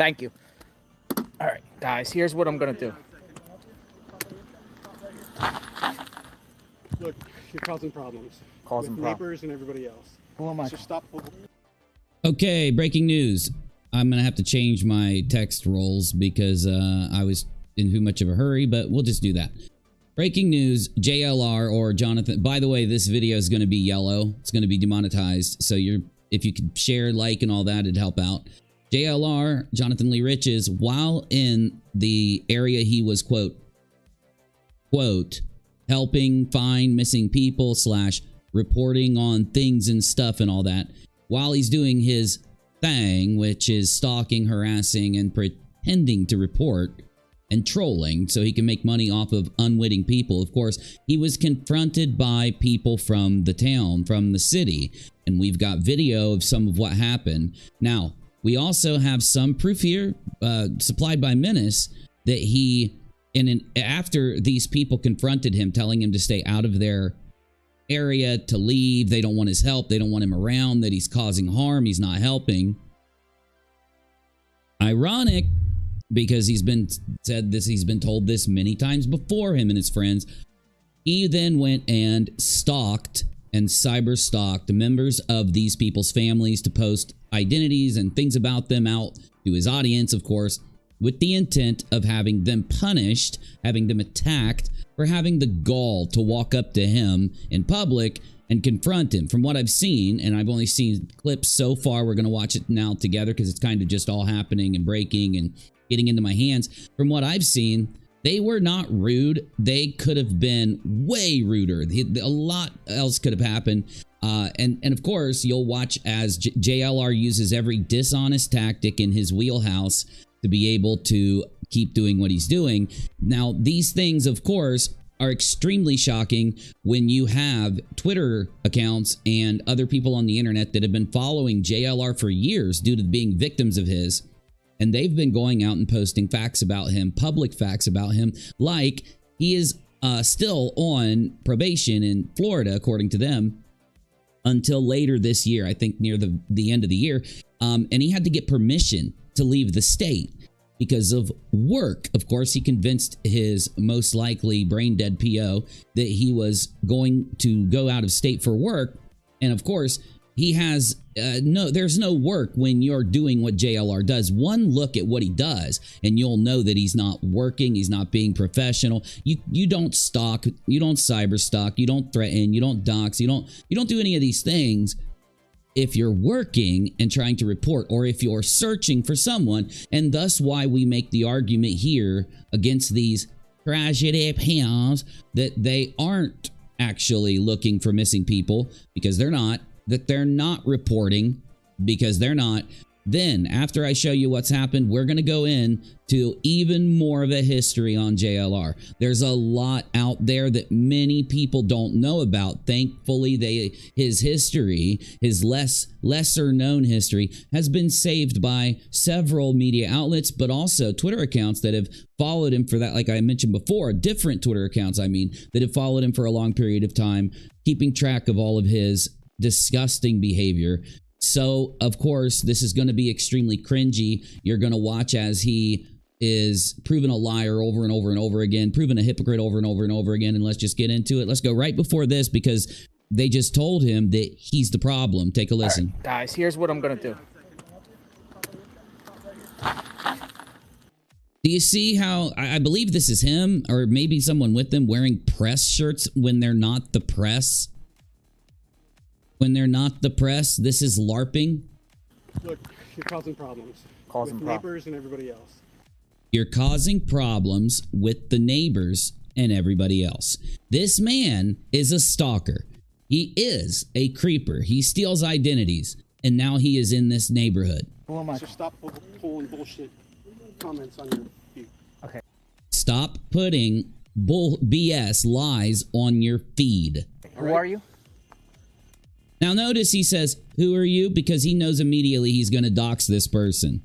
Thank you. All right, guys, here's what I'm going to do. Look, you're causing problems. Causing with neighbors and everybody else. Who am I? So stop. Okay, breaking news. I'm going to have to change my text roles because I was in too much of a hurry, but we'll just do that. Breaking news, JLR or Jonathan. By the way, this video is going to be yellow. It's going to be demonetized. So if you could share, like, and all that, it'd help out. JLR, Jonathan Lee Riches, while in the area he was, quote, helping find missing people / reporting on things and stuff and all that, while he's doing his thing, which is stalking, harassing, and pretending to report and trolling so he can make money off of unwitting people. Of course, he was confronted by people from the town, from the city, and we've got video of some of what happened. Now, we also have some proof here supplied by Menace that he, after these people confronted him, telling him to stay out of their area, to leave, they don't want his help, they don't want him around, that he's causing harm, he's not helping. Ironic, because he's been told this many times before, him and his friends. He then went and stalked and cyber stalked members of these people's families to post identities and things about them out to his audience, of course, with the intent of having them punished, having them attacked for having the gall to walk up to him in public and confront him. From what I've seen, and I've only seen clips so far, we're going to watch it now together because it's kind of just all happening and breaking and getting into my hands. From what I've seen, they were not rude. They could have been way ruder. A lot else could have happened. And of course, you'll watch as JLR uses every dishonest tactic in his wheelhouse to be able to keep doing what he's doing. Now, these things, of course, are extremely shocking when you have Twitter accounts and other people on the internet that have been following JLR for years due to being victims of his. And they've been going out and posting facts about him, public facts about him, like he is still on probation in Florida, according to them, until later this year, I think near the end of the year. And he had to get permission to leave the state because of work. Of course, he convinced his most likely brain dead PO that he was going to go out of state for work. And of course, he has there's no work when you're doing what JLR does. One look at what he does and you'll know that he's not working, he's not being professional. You don't stalk, you don't cyber stalk, you don't threaten, you don't dox, you don't do any of these things if you're working and trying to report, or if you're searching for someone. And thus why we make the argument here against these tragedy pals that they aren't actually looking for missing people, because they're not, that they're not reporting because they're not. Then after I show you what's happened, we're going to go into even more of a history on JLR. There's a lot out there that many people don't know about. Thankfully, his history, his lesser known history, has been saved by several media outlets, but also Twitter accounts that have followed him for that, like I mentioned before, different Twitter accounts, I mean, that have followed him for a long period of time, keeping track of all of his disgusting behavior. So, of course, this is going to be extremely cringy. You're going to watch as he is proven a liar over and over and over again, proven a hypocrite over and over and over again. And let's just get into it. Let's go right before this because they just told him that he's the problem. Take a listen. Right, guys, here's what I'm going to do. Do you see how I believe this is him, or maybe someone with them, wearing press shirts when they're not the press? When they're not the press, this is LARPing. Look, you're causing problems. Causing with neighbors and everybody else. You're causing problems with the neighbors and everybody else. This man is a stalker. He is a creeper. He steals identities, and now he is in this neighborhood. Who am I? So stop pulling bullshit comments on your feed. Okay. Stop putting BS lies on your feed. Who are you? Now notice he says, who are you? Because he knows immediately he's going to dox this person.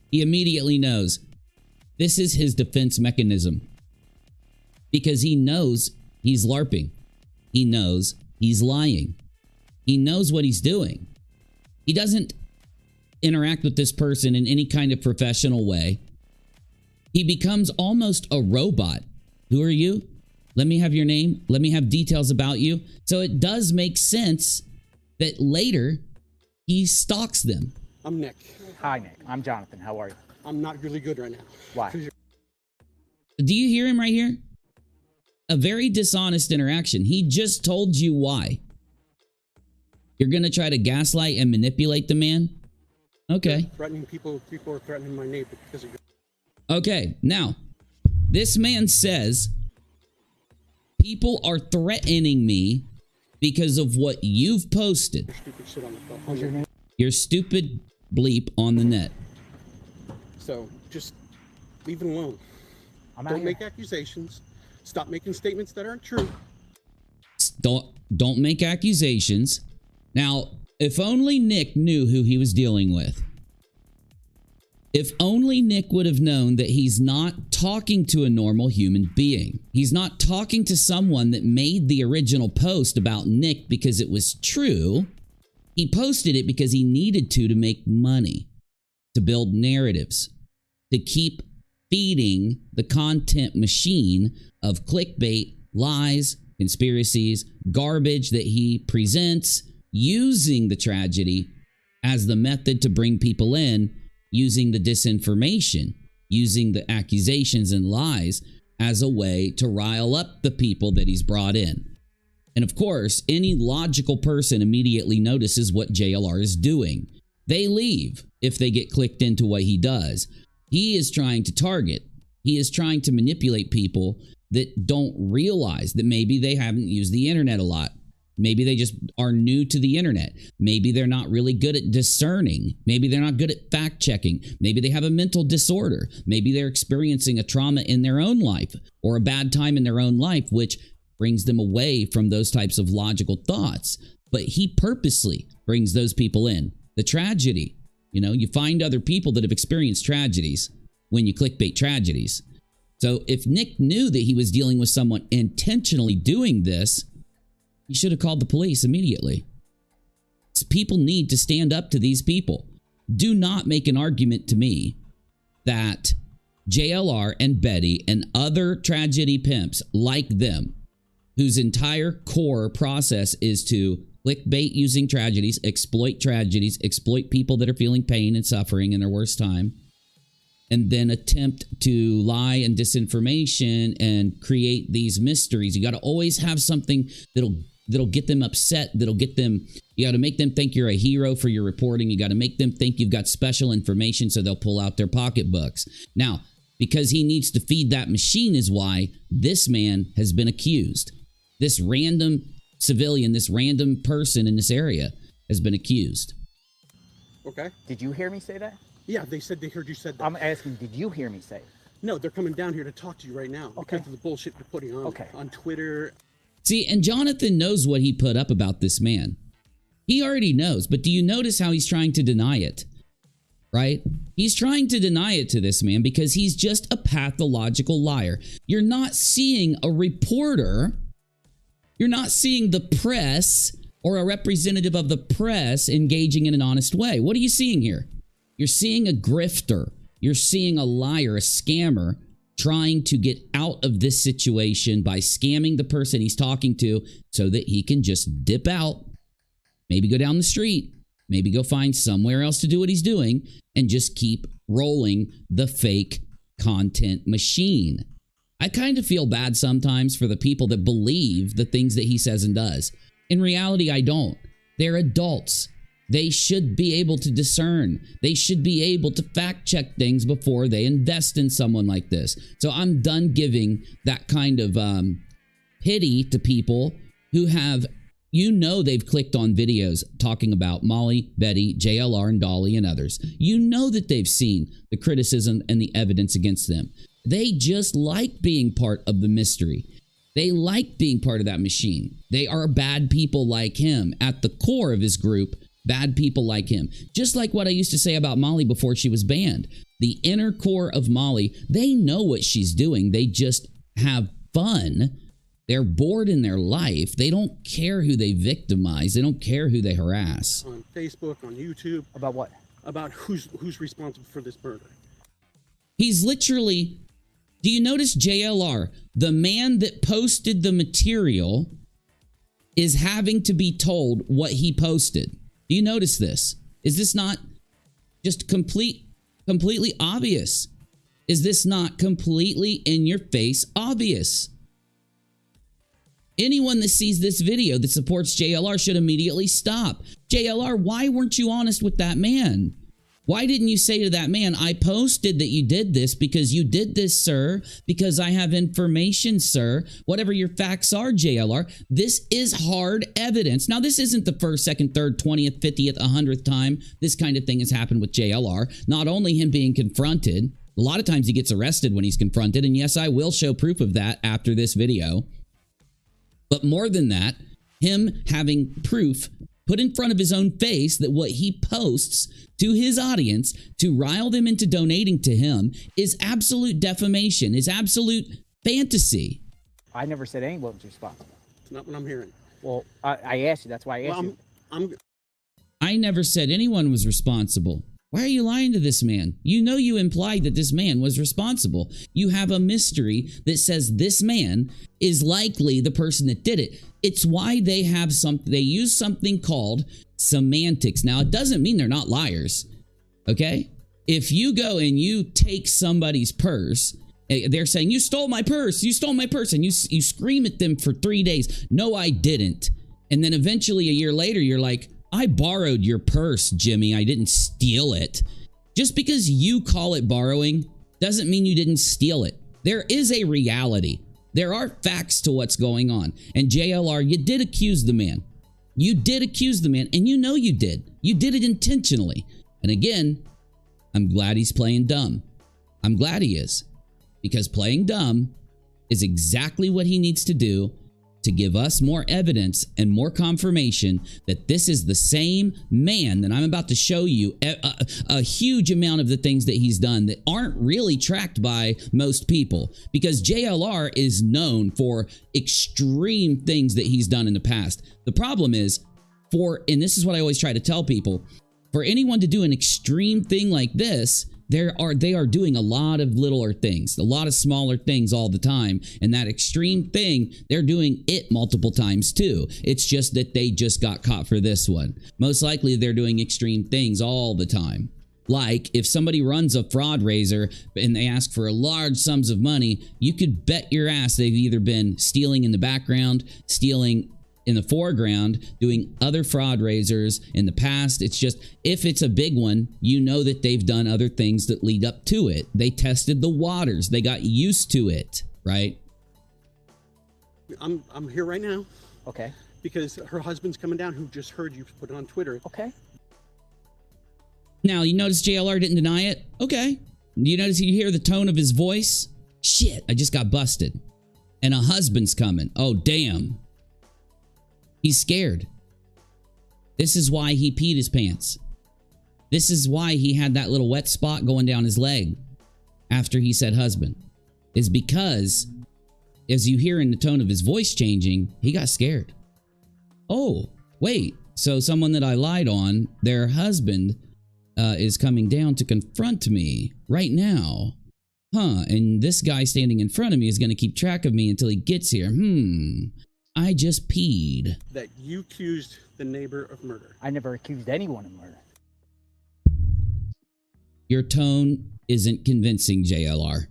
He immediately knows. This is his defense mechanism. Because he knows he's LARPing. He knows he's lying. He knows what he's doing. He doesn't interact with this person in any kind of professional way, he becomes almost a robot. Who are you? Let me have your name. Let me have details about you. So it does make sense that later he stalks them. I'm Nick. Hi, Nick. I'm Jonathan. How are you? I'm not really good right now. Why? Do you hear him right here? A very dishonest interaction. He just told you why. You're going to try to gaslight and manipulate the man? Okay. You're threatening people are threatening my neighbor because of your... Okay, now, this man says, people are threatening me because of what you've posted. stupid shit on the phone. What's your name? Your stupid bleep on the net. So just leave it alone. I'm out Don't here. make accusations. Stop making statements that aren't true. Don't make accusations. Now, if only Nick knew who he was dealing with. If only Nick would have known that he's not talking to a normal human being. He's not talking to someone that made the original post about Nick because it was true. He posted it because he needed to make money, to build narratives, to keep feeding the content machine of clickbait, lies, conspiracies, garbage that he presents, using the tragedy as the method to bring people in, using the disinformation, using the accusations and lies as a way to rile up the people that he's brought in. And of course, any logical person immediately notices what JLR is doing. They leave if they get clicked into what he does. He is trying to target. He is trying to manipulate people that don't realize that maybe they haven't used the internet a lot. Maybe they just are new to the internet. Maybe they're not really good at discerning. Maybe they're not good at fact checking. Maybe they have a mental disorder. Maybe they're experiencing a trauma in their own life or a bad time in their own life, which brings them away from those types of logical thoughts. But he purposely brings those people in. The tragedy, you know, you find other people that have experienced tragedies when you clickbait tragedies. So if Nick knew that he was dealing with someone intentionally doing this, he should have called the police immediately. So people need to stand up to these people. Do not make an argument to me that JLR and Betty and other tragedy pimps like them, whose entire core process is to clickbait using tragedies, exploit people that are feeling pain and suffering in their worst time, and then attempt to lie and disinformation and create these mysteries. You got to always have something that'll get them upset, that'll get them, you got to make them think you're a hero for your reporting. You got to make them think you've got special information so they'll pull out their pocketbooks. Now, because he needs to feed that machine is why this man has been accused. This random civilian, this random person in this area has been accused. Okay? Did you hear me say that? Yeah, they said they heard you said that. I'm asking, did you hear me say it? No, they're coming down here to talk to you right now because of the bullshit you're putting on Twitter. See, and Jonathan knows what he put up about this man. He already knows, but do you notice how he's trying to deny it? Right? He's trying to deny it to this man because he's just a pathological liar. You're not seeing a reporter. You're not seeing the press or a representative of the press engaging in an honest way. What are you seeing here? You're seeing a grifter. You're seeing a liar, a scammer, trying to get out of this situation by scamming the person he's talking to so that he can just dip out, maybe go down the street, maybe go find somewhere else to do what he's doing, and just keep rolling the fake content machine. I kind of feel bad sometimes for the people that believe the things that he says and does. In reality, I don't. They're adults. They should be able to discern. They should be able to fact check things before they invest in someone like this. So I'm done giving that kind of pity to people who have, you know, they've clicked on videos talking about Molly, Betty, JLR, and Dolly, and others. You know that they've seen the criticism and the evidence against them. They just like being part of the mystery. They like being part of that machine. They are bad people like him. At the core of his group, bad people like him. Just like what I used to say about Molly before she was banned. The inner core of Molly, they know what she's doing. They just have fun. They're bored in their life. They don't care who they victimize. They don't care who they harass. On Facebook, on YouTube. About what? about who's responsible for this murder. He's literally, do you notice JLR, the man that posted the material, is having to be told what he posted? Do you notice this? Is this not just completely obvious? Is this not completely in your face obvious? Anyone that sees this video that supports JLR should immediately stop. JLR, why weren't you honest with that man? Why didn't you say to that man, I posted that you did this because you did this, sir, because I have information, sir. Whatever your facts are, JLR, this is hard evidence. Now, this isn't the first, second, third, 20th, 50th, 100th time this kind of thing has happened with JLR. Not only him being confronted, a lot of times he gets arrested when he's confronted. And yes, I will show proof of that after this video. But more than that, him having proof put in front of his own face that what he posts to his audience to rile them into donating to him is absolute defamation, is absolute fantasy. I never said anyone was responsible. It's not what I'm hearing. Well, I asked you. That's why I asked you. I never said anyone was responsible. Why are you lying to this man? You know you implied that this man was responsible. You have a mystery that says this man is likely the person that did it. It's why they have they use something called semantics. Now, it doesn't mean they're not liars, okay? If you go and you take somebody's purse, they're saying, you stole my purse, and you scream at them for 3 days. No, I didn't. And then eventually a year later, you're like, I borrowed your purse, Jimmy. I didn't steal it. Just because you call it borrowing doesn't mean you didn't steal it. There is a reality. There are facts to what's going on. And JLR, you did accuse the man. You did accuse the man, and you know you did. You did it intentionally. And again, I'm glad he's playing dumb. I'm glad he is. Because playing dumb is exactly what he needs to do to give us more evidence and more confirmation that this is the same man that I'm about to show you. A huge amount of the things that he's done that aren't really tracked by most people, because JLR is known for extreme things that he's done in the past. The problem is, and this is what I always try to tell people, for anyone to do an extreme thing like this, they are doing a lot of littler things, a lot of smaller things all the time. And that extreme thing, they're doing it multiple times too. It's just that they just got caught for this one. Most likely they're doing extreme things all the time. Like if somebody runs a fraud raiser and they ask for large sums of money, you could bet your ass they've either been stealing in the background, stealing in the foreground, doing other fraud raisers in the past. It's just, if it's a big one, you know that they've done other things that lead up to it. They tested the waters. They got used to it, right? I'm here right now. Okay. Because her husband's coming down, who just heard you put it on Twitter. Okay. Now, you notice JLR didn't deny it? Okay. You notice you hear the tone of his voice? Shit, I just got busted. And a husband's coming. Oh, damn. He's scared. This is why he peed his pants. This is why he had that little wet spot going down his leg after he said husband. Is because, as you hear in the tone of his voice changing, he got scared. Oh, wait. So someone that I lied on, their husband is coming down to confront me right now. Huh, and this guy standing in front of me is going to keep track of me until he gets here. I just peed. That you accused the neighbor of murder. I never accused anyone of murder. Your tone isn't convincing, JLR.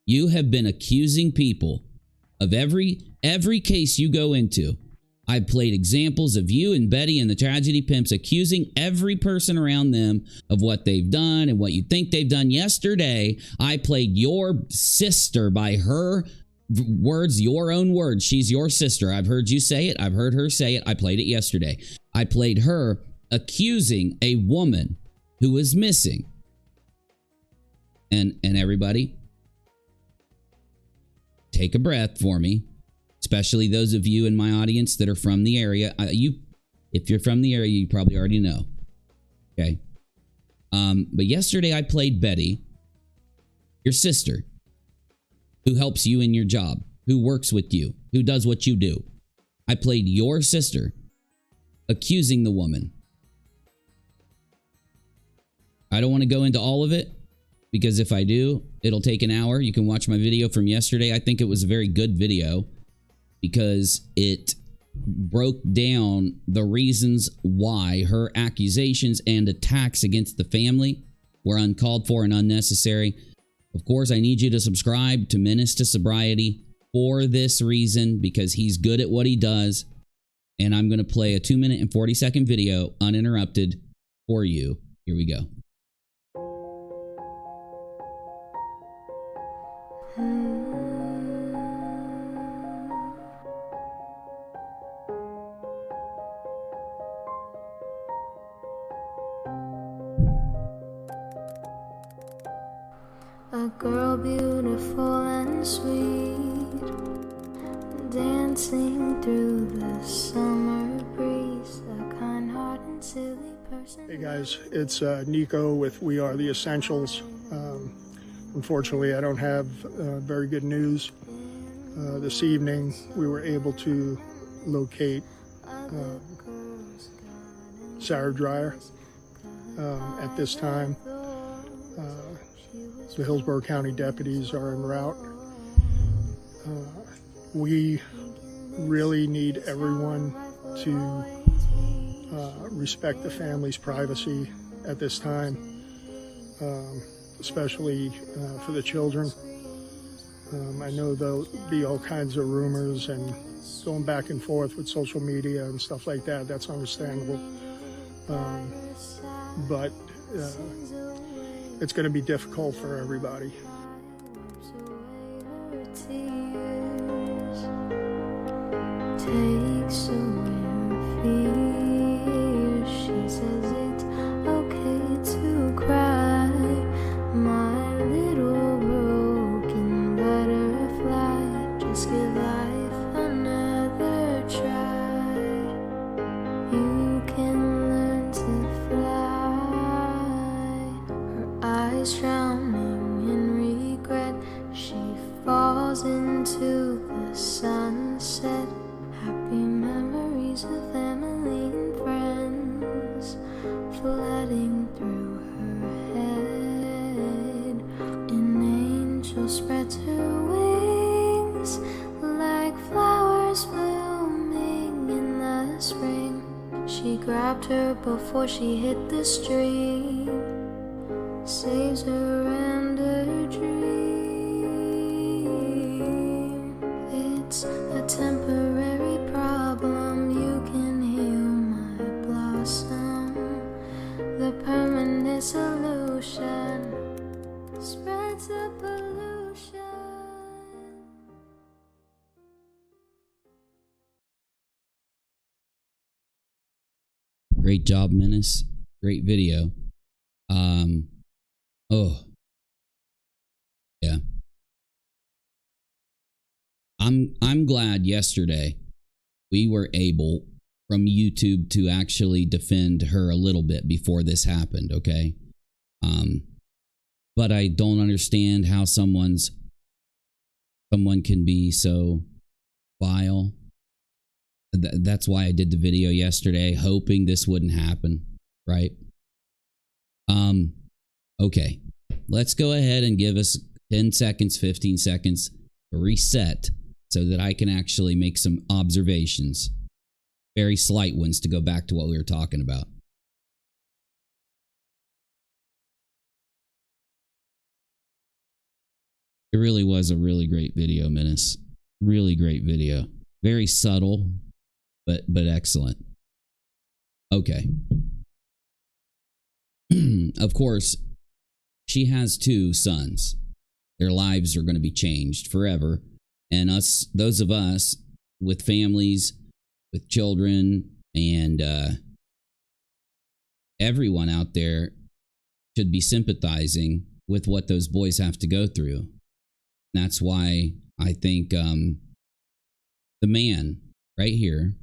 You have been accusing people of every case you go into. I've played examples of you and Betty and the Tragedy Pimps accusing every person around them of what they've done and what you think they've done. Yesterday, I played your sister by her words, your own words. She's your sister. I've heard you say it. I've heard her say it. I played it yesterday. I played her accusing a woman who was missing. And everybody, take a breath for me, especially those of you in my audience that are from the area. If you're from the area, you probably already know. Okay. But yesterday I played Betty, your sister, who helps you in your job, who works with you, who does what you do. I played your sister accusing the woman. I don't want to go into all of it because if I do, it'll take an hour. You can watch my video from yesterday. I think it was a very good video because it broke down the reasons why her accusations and attacks against the family were uncalled for and unnecessary. Of course, I need you to subscribe to Menace to Sobriety for this reason, because he's good at what he does. And I'm going to play a 2-minute and 40-second video uninterrupted for you. Here we go. A girl beautiful and sweet, dancing through the summer breeze, a kind heart and silly person. Hey guys, it's Nico with We Are the Essentials. Unfortunately, I don't have very good news. This evening, we were able to locate Sarah Dreyer. At this time, the Hillsborough County deputies are en route. We really need everyone to respect the family's privacy at this time, especially for the children. I know there'll be all kinds of rumors and going back and forth with social media and stuff like that. That's understandable. But it's going to be difficult for everybody. Takes away her fear. She says it's okay to cry. My little broken butterfly, just give life another try. You can learn to fly. Her eyes drowning in regret, she falls into the sunset. Happy memories of family and friends flooding through her head. An angel spreads her wings like flowers blooming in the spring. She grabbed her before she hit the stream, saves her and her dream. It's a temporary problem, you can heal my blossom. The permanent solution spreads the pollution. Great job, Menace. Great video. Oh. Yeah. I'm glad yesterday we were able from YouTube to actually defend her a little bit before this happened, okay? But I don't understand how someone can be so vile. That's why I did the video yesterday, hoping this wouldn't happen, right? Okay. Let's go ahead and give us 10 seconds, 15 seconds to reset so that I can actually make some observations. Very slight ones to go back to what we were talking about. It really was a really great video, Menace. Really great video. Very subtle, but excellent. Okay. Of course, she has 2 sons. Their lives are going to be changed forever. And those of us with families, with children, and everyone out there should be sympathizing with what those boys have to go through. That's why I think the man right here,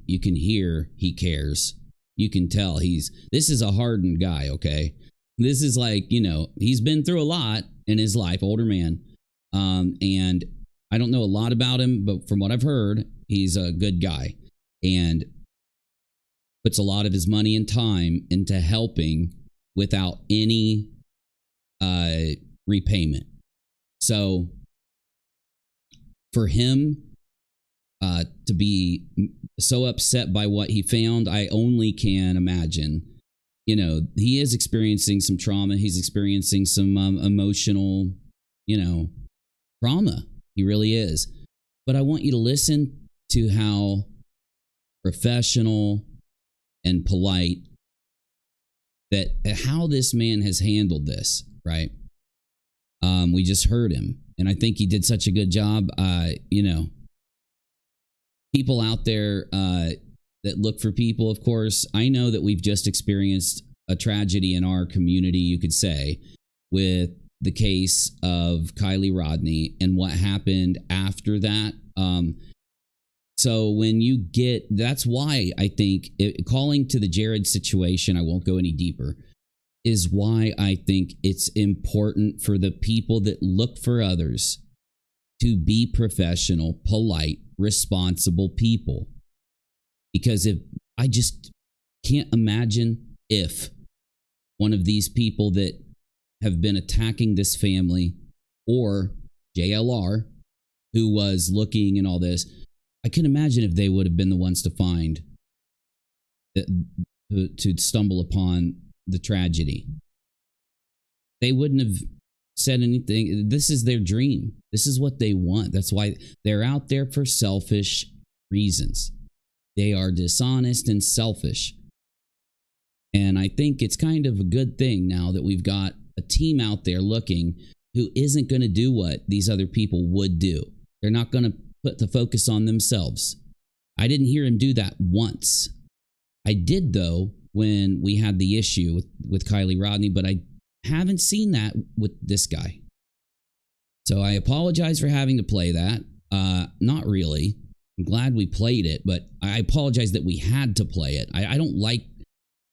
you can hear he cares. You can tell this is a hardened guy, okay? This is like, he's been through a lot in his life, older man. And I don't know a lot about him, but from what I've heard, he's a good guy and puts a lot of his money and time into helping without any repayment. So for him to be so upset by what he found, I only can imagine. You know, he is experiencing some trauma. He's experiencing some emotional, trauma. He really is. But I want you to listen to how professional and polite how this man has handled this, right? We just heard him, and I think he did such a good job. People out there that look for people, of course, I know that we've just experienced a tragedy in our community, you could say, with the case of Kylie Rodney and what happened after that. So when you get, that's why I think calling to the Jared situation, I won't go any deeper, is why I think it's important for the people that look for others to be professional, polite, responsible people. Because I just can't imagine if one of these people that have been attacking this family, or JLR, who was looking and all this, I can imagine if they would have been the ones to find to stumble upon the tragedy. They wouldn't have said anything. This is their dream. This is what they want. That's why they're out there for selfish reasons. They are dishonest and selfish. And I think it's kind of a good thing now that we've got a team out there looking who isn't going to do what these other people would do. They're not going to put the focus on themselves. I didn't hear him do that once. I did, though, when we had the issue with Kylie Rodney, but I haven't seen that with this guy. So I apologize for having to play that. Not really. I'm glad we played it, but I apologize that we had to play it. I don't like,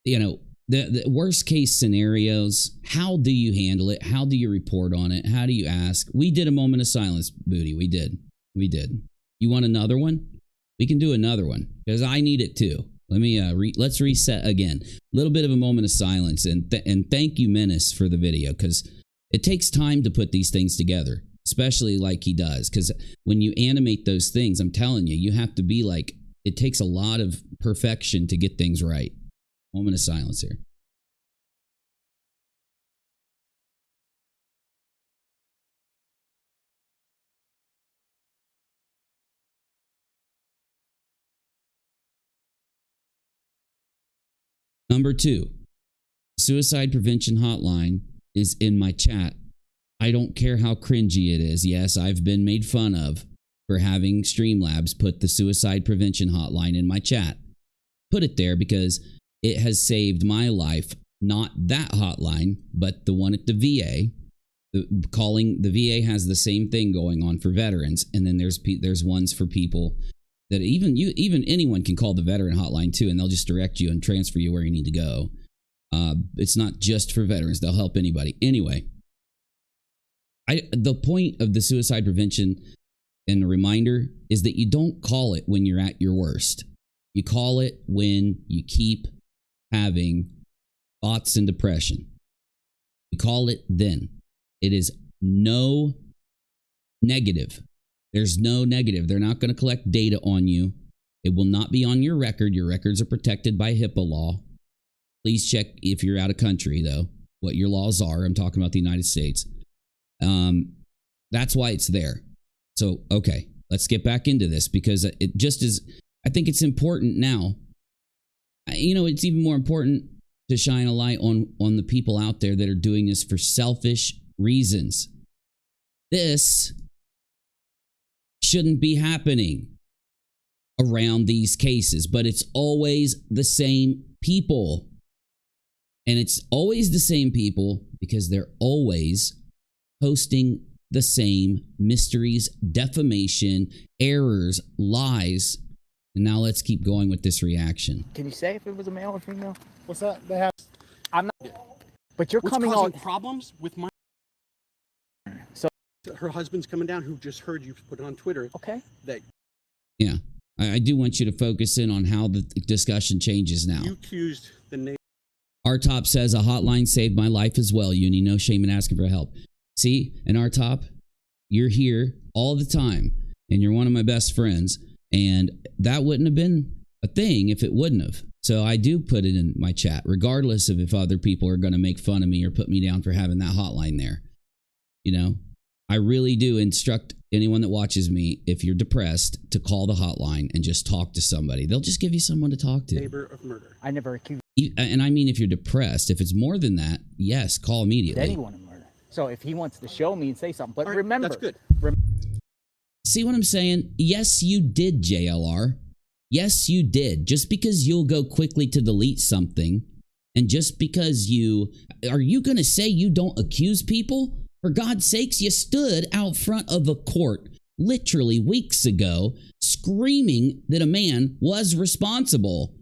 the worst case scenarios. How do you handle it? How do you report on it? How do you ask? We did a moment of silence, Booty. We did. You want another one? We can do another one because I need it too. Let me let's reset again. A little bit of a moment of silence, and thank you, Menace, for the video, because it takes time to put these things together, especially like he does. Because when you animate those things, I'm telling you, you have to be like, it takes a lot of perfection to get things right. Moment of silence here. Number 2, suicide prevention hotline is in my chat. I don't care how cringy it is. Yes, I've been made fun of for having Streamlabs put the suicide prevention hotline in my chat. Put it there because it has saved my life. Not that hotline, but the one at the VA. The VA has the same thing going on for veterans, and then there's ones for people that even anyone can call the veteran hotline too, and they'll just direct you and transfer you where you need to go. It's not just for veterans; they'll help anybody. Anyway, the point of the suicide prevention and the reminder is that you don't call it when you're at your worst. You call it when you keep having thoughts and depression. You call it then. It is no negative. There's no negative. They're not going to collect data on you. It will not be on your record. Your records are protected by HIPAA law. Please check if you're out of country, though, what your laws are. I'm talking about the United States. That's why it's there. So, okay, let's get back into this because it just is. I think it's important now. It's even more important to shine a light on the people out there that are doing this for selfish reasons. This shouldn't be happening around these cases, but it's always the same people. And it's always the same people because they're always posting the same mysteries, defamation, errors, lies. And now let's keep going with this reaction. Can you say if it was a male or female? What's that? They have. I'm not. But you're What's coming causing on problems with my. So her husband's coming down, who just heard you put it on Twitter. Okay. That. Yeah, I do want you to focus in on how the discussion changes now. You accused the neighbor Our top says a hotline saved my life as well. Uni, no shame in asking for help. See, and our top, you're here all the time, and you're one of my best friends, and that wouldn't have been a thing if it wouldn't have. So I do put it in my chat, regardless of if other people are going to make fun of me or put me down for having that hotline there. You know, I really do instruct anyone that watches me, if you're depressed, to call the hotline and just talk to somebody. They'll just give you someone to talk to. Neighbor of murder. I never accused And I mean, if you're depressed, if it's more than that, yes, call immediately. anyone of murder. So if he wants to show me and say something, but All right, remember, that's good. See what I'm saying? Yes, you did, JLR. Yes, you did. Just because you'll go quickly to delete something, and just because are you going to say you don't accuse people? For God's sakes, you stood out front of a court literally weeks ago screaming that a man was responsible.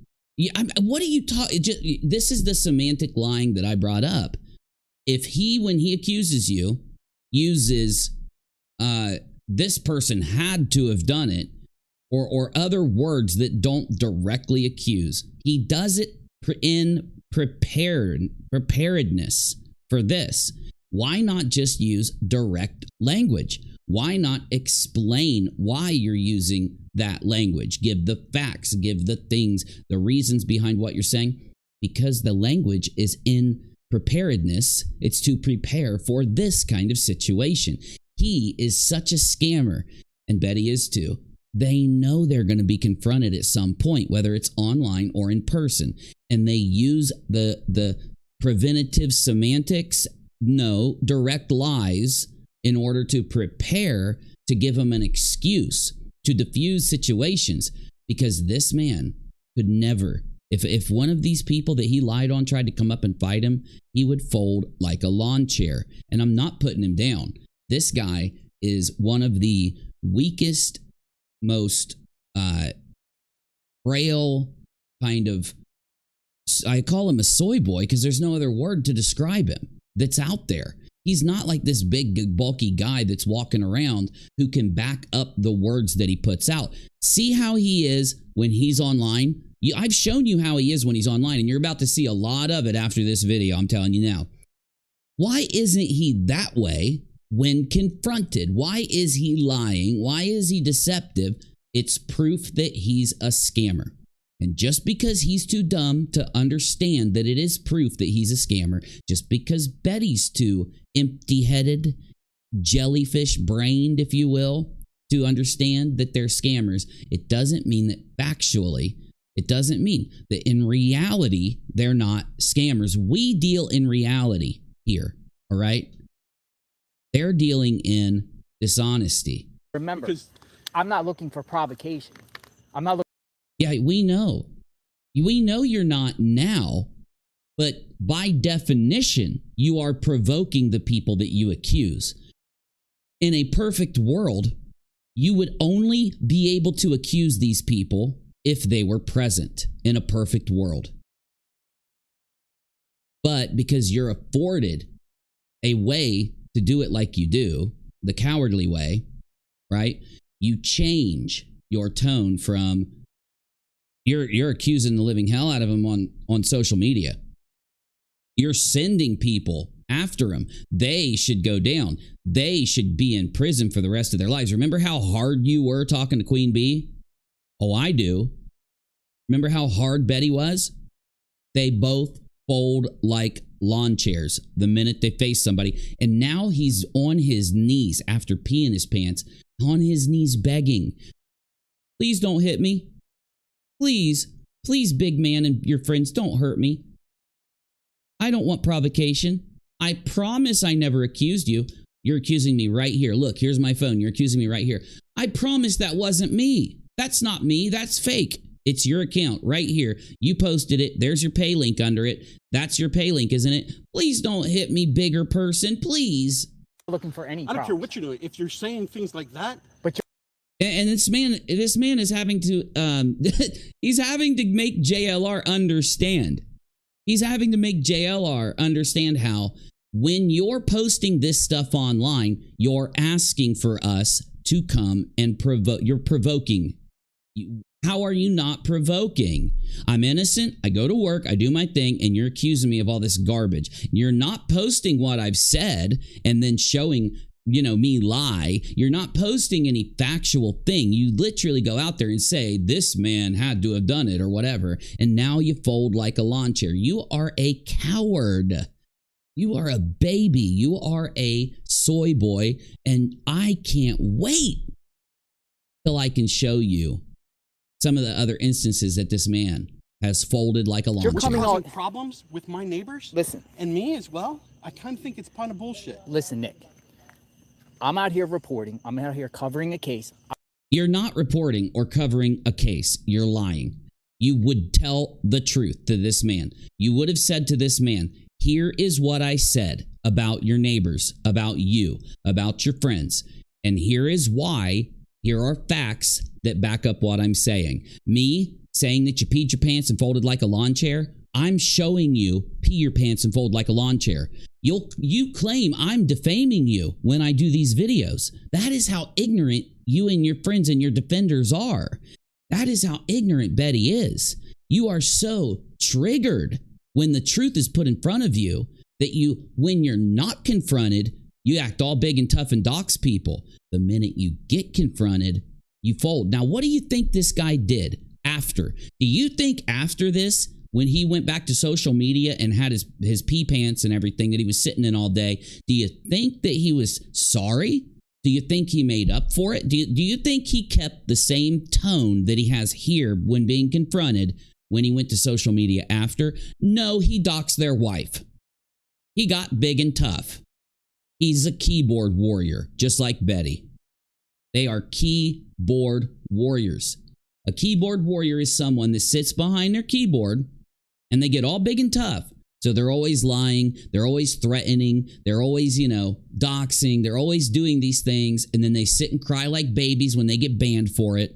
What are you talking? This is the semantic lying that I brought up. If he, when he accuses you, uses this person had to have done it, or other words that don't directly accuse, he does it in preparedness for this. Why not just use direct language? Why not explain why you're using that language? Give the facts, give the things, the reasons behind what you're saying. Because the language is in preparedness. It's to prepare for this kind of situation. He is such a scammer, and Betty is too. They know they're going to be confronted at some point, whether it's online or in person. And they use the preventative semantics, no, direct lies, in order to prepare to give them an excuse to diffuse situations. Because this man could never, if one of these people that he lied on tried to come up and fight him, he would fold like a lawn chair. And I'm not putting him down. This guy is one of the weakest, most frail kind of, I call him a soy boy because there's no other word to describe him, that's out there. He's not like this big, bulky guy that's walking around who can back up the words that he puts out. See how he is when he's online? I've shown you how he is when he's online, and you're about to see a lot of it after this video, I'm telling you now. Why isn't he that way when confronted? Why is he lying? Why is he deceptive? It's proof that he's a scammer. And just because he's too dumb to understand that it is proof that he's a scammer, just because Betty's too empty-headed, jellyfish-brained, if you will, to understand that they're scammers, it doesn't mean that factually, it doesn't mean that in reality, they're not scammers. We deal in reality here, all right? They're dealing in dishonesty. remember, I'm not looking for provocation. I'm not looking. Yeah, we know. We know you're not now, but by definition, you are provoking the people that you accuse. In a perfect world, you would only be able to accuse these people if they were present in a perfect world. But because you're afforded a way to do it like you do, the cowardly way, right? You change your tone from you're accusing the living hell out of them on social media. You're sending people after them. They should go down. They should be in prison for the rest of their lives. Remember how hard you were talking to Queen Bee? Oh, I do. Remember how hard Betty was? They both fold like lawn chairs the minute they face somebody. And now he's on his knees after peeing his pants, on his knees begging, please don't hit me. Please, please, big man and your friends, don't hurt me. I don't want provocation. I promise I never accused you. You're accusing me right here. Look, here's my phone. You're accusing me right here. I promise that wasn't me. That's not me. That's fake. It's your account right here. You posted it. There's your pay link under it. That's your pay link, isn't it? Please don't hit me, bigger person. Please. Looking for any I don't care problems. what you're doing. If you're saying things like that, But And this man is having to, he's having to make JLR understand. He's having to make JLR understand how when you're posting this stuff online, you're asking for us to come and provoke. You're provoking. How are you not provoking? I'm innocent. I go to work. I do my thing. And you're accusing me of all this garbage. You're not posting what I've said and then showing, you know, me lie. You're not posting any factual thing. You literally go out there and say, this man had to have done it or whatever. And now you fold like a lawn chair. You are a coward. You are a baby. You are a soy boy. And I can't wait till I can show you some of the other instances that this man has folded like a lawn chair. You're causing problems with my neighbors? Listen. And me as well? I kind of think it's kind of bullshit. Listen, Nick. I'm out here reporting. I'm out here covering a case. You're not reporting or covering a case. You're lying. You would tell the truth to this man. You would have said to this man, here is what I said about your neighbors, about you, about your friends. And here is why. Here are facts that back up what I'm saying. Me saying that you peed your pants and folded like a lawn chair, I'm showing you pee your pants and fold like a lawn chair. You claim I'm defaming you when I do these videos. That is how ignorant you and your friends and your defenders are. That is how ignorant Betty is. You are so triggered when the truth is put in front of you that you, when you're not confronted, you act all big and tough and dox people. The minute you get confronted, you fold. Now, what do you think this guy did after? Do you think after this, when he went back to social media and had his pee pants and everything that he was sitting in all day, do you think that he was sorry? Do you think he made up for it? Do you think he kept the same tone that he has here when being confronted when he went to social media after? No, he doxed their wife. He got big and tough. He's a keyboard warrior, just like Betty. They are keyboard warriors. A keyboard warrior is someone that sits behind their keyboard and they get all big and tough. So they're always lying. They're always threatening. They're always, doxing. They're always doing these things. And then they sit and cry like babies when they get banned for it.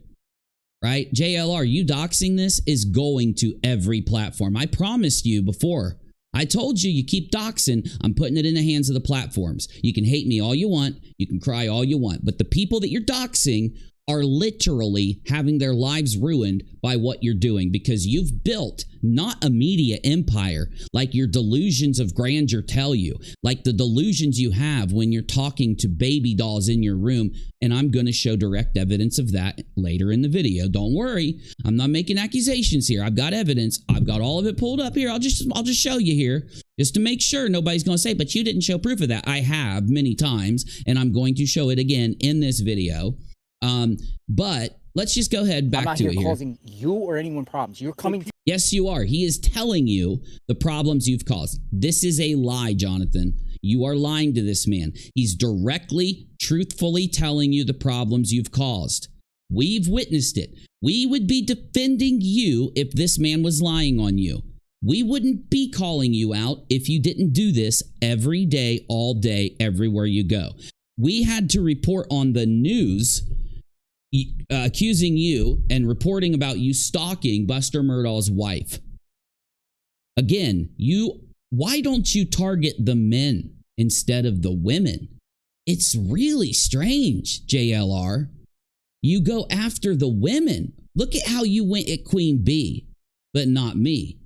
Right? JLR, you doxing this is going to every platform. I promised you before. I told you keep doxing. I'm putting it in the hands of the platforms. You can hate me all you want. You can cry all you want. But the people that you're doxing are literally having their lives ruined by what you're doing because you've built not a media empire like your delusions of grandeur tell you, like the delusions you have when you're talking to baby dolls in your room. And I'm going to show direct evidence of that later in the video. Don't worry. I'm not making accusations here. I've got evidence. I've got all of it pulled up here. I'll just show you here just to make sure nobody's going to say, but you didn't show proof of that. I have many times, and I'm going to show it again in this video. But let's just go ahead back to it here. I'm not here causing you or anyone problems. You're coming. Yes, you are. He is telling you the problems you've caused. This is a lie, Jonathan. You are lying to this man. He's directly, truthfully telling you the problems you've caused. We've witnessed it. We would be defending you if this man was lying on you. We wouldn't be calling you out if you didn't do this every day, all day, everywhere you go. We had to report on the news accusing you and reporting about you stalking Buster Murdahl's wife. Again, why don't you target the men instead of the women? It's really strange, JLR. You go after the women. Look at how you went at Queen Bee, but not me.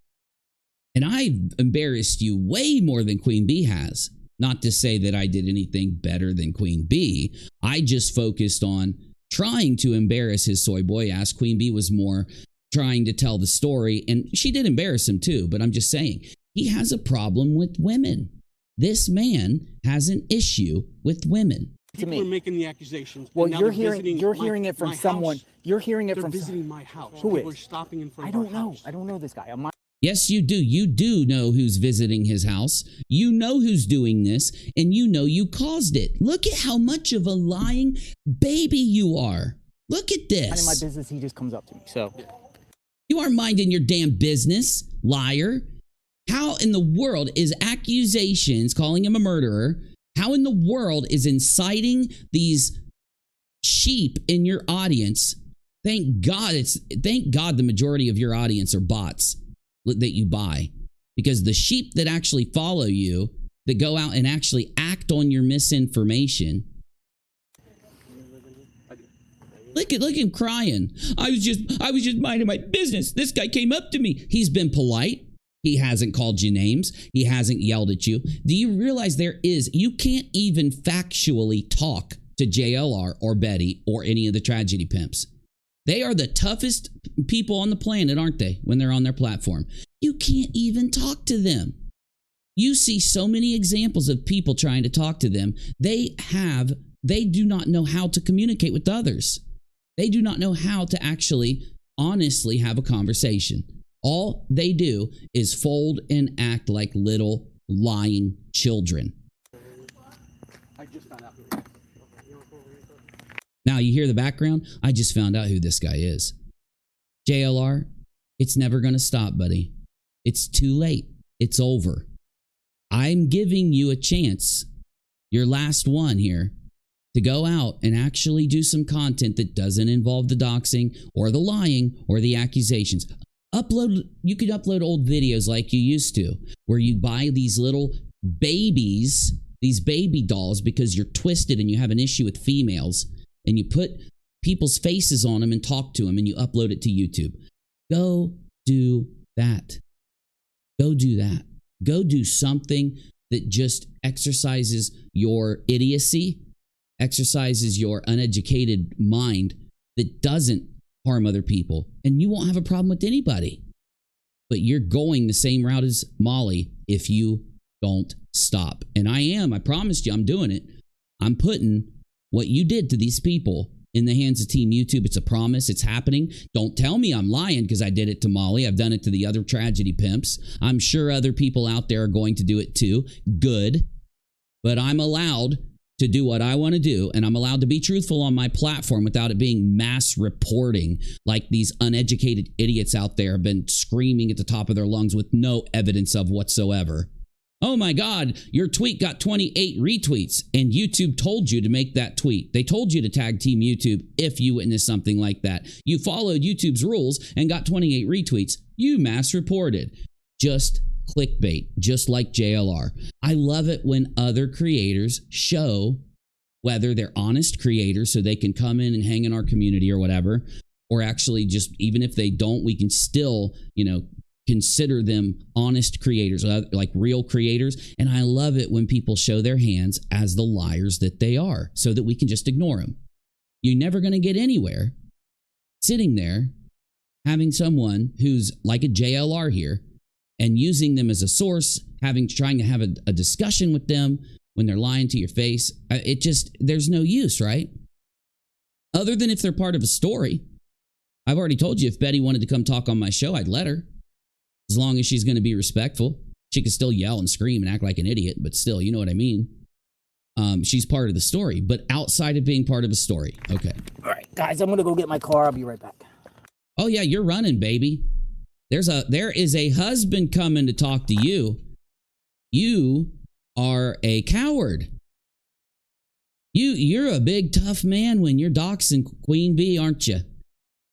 And I've embarrassed you way more than Queen Bee has. Not to say that I did anything better than Queen Bee. I just focused on trying to embarrass his soy boy ass. Queen Bee was more trying to tell the story, and she did embarrass him too, but I'm just saying, he has a problem with women. This man has an issue with women. People are making the accusations. Well, you're hearing it from someone. You're hearing it from visiting my house. Who People is? Are stopping in front I of don't our know. house. I don't know this guy. Yes, you do. You do know who's visiting his house. You know who's doing this, and you know you caused it. Look at how much of a lying baby you are. Look at this. Not in my business. He just comes up to me. So you aren't minding your damn business, liar. How in the world is accusations, calling him a murderer, how in the world is inciting these sheep in your audience? Thank God the majority of your audience are bots that you buy, because the sheep that actually follow you, that go out and actually act on your misinformation. Look at him crying. I was just minding my business. This guy came up to me. He's been polite. He hasn't called you names. He hasn't yelled at you. Do you realize you can't even factually talk to JLR or Betty or any of the tragedy pimps. They are the toughest people on the planet, aren't they, when they're on their platform? You can't even talk to them. You see so many examples of people trying to talk to them. They do not know how to communicate with others. They do not know how to actually honestly have a conversation. All they do is fold and act like little lying children. I just found out. Now you hear the background? I just found out who this guy is. JLR, it's never going to stop, buddy. It's too late. It's over. I'm giving you a chance, your last one here, to go out and actually do some content that doesn't involve the doxing or the lying or the accusations. You could upload old videos like you used to, where you buy these little babies, these baby dolls, because you're twisted and you have an issue with females, and you put people's faces on them and talk to them, and you upload it to YouTube. Go do that. Go do that. Go do something that just exercises your idiocy, exercises your uneducated mind, that doesn't harm other people, and you won't have a problem with anybody. But you're going the same route as Molly if you don't stop. And I promised you, I'm doing it. I'm putting what you did to these people in the hands of Team YouTube. It's a promise. It's happening. Don't tell me I'm lying, because I did it to Molly. I've done it to the other tragedy pimps. I'm sure other people out there are going to do it too. Good. But I'm allowed to do what I want to do, and I'm allowed to be truthful on my platform without it being mass reporting like these uneducated idiots out there have been screaming at the top of their lungs with no evidence of whatsoever. Oh my God, your tweet got 28 retweets, and YouTube told you to make that tweet. They told you to tag Team YouTube if you witnessed something like that. You followed YouTube's rules and got 28 retweets. You mass reported. Just clickbait, just like JLR. I love it when other creators show whether they're honest creators, so they can come in and hang in our community or whatever, or actually just, even if they don't, we can still, consider them honest creators, like real creators. And I love it when people show their hands as the liars that they are, so that we can just ignore them. You're never going to get anywhere sitting there having someone who's like a JLR here and using them as a source, trying to have a discussion with them when they're lying to your face. There's no use, right? Other than if they're part of a story. I've already told you, if Betty wanted to come talk on my show, I'd let her. As long as she's going to be respectful. She could still yell and scream and act like an idiot, but still, you know what I mean? She's part of the story, but outside of being part of a story. Okay. All right, guys, I'm going to go get my car. I'll be right back. Oh, yeah, you're running, baby. There is a husband coming to talk to you. You are a coward. You're a big tough man when you're doxing Queen Bee, aren't you?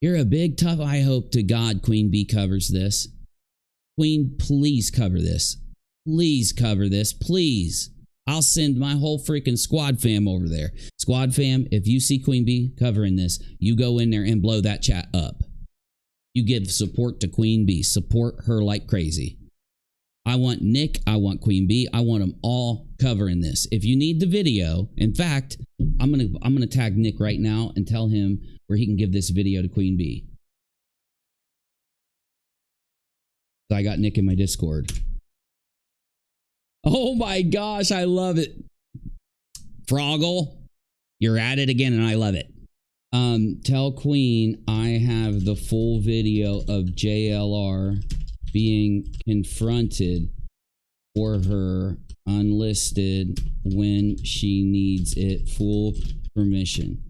You're a big tough. I hope to God Queen Bee covers this. Queen, please cover this. Please cover this. Please. I'll send my whole freaking squad fam over there. Squad fam, if you see Queen Bee covering this, you go in there and blow that chat up. You give support to Queen Bee. Support her like crazy. I want Nick. I want Queen Bee. I want them all covering this. If you need the video, in fact, I'm gonna tag Nick right now and tell him where he can give this video to Queen Bee. I got Nick in my Discord. Oh my gosh, I love it. Froggle, you're at it again, and I love it. Tell Queen I have the full video of JLR being confronted for her unlisted when she needs it. Full permission.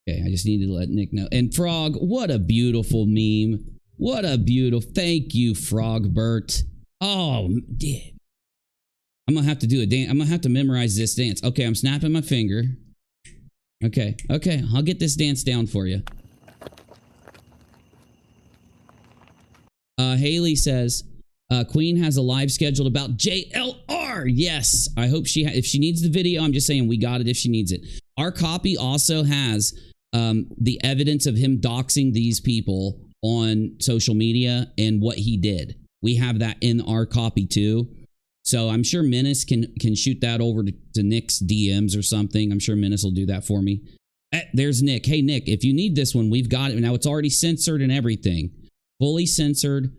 Okay, I just needed to let Nick know. And Frog, what a beautiful meme. What a beautiful. Thank you, Frogbert. Oh, dude. I'm gonna have to do a dance. I'm gonna have to memorize this dance. Okay, I'm snapping my finger. Okay, I'll get this dance down for you. Haley says, Queen has a live scheduled about JLR. Yes, I hope if she needs the video, I'm just saying we got it if she needs it. Our copy also has the evidence of him doxing these people on social media and what he did. We have that in our copy too. So I'm sure Menace can shoot that over to Nick's DMs or something. I'm sure Menace will do that for me. There's Nick. Hey, Nick, if you need this one, we've got it. Now it's already censored and everything. Fully censored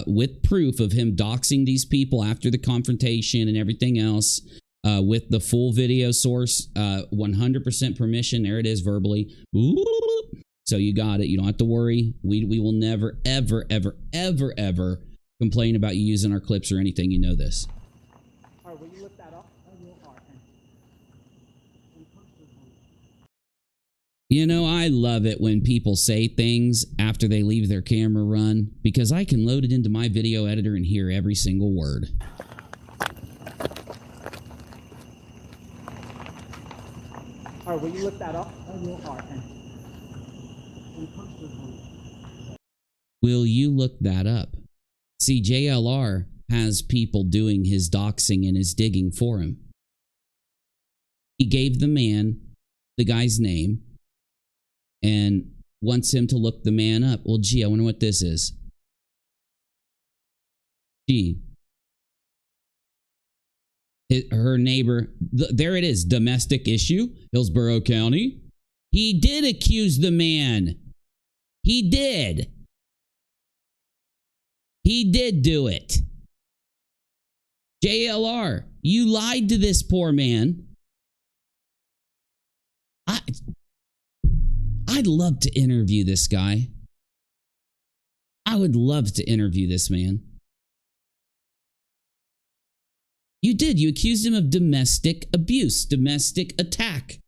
with proof of him doxing these people after the confrontation and everything else with the full video source, 100% permission. There it is verbally. So you got it. You don't have to worry. We will never, ever, ever, ever, ever complain about you using our clips or anything. You know this. All right, will you look that up? You know, I love it when people say things after they leave their camera run because I can load it into my video editor and hear every single word. All right, will you look that up? Will you look that up? See, JLR has people doing his doxing and his digging for him. He gave the guy's name, and wants him to look the man up. Well, gee, I wonder what this is. Gee. Her neighbor, there it is, domestic issue, Hillsborough County. He did accuse the man. He did. He did do it. JLR, you lied to this poor man. I'd love to interview this guy. I would love to interview this man. You did. You accused him of domestic abuse, domestic attack.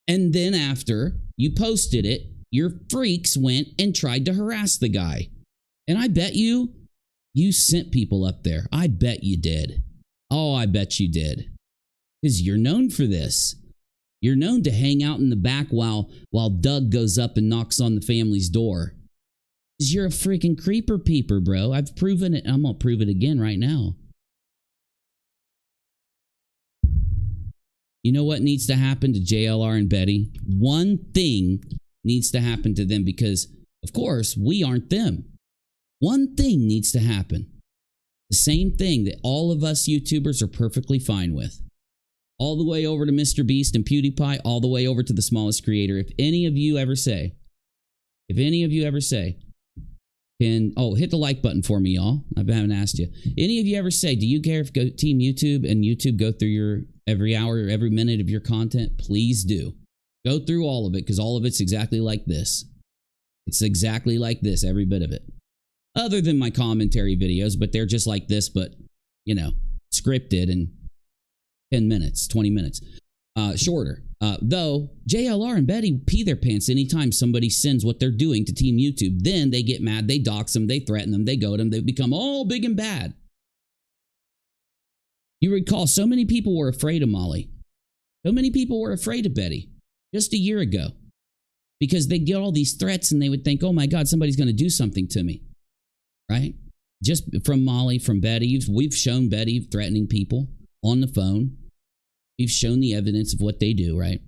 And then after you posted it, your freaks went and tried to harass the guy. And I bet you sent people up there. I bet you did. Oh, I bet you did. Because you're known for this. You're known to hang out in the back while Doug goes up and knocks on the family's door. Because you're a freaking creeper peeper, bro. I've proven it. I'm going to prove it again right now. You know what needs to happen to JLR and Betty? One thing needs to happen to them because, of course, we aren't them. One thing needs to happen. The same thing that all of us YouTubers are perfectly fine with. All the way over to Mr. Beast and PewDiePie, all the way over to the smallest creator. If any of you ever say, hit the like button for me, y'all. I haven't asked you. Any of you ever say, do you care if Team YouTube and YouTube go through your every hour or every minute of your content? Please do. Go through all of it because all of it's exactly like this. It's exactly like this, every bit of it. Other than my commentary videos, but they're just like this, but, you know, scripted and 10 minutes, 20 minutes. Shorter. Though, JLR and Betty pee their pants anytime somebody sends what they're doing to Team YouTube. Then they get mad, they dox them, they threaten them, they goad them, they become all big and bad. You recall so many people were afraid of Molly. So many people were afraid of Betty just a year ago. Because they get all these threats and they would think, oh my God, somebody's going to do something to me. Right? Just from Molly, from Betty. We've shown Betty threatening people on the phone. We've shown the evidence of what they do, right?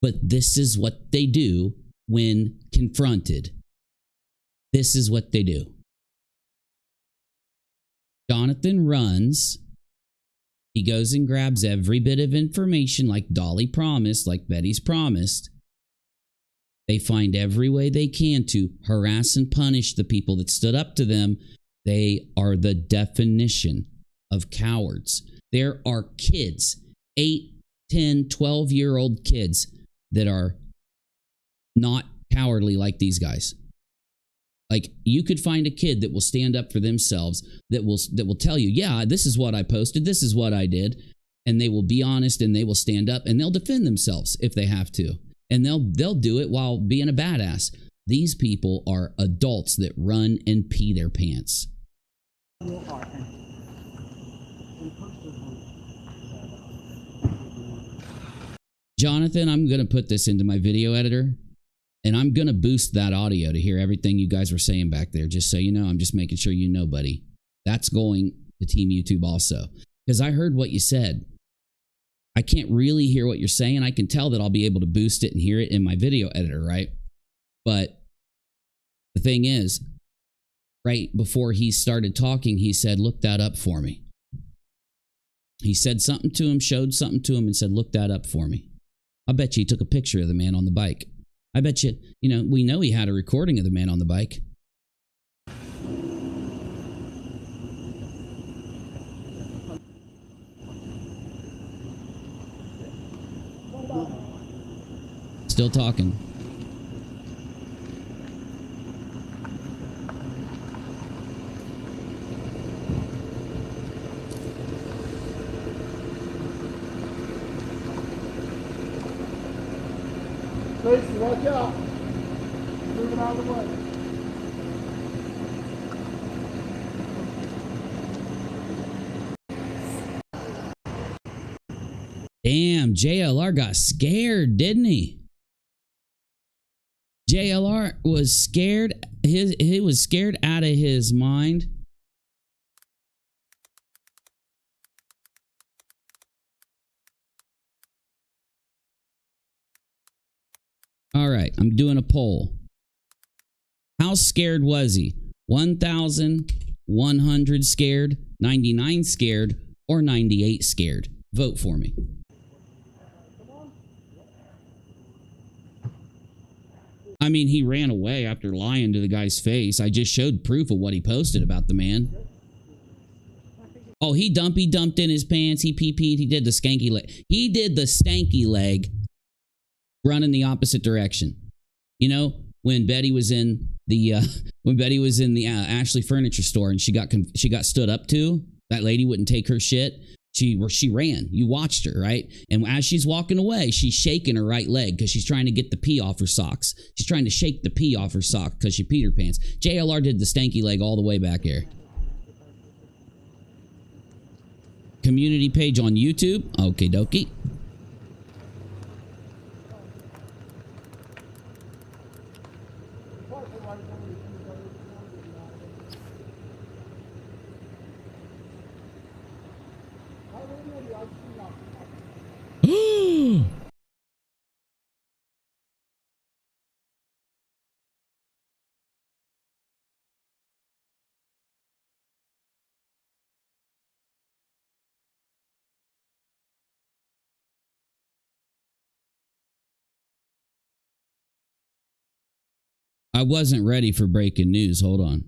But this is what they do when confronted. This is what they do. Jonathan runs. He goes and grabs every bit of information like Dolly promised, like Betty's promised. They find every way they can to harass and punish the people that stood up to them. They are the definition of cowards. There are kids, 8, 10, 12-year-old kids that are not cowardly like these guys. Like, you could find a kid that will stand up for themselves, that will tell you, yeah, this is what I posted, this is what I did, and they will be honest and they will stand up and they'll defend themselves if they have to. And they'll do it while being a badass. These people are adults that run and pee their pants. Jonathan, I'm going to put this into my video editor, and I'm going to boost that audio to hear everything you guys were saying back there. Just so you know, I'm just making sure you know, buddy. That's going to Team YouTube also. Because I heard what you said. I can't really hear what you're saying. I can tell that I'll be able to boost it and hear it in my video editor, right? But the thing is, right before he started talking, he said, look that up for me. He said something to him, showed something to him, and said, look that up for me. I bet you he took a picture of the man on the bike. I bet you, we know he had a recording of the man on the bike. Still talking. Tracy, watch out. Moving out of the way. Damn, JLR got scared, didn't he? JLR was scared. He was scared out of his mind. All right, I'm doing a poll. How scared was he? 1,100 scared, 99 scared, or 98 scared? Vote for me. I mean, he ran away after lying to the guy's face. I just showed proof of what he posted about the man. Oh, he dumped in his pants. He pee-peed. He did the skanky leg. He did the stanky leg running the opposite direction. When Betty was in the Ashley furniture store and she got stood up to, that lady wouldn't take her shit. She ran. You watched her, right? And as she's walking away, she's shaking her right leg because she's trying to get the pee off her socks. She's trying to shake the pee off her sock because she peed her pants. JLR did the stanky leg all the way back here. Community page on YouTube. Okie dokie. I wasn't ready for breaking news. Hold on.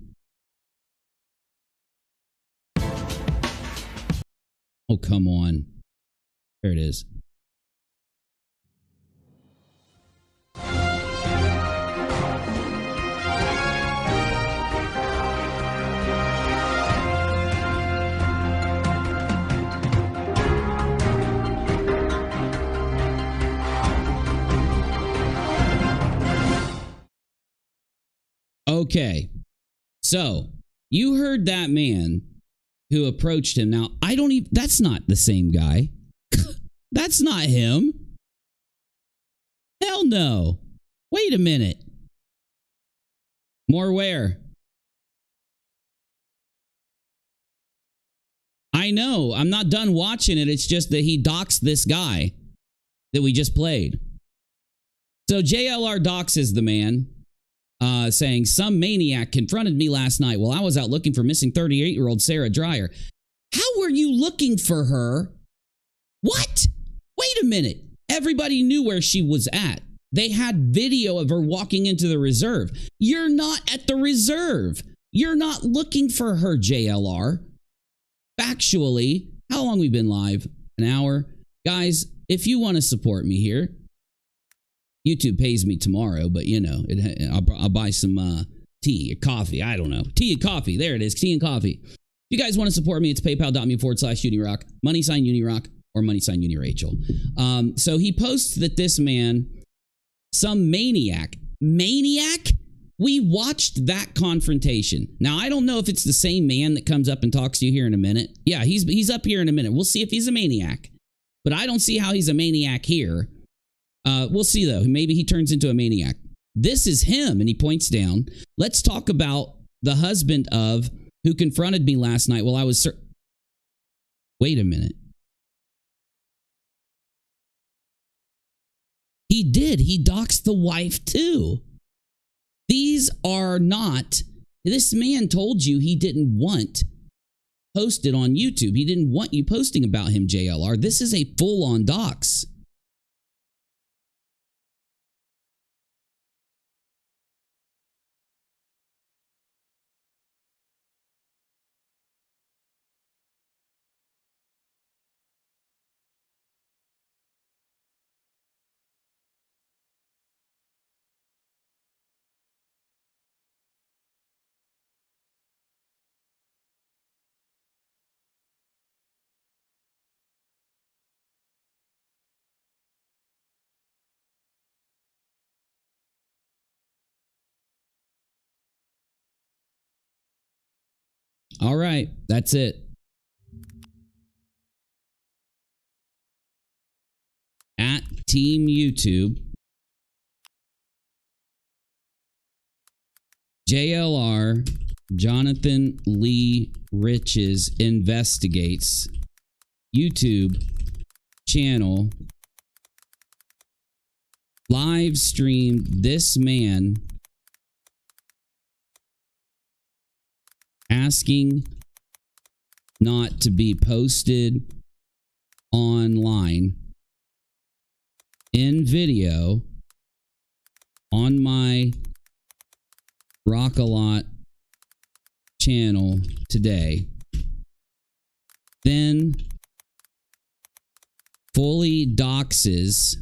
Oh, come on. There it is. Okay, so you heard that man who approached him. Now, that's not the same guy. That's not him. Hell no. Wait a minute. More where? I know. I'm not done watching it. It's just that he doxed this guy that we just played. So JLR doxes the man. Saying some maniac confronted me last night while I was out looking for missing 38-year-old Sarah Dreyer. How were you looking for her? What? Wait a minute. Everybody knew where she was at. They had video of her walking into the reserve. You're not at the reserve. You're not looking for her, JLR. Factually, how long we been live? An hour? Guys, if you want to support me here, YouTube pays me tomorrow, but I'll buy some tea or coffee. I don't know. Tea and coffee. There it is. Tea and coffee. If you guys want to support me, it's paypal.me/UNIRock, $UNIRock, or $UNIRACHEL. So he posts that this man, some maniac. We watched that confrontation. Now, I don't know if it's the same man that comes up and talks to you here in a minute. Yeah, he's up here in a minute. We'll see if he's a maniac. But I don't see how he's a maniac here. We'll see, though. Maybe he turns into a maniac. This is him, and he points down. Let's talk about the husband of who confronted me last night while I was... Wait a minute. He did. He doxed the wife too. These are not, this man told you he didn't want posted on YouTube. He didn't want you posting about him, JLR. This is a full-on dox. All right, that's it. At Team YouTube, JLR, Jonathan Lee Riches investigates YouTube channel live streamed this man asking not to be posted online in video on my RockAlot channel today, then fully doxes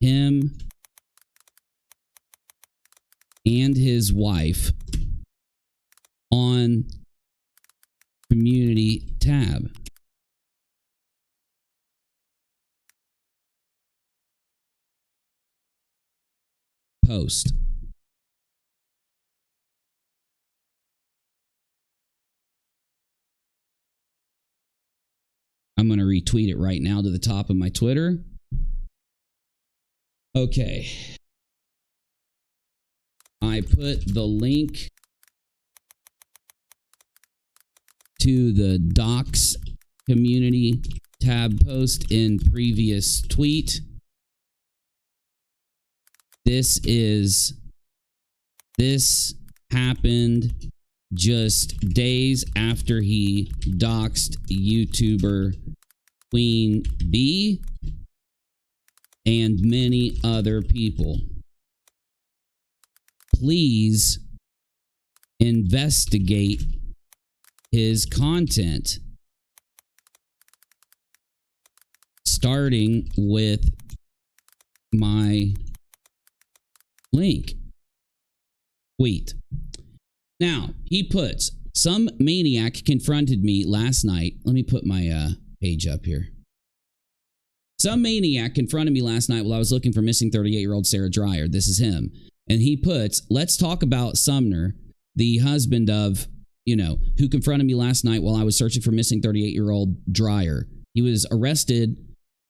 him and his wife on community tab. Post. I'm going to retweet it right now to the top of my Twitter. Okay. I put the link to the Docs community tab post in previous tweet. This happened just days after he doxed YouTuber Queen Bee and many other people. Please investigate his content, starting with my link tweet. Now, he puts, some maniac confronted me last night. Let me put my page up here. Some maniac confronted me last night while I was looking for missing 38-year-old Sarah Dreyer. This is him. And he puts, let's talk about Sumner, the husband of, who confronted me last night while I was searching for missing 38-year-old Dreyer. He was arrested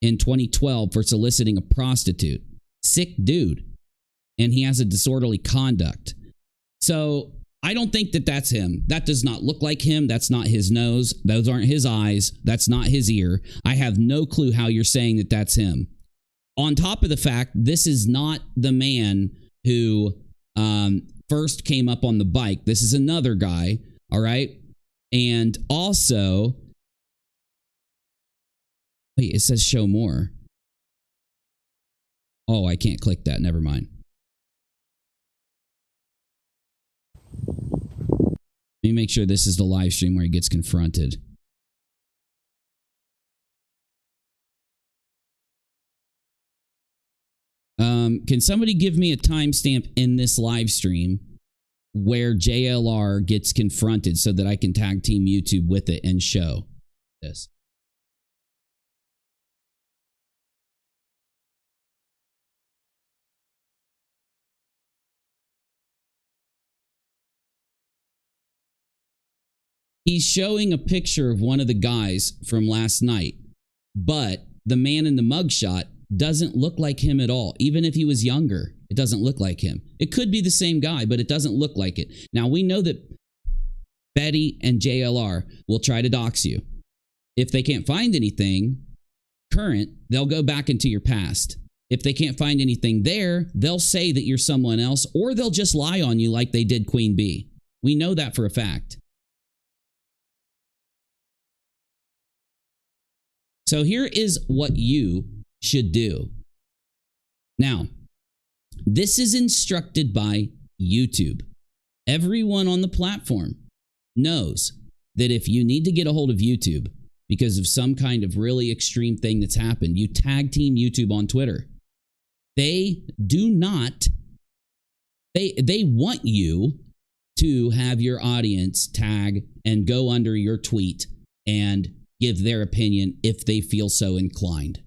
in 2012 for soliciting a prostitute. Sick dude. And he has a disorderly conduct. So I don't think that that's him. That does not look like him. That's not his nose. Those aren't his eyes. That's not his ear. I have no clue how you're saying that that's him. On top of the fact, this is not the man who first came up on the bike. This is another guy. All right. And also, wait, it says show more. Oh, I can't click that. Never mind. Let me make sure this is the live stream where he gets confronted. Can somebody give me a timestamp in this live stream where JLR gets confronted so that I can tag team YouTube with it and show this? He's showing a picture of one of the guys from last night, but the man in the mugshot doesn't look like him at all. Even if he was younger, it doesn't look like him. It could be the same guy, but it doesn't look like it. Now, we know that Betty and JLR will try to dox you. If they can't find anything current, they'll go back into your past. If they can't find anything there, they'll say that you're someone else, or they'll just lie on you like they did Queen Bee. We know that for a fact. So here is what you should do. Now, this is instructed by YouTube. Everyone on the platform knows that if you need to get a hold of YouTube because of some kind of really extreme thing that's happened, you tag team YouTube on Twitter. They do not, they want you to have your audience tag and go under your tweet and give their opinion if they feel so inclined.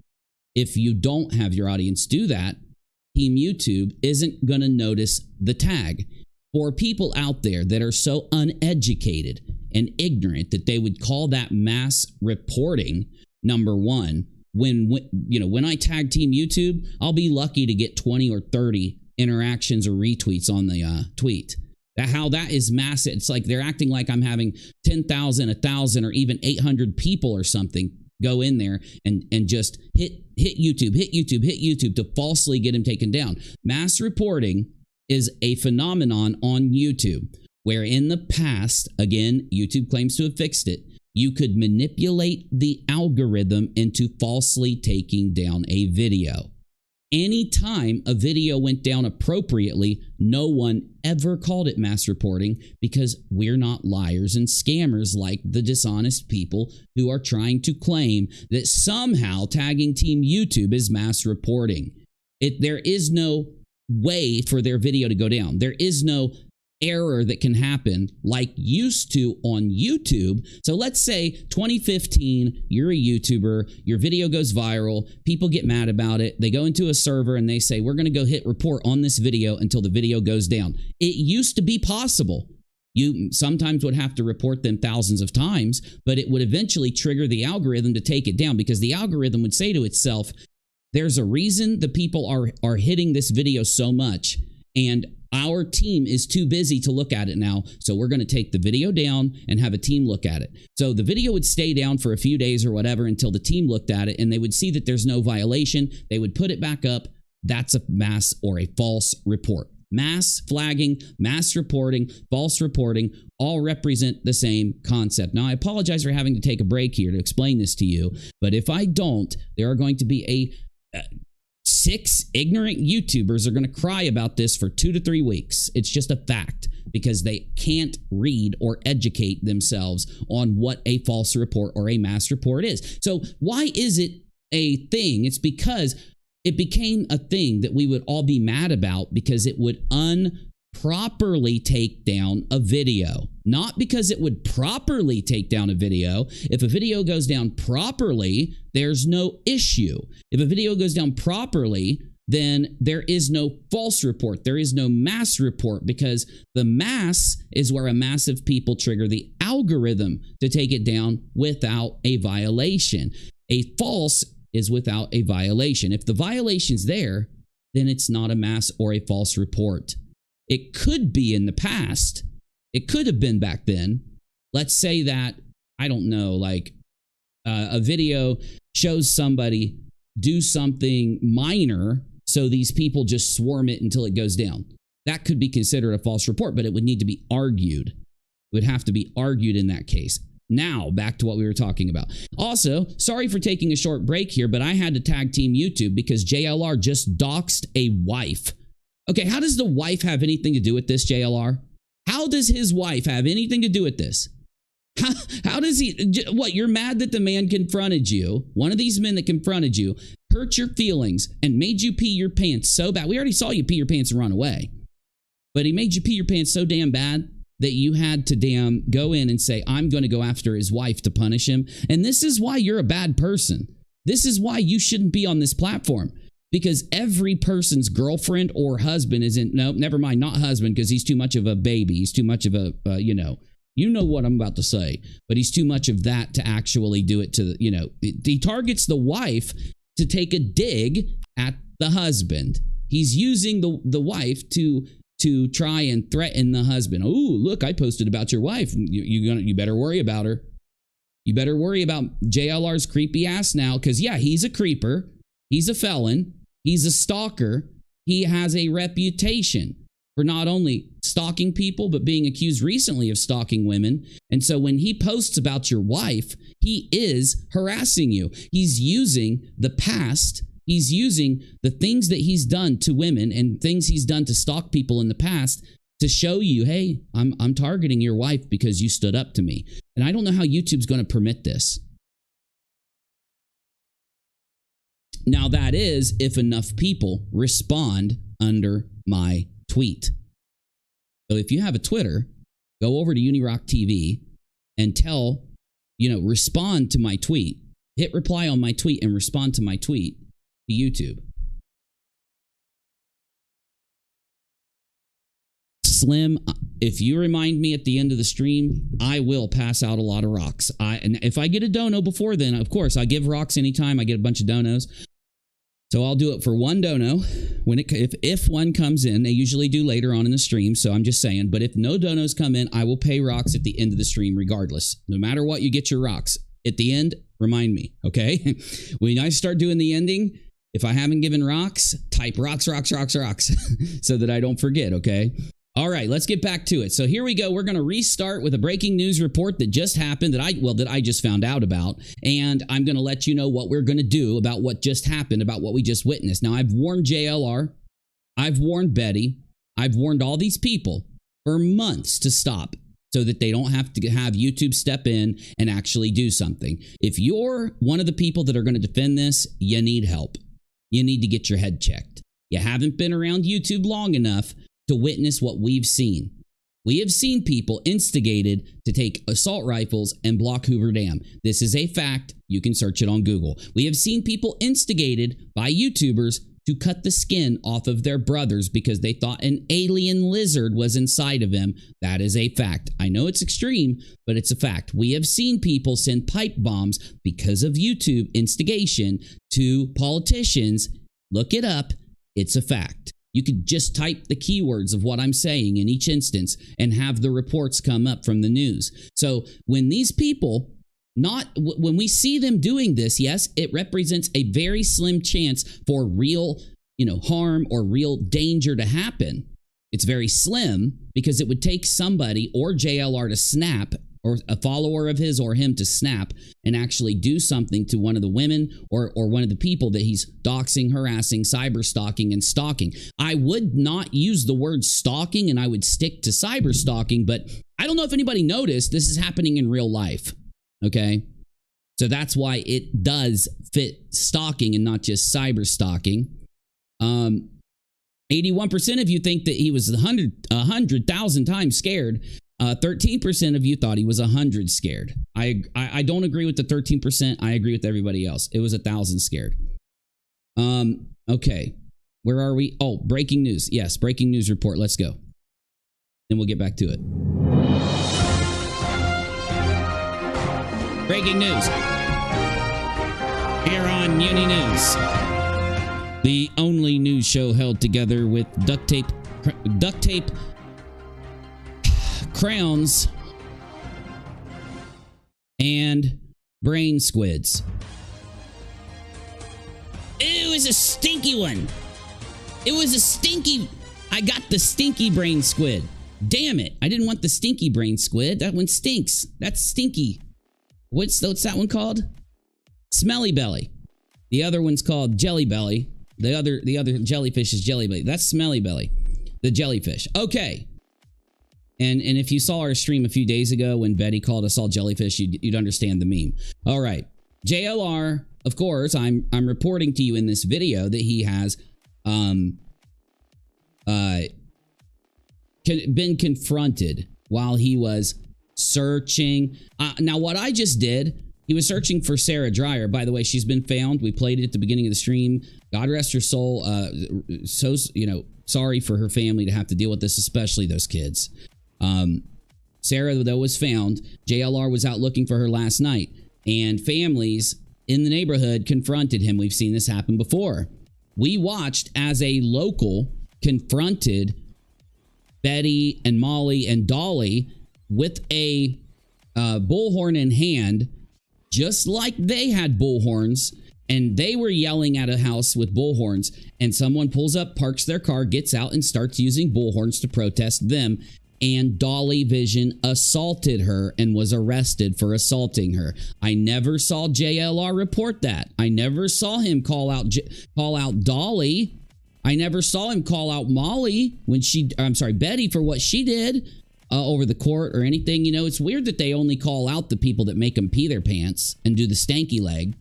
If you don't have your audience do that, Team YouTube isn't going to notice the tag. For people out there that are so uneducated and ignorant that they would call that mass reporting, number one, when I tag Team YouTube, I'll be lucky to get 20 or 30 interactions or retweets on the tweet. How that is massive. It's like they're acting like I'm having 10,000, 1,000, or even 800 people or something go in there and just hit YouTube to falsely get him taken down. Mass reporting is a phenomenon on YouTube where in the past, again, YouTube claims to have fixed it, you could manipulate the algorithm into falsely taking down a video. Anytime a video went down appropriately, no one ever called it mass reporting because we're not liars and scammers like the dishonest people who are trying to claim that somehow tagging Team YouTube is mass reporting. There is no way for their video to go down. There is no error that can happen like used to on YouTube. So let's say 2015, you're a YouTuber, your video goes viral, people get mad about it, they go into a server and they say, we're going to go hit report on this video until the video goes down. It used to be possible. You sometimes would have to report them thousands of times, but it would eventually trigger the algorithm to take it down because the algorithm would say to itself, there's a reason the people are hitting this video so much, and our team is too busy to look at it now, so we're going to take the video down and have a team look at it. So the video would stay down for a few days or whatever until the team looked at it, and they would see that there's no violation. They would put it back up. That's a mass or a false report. Mass flagging, mass reporting, false reporting all represent the same concept. Now, I apologize for having to take a break here to explain this to you, but if I don't, there are going to be 6 ignorant YouTubers are going to cry about this for 2 to 3 weeks. It's just a fact because they can't read or educate themselves on what a false report or a mass report is. So why is it a thing? It's because it became a thing that we would all be mad about because it would improperly take down a video. Not because it would properly take down a video. If a video goes down properly, there's no issue. If a video goes down properly, then there is no false report. There is no mass report because the mass is where a mass of people trigger the algorithm to take it down without a violation. A false is without a violation. If the violation's there, then it's not a mass or a false report. It could be in the past. It could have been back then. Let's say that, I don't know, like a video shows somebody do something minor, so these people just swarm it until it goes down. That could be considered a false report, but it would need to be argued. It would have to be argued in that case. Now, back to what we were talking about. Also, sorry for taking a short break here, but I had to tag Team YouTube because JLR just doxed a wife. Okay, how does the wife have anything to do with this, JLR? How does his wife have anything to do with this? How does he, what, you're mad that the man confronted you, one of these men that confronted you, hurt your feelings and made you pee your pants so bad. We already saw you pee your pants and run away. But he made you pee your pants so damn bad that you had to damn go in and say, I'm going to go after his wife to punish him. And this is why you're a bad person. This is why you shouldn't be on this platform. Because every person's girlfriend or husband isn't, no, never mind, not husband, because he's too much of a baby. He's too much of a, you know what I'm about to say, but he's too much of that to actually do it to, he targets the wife to take a dig at the husband. He's using the wife to try and threaten the husband. Oh, look, I posted about your wife. You better worry about her. You better worry about JLR's creepy ass now, because yeah, he's a creeper. He's a felon. He's a stalker. He has a reputation for not only stalking people, but being accused recently of stalking women. And so when he posts about your wife, he is harassing you. He's using the past. He's using the things that he's done to women and things he's done to stalk people in the past to show you, hey, I'm targeting your wife because you stood up to me. And I don't know how YouTube's going to permit this. Now, that is if enough people respond under my tweet. So if you have a Twitter, go over to UNIRocktv and respond to my tweet. Hit reply on my tweet and respond to my tweet to YouTube. Slim, if you remind me at the end of the stream, I will pass out a lot of rocks. And if I get a dono before then, of course, I give rocks anytime I get a bunch of donos. So I'll do it for one dono. If one comes in, they usually do later on in the stream. So I'm just saying, but if no donos come in, I will pay rocks at the end of the stream regardless. No matter what, you get your rocks. At the end, remind me, okay? When I start doing the ending, if I haven't given rocks, type rocks, rocks, rocks, rocks so that I don't forget, okay? All right, let's get back to it. So here we go. We're going to restart with a breaking news report that just happened that I just found out about. And I'm going to let you know what we're going to do about what just happened, about what we just witnessed. Now, I've warned JLR. I've warned Betty. I've warned all these people for months to stop so that they don't have to have YouTube step in and actually do something. If you're one of the people that are going to defend this, you need help. You need to get your head checked. You haven't been around YouTube long enough to witness what we've seen. We have seen people instigated to take assault rifles and block Hoover Dam. This is a fact. You can search it on Google. We have seen people instigated by YouTubers to cut the skin off of their brothers because they thought an alien lizard was inside of them. That is a fact. I know it's extreme, but it's a fact. We have seen people send pipe bombs because of YouTube instigation to politicians. Look it up. It's a fact. You could just type the keywords of what I'm saying in each instance and have the reports come up from the news. So when these people, when we see them doing this, yes, it represents a very slim chance for real, harm or real danger to happen. It's very slim because it would take somebody or JLR to snap, or a follower of his or him to snap and actually do something to one of the women or one of the people that he's doxing, harassing, cyber stalking, and stalking. I would not use the word stalking and I would stick to cyber stalking, but I don't know if anybody noticed this is happening in real life. Okay. So that's why it does fit stalking and not just cyber stalking. 81% of you think that he was 100,000 times scared. 13% of you thought he was 100 scared. I don't agree with the 13%. I agree with everybody else. It was 1,000 scared. Okay. Where are we? Oh, breaking news. Yes, breaking news report. Let's go. Then we'll get back to it. Breaking news. Here on Uni News. The only news show held together with duct tape, crayons, and brain squids. It was a stinky one. It was a stinky. I got the stinky brain squid. Damn it. I didn't want the stinky brain squid. That one stinks. That's stinky. What's that one called? Smelly belly. The other one's called jelly belly. The other jellyfish is jelly belly. That's smelly belly. The jellyfish. Okay. And if you saw our stream a few days ago when Betty called us all jellyfish, you'd understand the meme. All right. JLR, of course, I'm reporting to you in this video that he has been confronted while he was searching. Now, what I just did, he was searching for Sarah Dreyer. By the way, she's been found. We played it at the beginning of the stream. God rest her soul. So, sorry for her family to have to deal with this, especially those kids. Sarah, though, was found. JLR was out looking for her last night, and families in the neighborhood confronted him. We've seen this happen before. We watched as a local confronted Betty and Molly and Dolly with a bullhorn in hand, just like they had bullhorns, And they were yelling at a house with bullhorns, and someone pulls up, parks their car, gets out, and starts using bullhorns to protest them. And Dolly Vision assaulted her and was arrested for assaulting her. I never saw JLR report that. I never saw him call out Dolly. I never saw him call out Molly Betty for what she did over the court or anything. You know, it's weird that they only call out the people that make them pee their pants and do the stanky leg.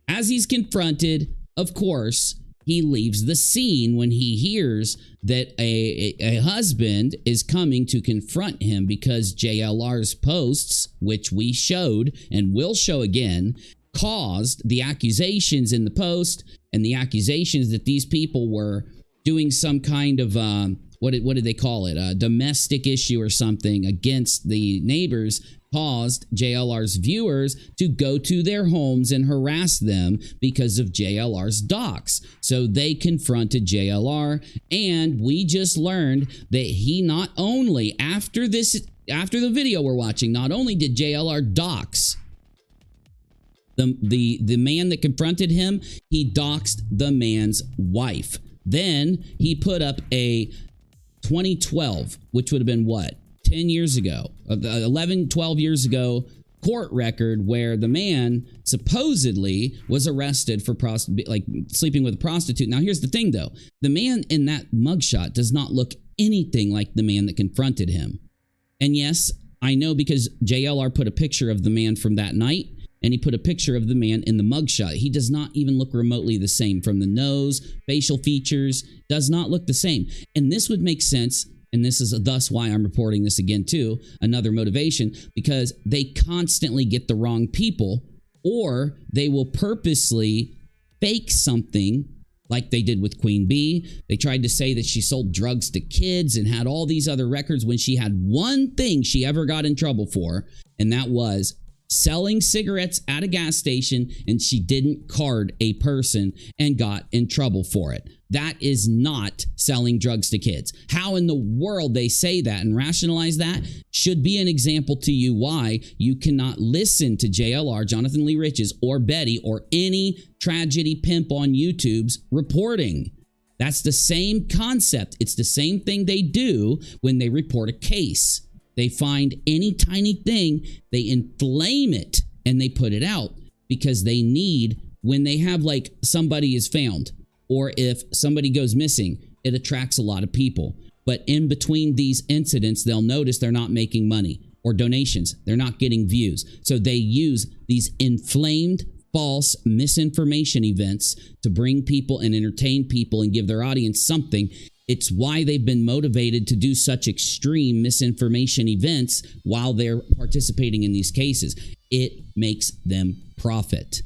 As he's confronted, of course, he leaves the scene when he hears that a husband is coming to confront him because JLR's posts, which we showed and will show again, caused the accusations in the post and the accusations that these people were doing some kind of, what did they call it? A domestic issue or something against the neighbors, caused JLR's viewers to go to their homes and harass them because of JLR's docs. So they confronted JLR, and we just learned that he not only, after the video we're watching, not only did JLR dox the man that confronted him, he doxed the man's wife. Then he put up a 2012, which would have been what? 10 years ago, 11, 12 years ago, court record where the man supposedly was arrested for sleeping with a prostitute. Now, here's the thing, though. The man in that mugshot does not look anything like the man that confronted him. And yes, I know because JLR put a picture of the man from that night, and he put a picture of the man in the mugshot. He does not even look remotely the same. From the nose, facial features, does not look the same. And this would make sense. And this is thus why I'm reporting this again, too. Another motivation, because they constantly get the wrong people, or they will purposely fake something like they did with Queen Bee. They tried to say that she sold drugs to kids and had all these other records when she had one thing she ever got in trouble for, and that was selling cigarettes at a gas station, and she didn't card a person and got in trouble for it. That is not selling drugs to kids. How in the world they say that and rationalize that should be an example to you why you cannot listen to JLR, Jonathan Lee Riches, or Betty, or any tragedy pimp on YouTube's reporting. That's the same concept. It's the same thing they do when they report a case. They find any tiny thing, they inflame it, and they put it out because they need, when they have like somebody is found, or if somebody goes missing, it attracts a lot of people. But in between these incidents, they'll notice they're not making money or donations. They're not getting views. So they use these inflamed, false misinformation events to bring people and entertain people and give their audience something. It's why they've been motivated to do such extreme misinformation events while they're participating in these cases. It makes them profit.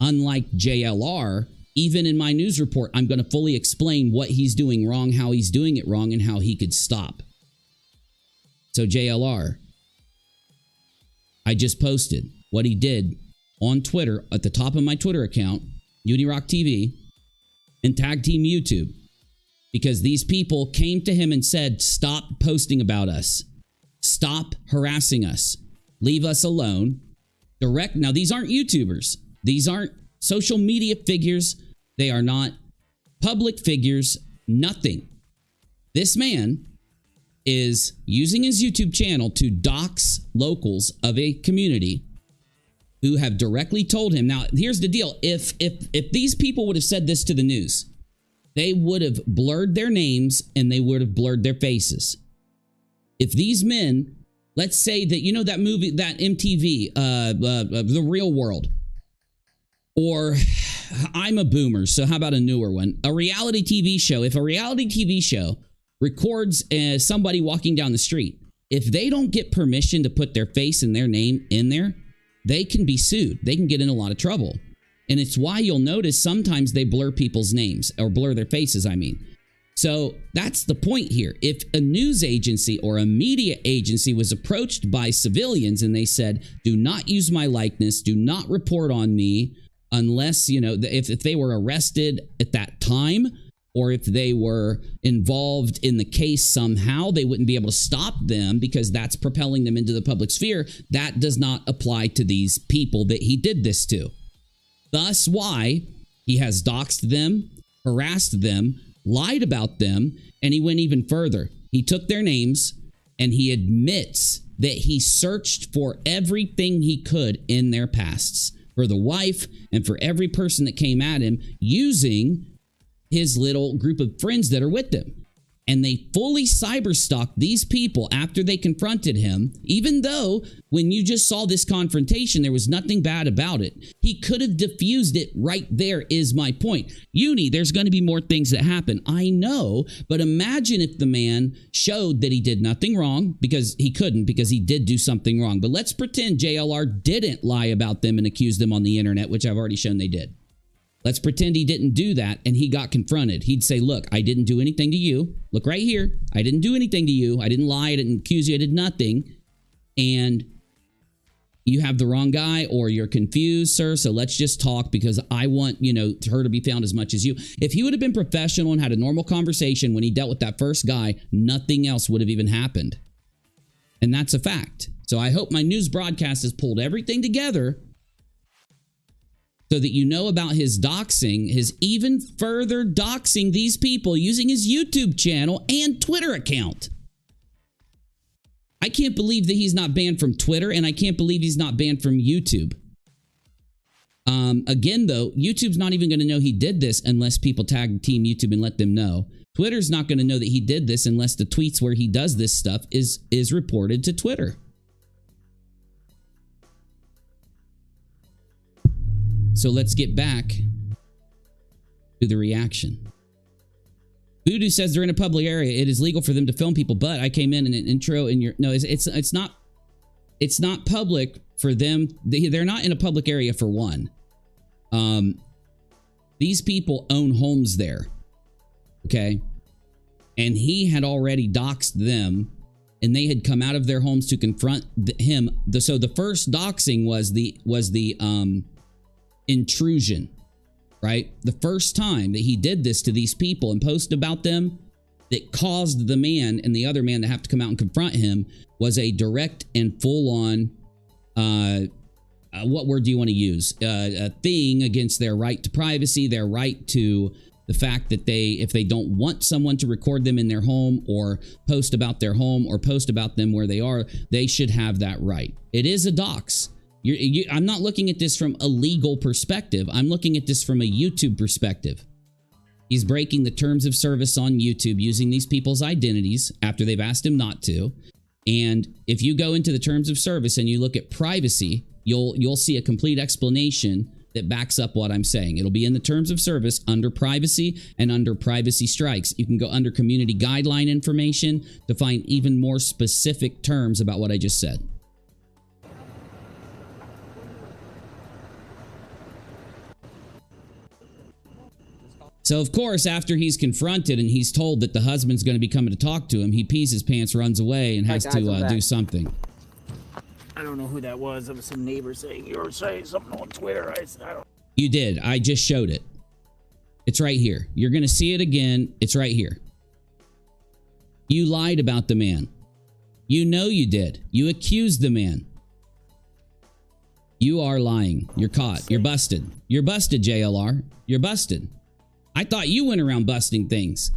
Unlike JLR, even in my news report, I'm going to fully explain what he's doing wrong, how he's doing it wrong, and how he could stop. So JLR, I just posted what he did on Twitter at the top of my Twitter account, UNIRocktv, and tag team YouTube. Because these people came to him and said, stop posting about us. Stop harassing us. Leave us alone. Now, these aren't YouTubers. These aren't social media figures. They are not public figures. Nothing. This man is using his YouTube channel to dox locals of a community who have directly told him. Now, here's the deal. If these people would have said this to the news, they would have blurred their names and they would have blurred their faces. If these men, let's say that, you know, that movie, that MTV, The Real World, or I'm a boomer, so how about a newer one? A reality TV show. If a reality TV show records somebody walking down the street, if they don't get permission to put their face and their name in there, they can be sued. They can get in a lot of trouble. And it's why you'll notice sometimes they blur people's names, or blur their faces, I mean. So that's the point here. If a news agency or a media agency was approached by civilians and they said, do not use my likeness, do not report on me, unless, you know, if they were arrested at that time, or if they were involved in the case somehow, they wouldn't be able to stop them because that's propelling them into the public sphere. That does not apply to these people that he did this to. Thus why he has doxed them, harassed them, lied about them, and he went even further. He took their names and he admits that he searched for everything he could in their pasts for the wife and for every person that came at him using his little group of friends that are with him. And they fully cyberstalked these people after they confronted him, even though when you just saw this confrontation, there was nothing bad about it. He could have diffused it right there is my point. Uni, there's going to be more things that happen. I know, but imagine if the man showed that he did nothing wrong, because he couldn't, because he did do something wrong. But let's pretend JLR didn't lie about them and accuse them on the internet, which I've already shown they did. Let's pretend he didn't do that and he got confronted. He'd say, look, I didn't do anything to you. Look right here. I didn't do anything to you. I didn't lie. I didn't accuse you. I did nothing. And you have the wrong guy, or you're confused, sir. So let's just talk, because I want, you know, her to be found as much as you. If he would have been professional and had a normal conversation when he dealt with that first guy, nothing else would have even happened. And that's a fact. So I hope my news broadcast has pulled everything together so that you know about his doxing, his even further doxing these people using his YouTube channel and Twitter account. I can't believe that he's not banned from Twitter, and I can't believe he's not banned from YouTube. Again, though, YouTube's not even going to know he did this unless people tag Team YouTube and let them know. Twitter's not going to know that he did this unless the tweets where he does this stuff is reported to Twitter. So let's get back to the reaction. Voodoo says they're in a public area. It is legal for them to film people, but I came in an intro in your... No, it's not public for them. They're not in a public area for one. These people own homes there. Okay? And he had already doxed them, and they had come out of their homes to confront him. So the first doxing was the intrusion, right? The first time that he did this to these people and posted about them that caused the man and the other man to have to come out and confront him was a direct and full-on, what word do you want to use? A thing against their right to privacy, their right to the fact that if they don't want someone to record them in their home or post about their home or post about them where they are, they should have that right. It is a dox. I'm not looking at this from a legal perspective. I'm looking at this from a YouTube perspective. He's breaking the terms of service on YouTube using these people's identities after they've asked him not to. And if you go into the terms of service and you look at privacy, you'll see a complete explanation that backs up what I'm saying. It'll be in the terms of service under privacy and under privacy strikes. You can go under community guideline information to find even more specific terms about what I just said. So, of course, after he's confronted and he's told that the husband's going to be coming to talk to him, he pees his pants, runs away, and has to do something. I don't know who that was. It was some neighbor saying, you were saying something on Twitter. I don't... You did. I just showed it. It's right here. You're going to see it again. It's right here. You lied about the man. You know you did. You accused the man. You are lying. You're caught. You're busted. You're busted, JLR. You're busted. I thought you went around busting things.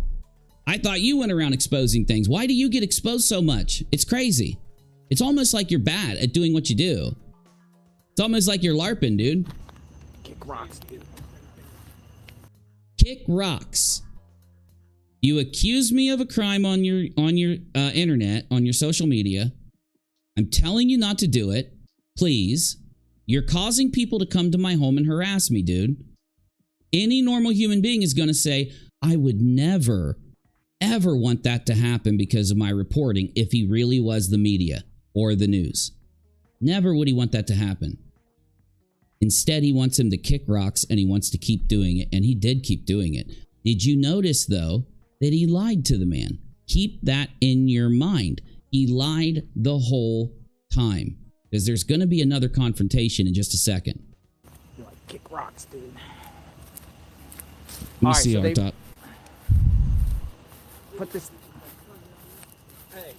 I thought you went around exposing things. Why do you get exposed so much? It's crazy. It's almost like you're bad at doing what you do. It's almost like you're LARPing, dude. Kick rocks, dude. Kick rocks. You accuse me of a crime on your internet, on your social media. I'm telling you not to do it. Please. You're causing people to come to my home and harass me, dude. Any normal human being is going to say, I would never, ever want that to happen because of my reporting if he really was the media or the news. Never would he want that to happen. Instead, he wants him to kick rocks and he wants to keep doing it. And he did keep doing it. Did you notice, though, that he lied to the man? Keep that in your mind. He lied the whole time. Because there's going to be another confrontation in just a second. You like kick rocks, dude. Let me see our top. Put this. Hey,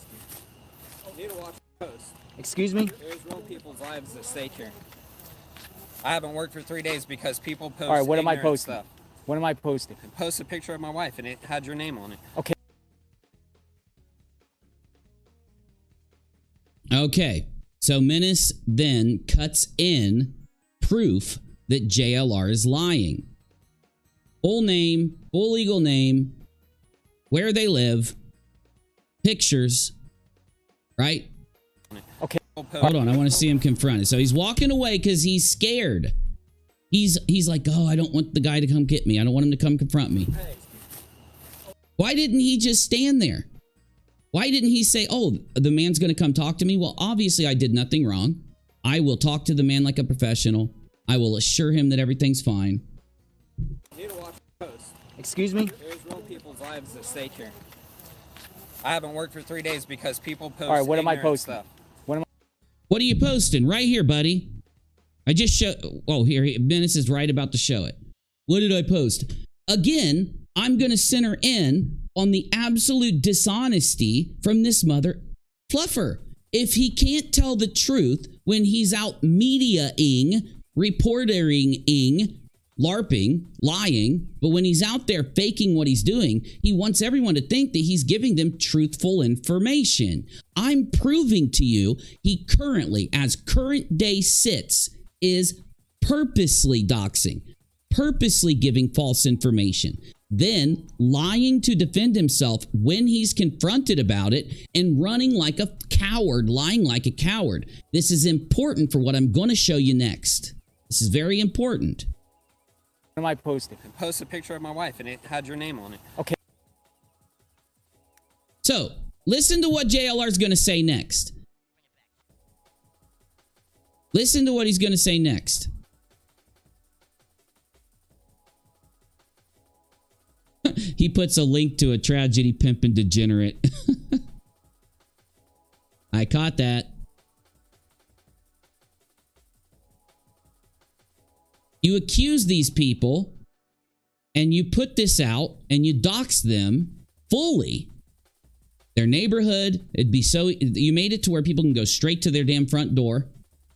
you need to watch the post. Excuse me? There's real people's lives at stake here. I haven't worked for 3 days because people post. All right, what am I ignorant posting? Stuff. What am I posting? Post a picture of my wife and it had your name on it. Okay. Okay, so Menace then cuts in proof that JLR is lying. Full name, full legal name, where they live, pictures, right? Okay. Hold on, I want to see him confronted. So he's walking away because he's scared. He's like, oh, I don't want the guy to come get me. I don't want him to come confront me. Why didn't he just stand there? Why didn't he say, oh, the man's going to come talk to me? Well, obviously I did nothing wrong. I will talk to the man like a professional. I will assure him that everything's fine. You need to watch the post. Excuse me? There's real people's lives at stake here. I haven't worked for 3 days because people post. All right, what am I ignorant posting? Stuff. What are you posting? Right here, buddy. I just show. Oh, here, Menace is right about to show it. What did I post? Again, I'm going to center in on the absolute dishonesty from this mother fluffer. If he can't tell the truth when he's out media-ing, reportering-ing, LARPing, lying, but when he's out there faking what he's doing, he wants everyone to think that he's giving them truthful information. I'm proving to you he currently, as current day sits, is purposely doxing, purposely giving false information, then lying to defend himself when he's confronted about it, and running like a coward, lying like a coward. This is important for what I'm going to show you next. This is very important. What am I posting? Post a picture of my wife and it had your name on it. Okay. So, listen to what JLR is going to say next. Listen to what he's going to say next. He puts a link to a tragedy pimpin' degenerate. I caught that. You accuse these people and you put this out and you dox them fully. Their neighborhood, it'd be so, you made it to where people can go straight to their damn front door.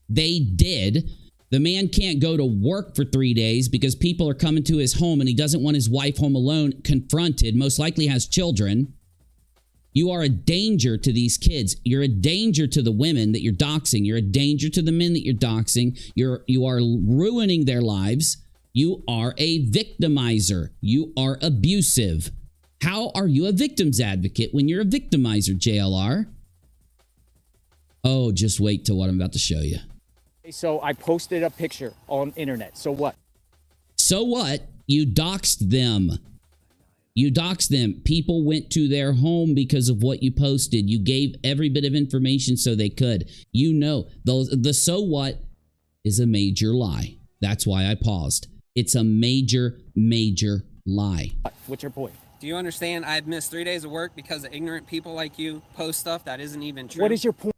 They did. The man can't go to work for 3 days because people are coming to his home and he doesn't want his wife home alone, confronted, most likely has children. You are a danger to these kids. You're a danger to the women that you're doxing. You're a danger to the men that you're doxing. You are ruining their lives. You are a victimizer. You are abusive. How are you a victim's advocate when you're a victimizer, JLR? Oh, just wait till what I'm about to show you. So I posted a picture on internet. So what? So what? You doxed them. You doxed them. People went to their home because of what you posted. You gave every bit of information so they could. You know, the so what is a major lie. That's why I paused. It's a major, major lie. What's your point? Do you understand? I've missed 3 days of work because of ignorant people like you post stuff that isn't even true. What is your point?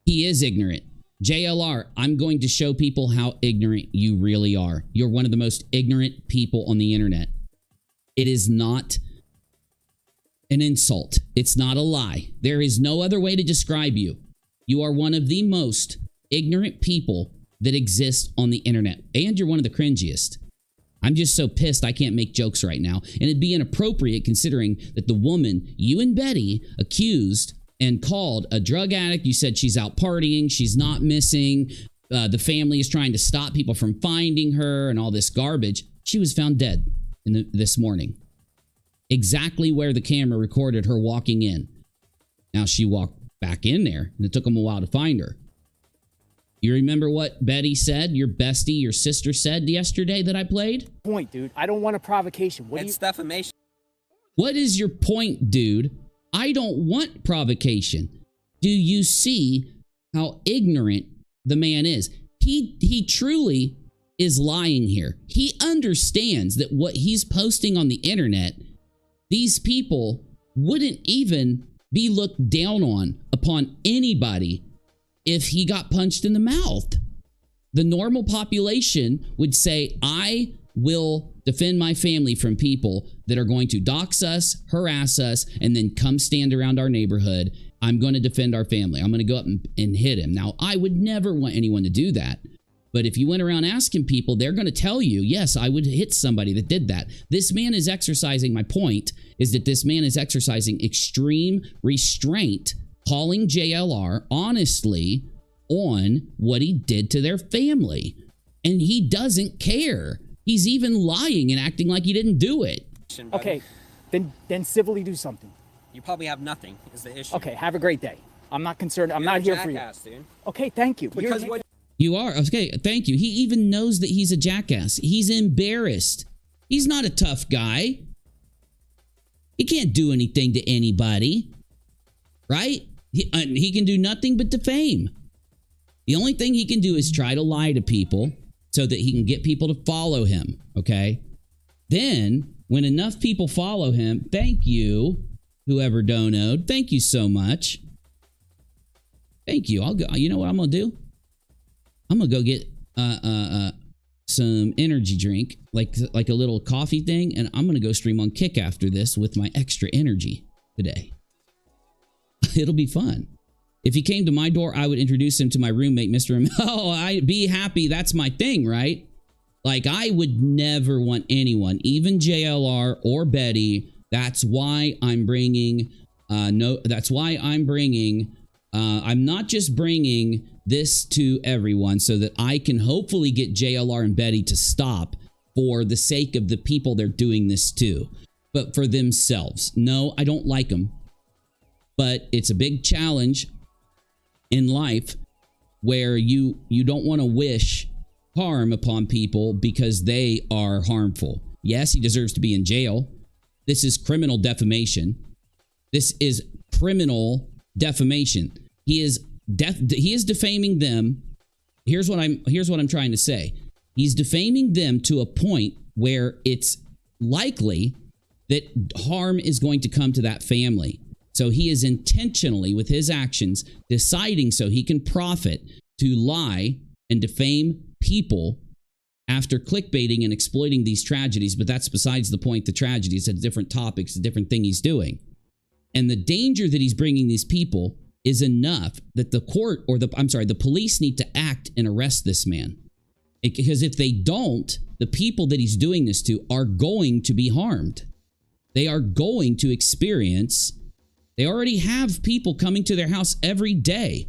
He is ignorant. JLR, I'm going to show people how ignorant you really are. You're one of the most ignorant people on the internet. It is not an insult. It's not a lie. There is no other way to describe you. You are one of the most ignorant people that exist on the internet. And you're one of the cringiest. I'm just so pissed I can't make jokes right now. And it'd be inappropriate considering that the woman you and Betty accused and called a drug addict. You said she's out partying. She's not missing. The family is trying to stop people from finding her and all this garbage. She was found dead this morning. Exactly where the camera recorded her walking in. Now she walked back in there and it took them a while to find her. You remember what Betty said, your bestie, your sister said yesterday that I played? Point, dude. I don't want a provocation. It's defamation. What is your point, dude? I don't want provocation. Do you see how ignorant the man is? He truly is lying here. He understands that what he's posting on the internet, these people wouldn't even be looked down on upon anybody if he got punched in the mouth. The normal population would say, I will defend my family from people that are going to dox us, harass us, and then come stand around our neighborhood. I'm going to defend our family. I'm going to go up and hit him. Now, I would never want anyone to do that. But if you went around asking people, they're going to tell you, yes, I would hit somebody that did that. This man is exercising, my point is that this man is exercising extreme restraint, calling JLR honestly on what he did to their family. And he doesn't care. He's even lying and acting like he didn't do it. Okay, then civilly do something. You probably have nothing is the issue. Okay, have a great day. I'm not concerned. I'm not here for you. Dude. Okay, thank you. Because what You are. Okay, thank you. He even knows that he's a jackass. He's embarrassed. He's not a tough guy. He can't do anything to anybody. Right? He can do nothing but defame. The only thing he can do is try to lie to people so that he can get people to follow him. Okay? Then, when enough people follow him, thank you, whoever donoed. Thank you so much. Thank you. I'll go. You know what I'm going to do? I'm gonna go get some energy drink, like a little coffee thing, and I'm gonna go stream on Kick after this with my extra energy today. It'll be fun. If he came to my door, I would introduce him to my roommate, Mr. Oh, I'd be happy. That's my thing, right? Like, I would never want anyone, even JLR or Betty. That's why I'm bringing. I'm not just bringing this to everyone so that I can hopefully get JLR and Betty to stop for the sake of the people they're doing this to, but for themselves. No, I don't like them, but it's a big challenge in life where you don't want to wish harm upon people because they are harmful. Yes, he deserves to be in jail. This is criminal defamation. This is criminal defamation. He is defaming them. Here's what I'm trying to say. He's defaming them to a point where it's likely that harm is going to come to that family. So he is intentionally, with his actions, deciding so he can profit to lie and defame people after clickbaiting and exploiting these tragedies. But that's besides the point. The tragedy is a different topic. It's a different thing he's doing. And the danger that he's bringing these people is enough that the court or the police need to act and arrest this man. Because if they don't, the people that he's doing this to are going to be harmed. They are going to experience, they already have people coming to their house every day,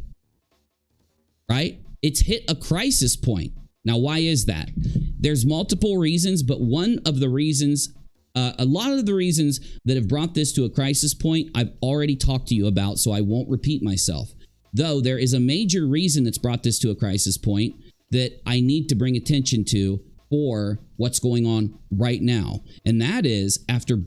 right? It's hit a crisis point. Now, why is that? There's multiple reasons, but one of the reasons, a lot of the reasons that have brought this to a crisis point, I've already talked to you about, so I won't repeat myself. Though there is a major reason that's brought this to a crisis point that I need to bring attention to for what's going on right now. And that is, after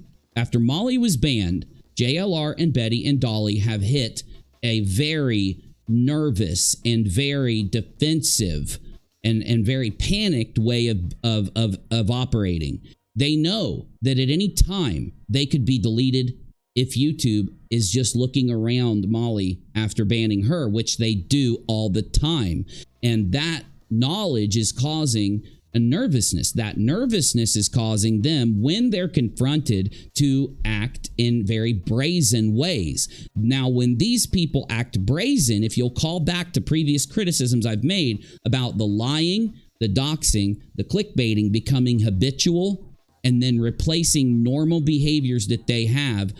Molly was banned, JLR and Betty and Dolly have hit a very nervous and very defensive and very panicked way of operating. They know that at any time they could be deleted if YouTube is just looking around Molly after banning her, which they do all the time. And that knowledge is causing a nervousness. That nervousness is causing them, when they're confronted, to act in very brazen ways. Now, when these people act brazen, if you'll call back to previous criticisms I've made about the lying, the doxing, the clickbaiting becoming habitual, and then replacing normal behaviors that they have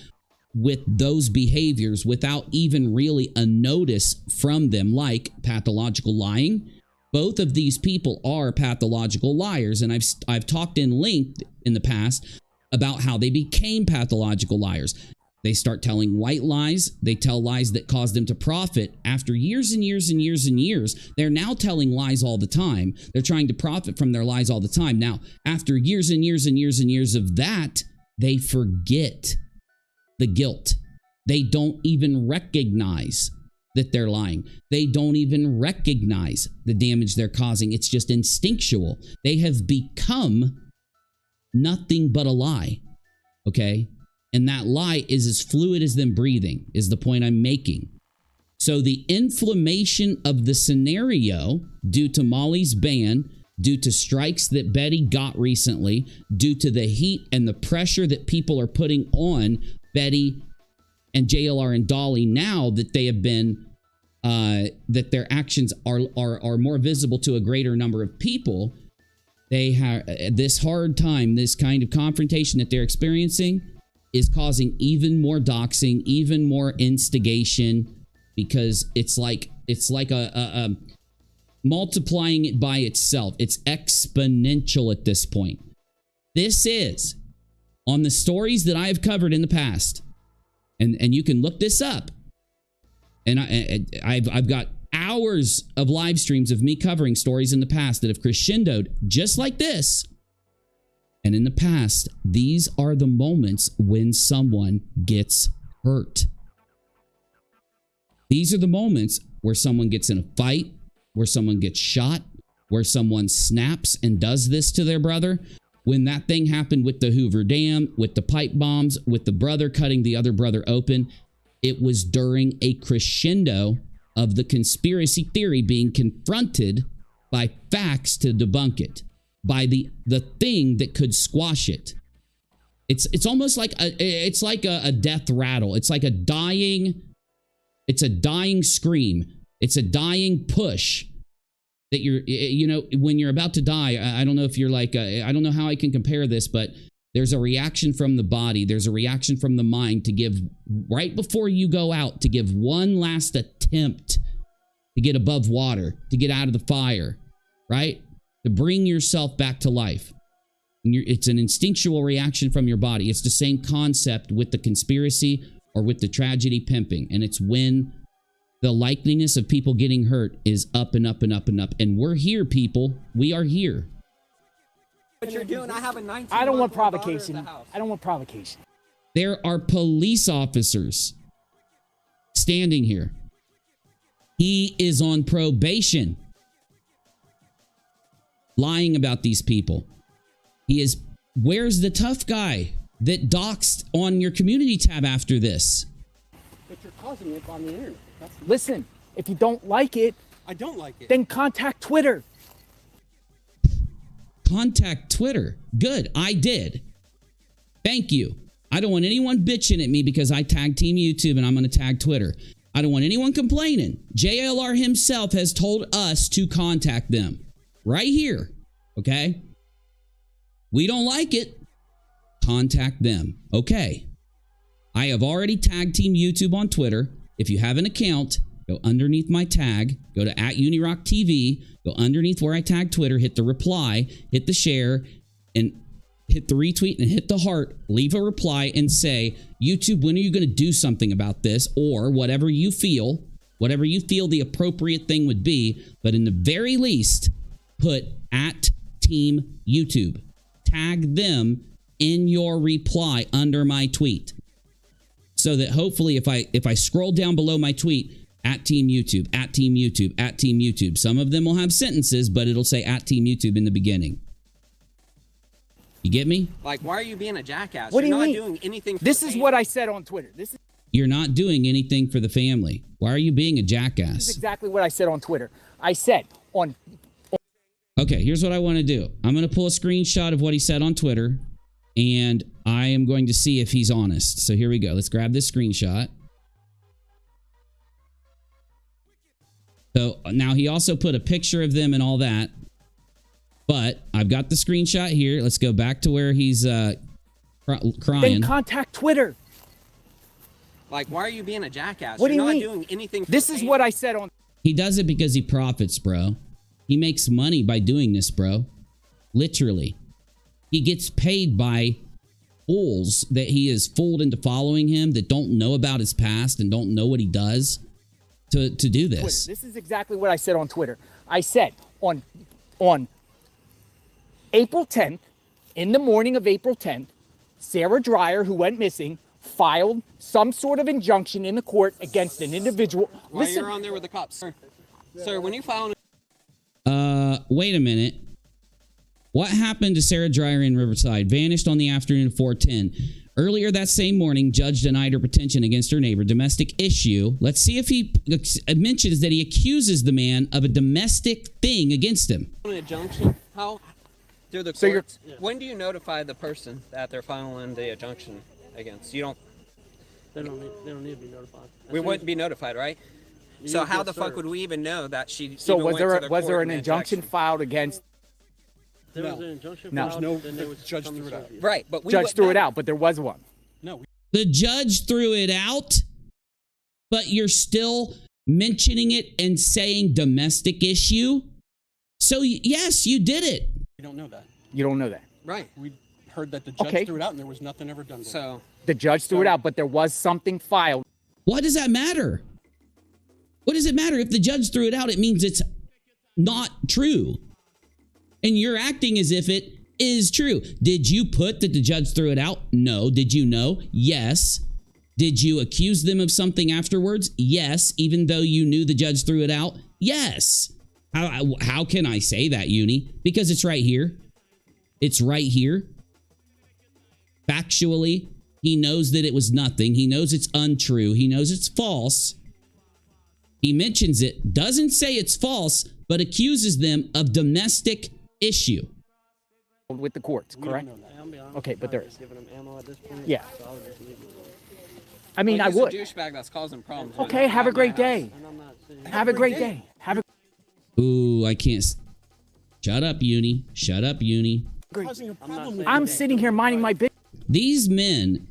with those behaviors without even really a notice from them, like pathological lying. Both of these people are pathological liars, and I've talked in length in the past about how they became pathological liars. They start telling white lies. They tell lies that cause them to profit after years and years and years and years. They're now telling lies all the time. They're trying to profit from their lies all the time. Now, after years and years and years and years of that, they forget the guilt. They don't even recognize that they're lying. They don't even recognize the damage they're causing. It's just instinctual. They have become nothing but a lie, okay? And that lie is as fluid as them breathing, is the point I'm making. So the inflammation of the scenario due to Molly's ban, due to strikes that Betty got recently, due to the heat and the pressure that people are putting on Betty and JLR and Dolly now that they have been that their actions are more visible to a greater number of people, they have this hard time, this kind of confrontation that they're experiencing is causing even more doxing, even more instigation, because it's like a multiplying it by itself. It's exponential at this point. This is on the stories that I have covered in the past, and you can look this up. And I've got hours of live streams of me covering stories in the past that have crescendoed just like this. And in the past, these are the moments when someone gets hurt. These are the moments where someone gets in a fight, where someone gets shot, where someone snaps and does this to their brother. When that thing happened with the Hoover Dam, with the pipe bombs, with the brother cutting the other brother open, it was during a crescendo of the conspiracy theory being confronted by facts to debunk it, by the thing that could squash it. It's almost like a death rattle. It's like a dying scream. It's a dying push that when you're about to die. I don't know if you're like, I don't know how I can compare this, but there's a reaction from the body. There's a reaction from the mind to give, right before you go out, to give one last attempt to get above water, to get out of the fire, right? To bring yourself back to life. And it's an instinctual reaction from your body. It's the same concept with the conspiracy or with the tragedy pimping. And it's when the likeliness of people getting hurt is up and up and up and up. And we're here, people. We are here. What you're doing, I have a 19. I don't want provocation. I don't want provocation. There are police officers standing here. He is on probation, lying about these people. He is. Where's the tough guy that doxed on your community tab after this? But you're causing it on the internet. Listen, if you don't like it, I don't like it. then contact Twitter. Contact Twitter. Good, I did. Thank you. I don't want anyone bitching at me because I tag Team YouTube and I'm going to tag Twitter. I don't want anyone complaining. JLR himself has told us to contact them. Right here. Okay? We don't like it. Contact them. Okay. I have already tagged Team YouTube on Twitter. If you have an account, go underneath my tag, go to @UNIRocktv, go underneath where I tag Twitter, hit the reply, hit the share, and hit the retweet and hit the heart. Leave a reply and say, YouTube, when are you going to do something about this? Or whatever you feel the appropriate thing would be. But in the very least, put @Team YouTube. Tag them in your reply under my tweet. So that hopefully if I scroll down below my tweet, @Team YouTube, @Team YouTube, @Team YouTube. Some of them will have sentences, but it'll say @Team YouTube in the beginning. You get me? Like, why are you being a jackass? What do you mean? You're not doing anything for This the is family. what I said on Twitter. You're not doing anything for the family. Why are you being a This jackass? is exactly what I said on Twitter. I said on... Okay, here's what I want to do. I'm going to pull a screenshot of what he said on Twitter, and I am going to see if he's honest. So here we go. Let's grab this screenshot. So now he also put a picture of them and all that. But I've got the screenshot here. Let's go back to where he's crying. Then contact Twitter. Like, why are you being a jackass? What do you You're mean? not doing anything for This the is family. what I said on... He does it because he profits, bro. He makes money by doing this, bro. Literally. He gets paid by fools that he has fooled into following him, that don't know about his past and don't know what he does to do Twitter. this. This is exactly what I said on Twitter. I said on April 10th, in the morning of April 10th, Sarah Dreyer, who went missing, filed some sort of injunction in the court against an individual. While you're on there with the cops. Sir, when you file Wait a minute. What happened to Sarah Dreyer in Riverside? Vanished on the afternoon of 4/10. Earlier that same morning, judge denied her petition against her neighbor. Domestic issue. Let's see if he mentions that he accuses the man of a domestic thing against him. an injunction, how through the courts, when do you notify the person that they're filing the injunction against? You don't. They don't need to be notified. We wouldn't be notified, right? So how the fuck would we even know that she? So even was went there to the was court there in an the injunction filed against? There was an injunction No. filed, No, then the they would judge come threw to it out. serve you. Right, but we Judge wouldn't threw it know. out, but there was one. No, The judge threw it out, but you're still mentioning it and saying domestic issue. So yes, you did it. we don't know that. You don't know that. Right. We heard that the judge Okay. threw it out and there was nothing ever done with it. So The judge threw it out, but there was something filed. Why does that matter? What does it matter? If the judge threw it out, it means it's not true. And you're acting as if it is true. Did you put that the judge threw it out? No. Did you know? Yes. Did you accuse them of something afterwards? Yes. Even though you knew the judge threw it out? Yes. How can I say that, Uni? Because it's right here. It's right here. Factually, he knows that it was nothing. He knows it's untrue. He knows it's false. He mentions it, doesn't say it's false, but accuses them of domestic issue. With the courts, correct? I'll be honest, Okay, I'm but there not is. giving them ammo at this point. Yeah. So I would just leave it alone. I mean, well, I he's would. a douchebag that's causing problems. Okay, have a great day. And I'm not sitting Have a great day. Have a Ooh, I can't. Shut up, Uni. Shut up, Uni. Causing a problem with I'm sitting here minding my business. These men,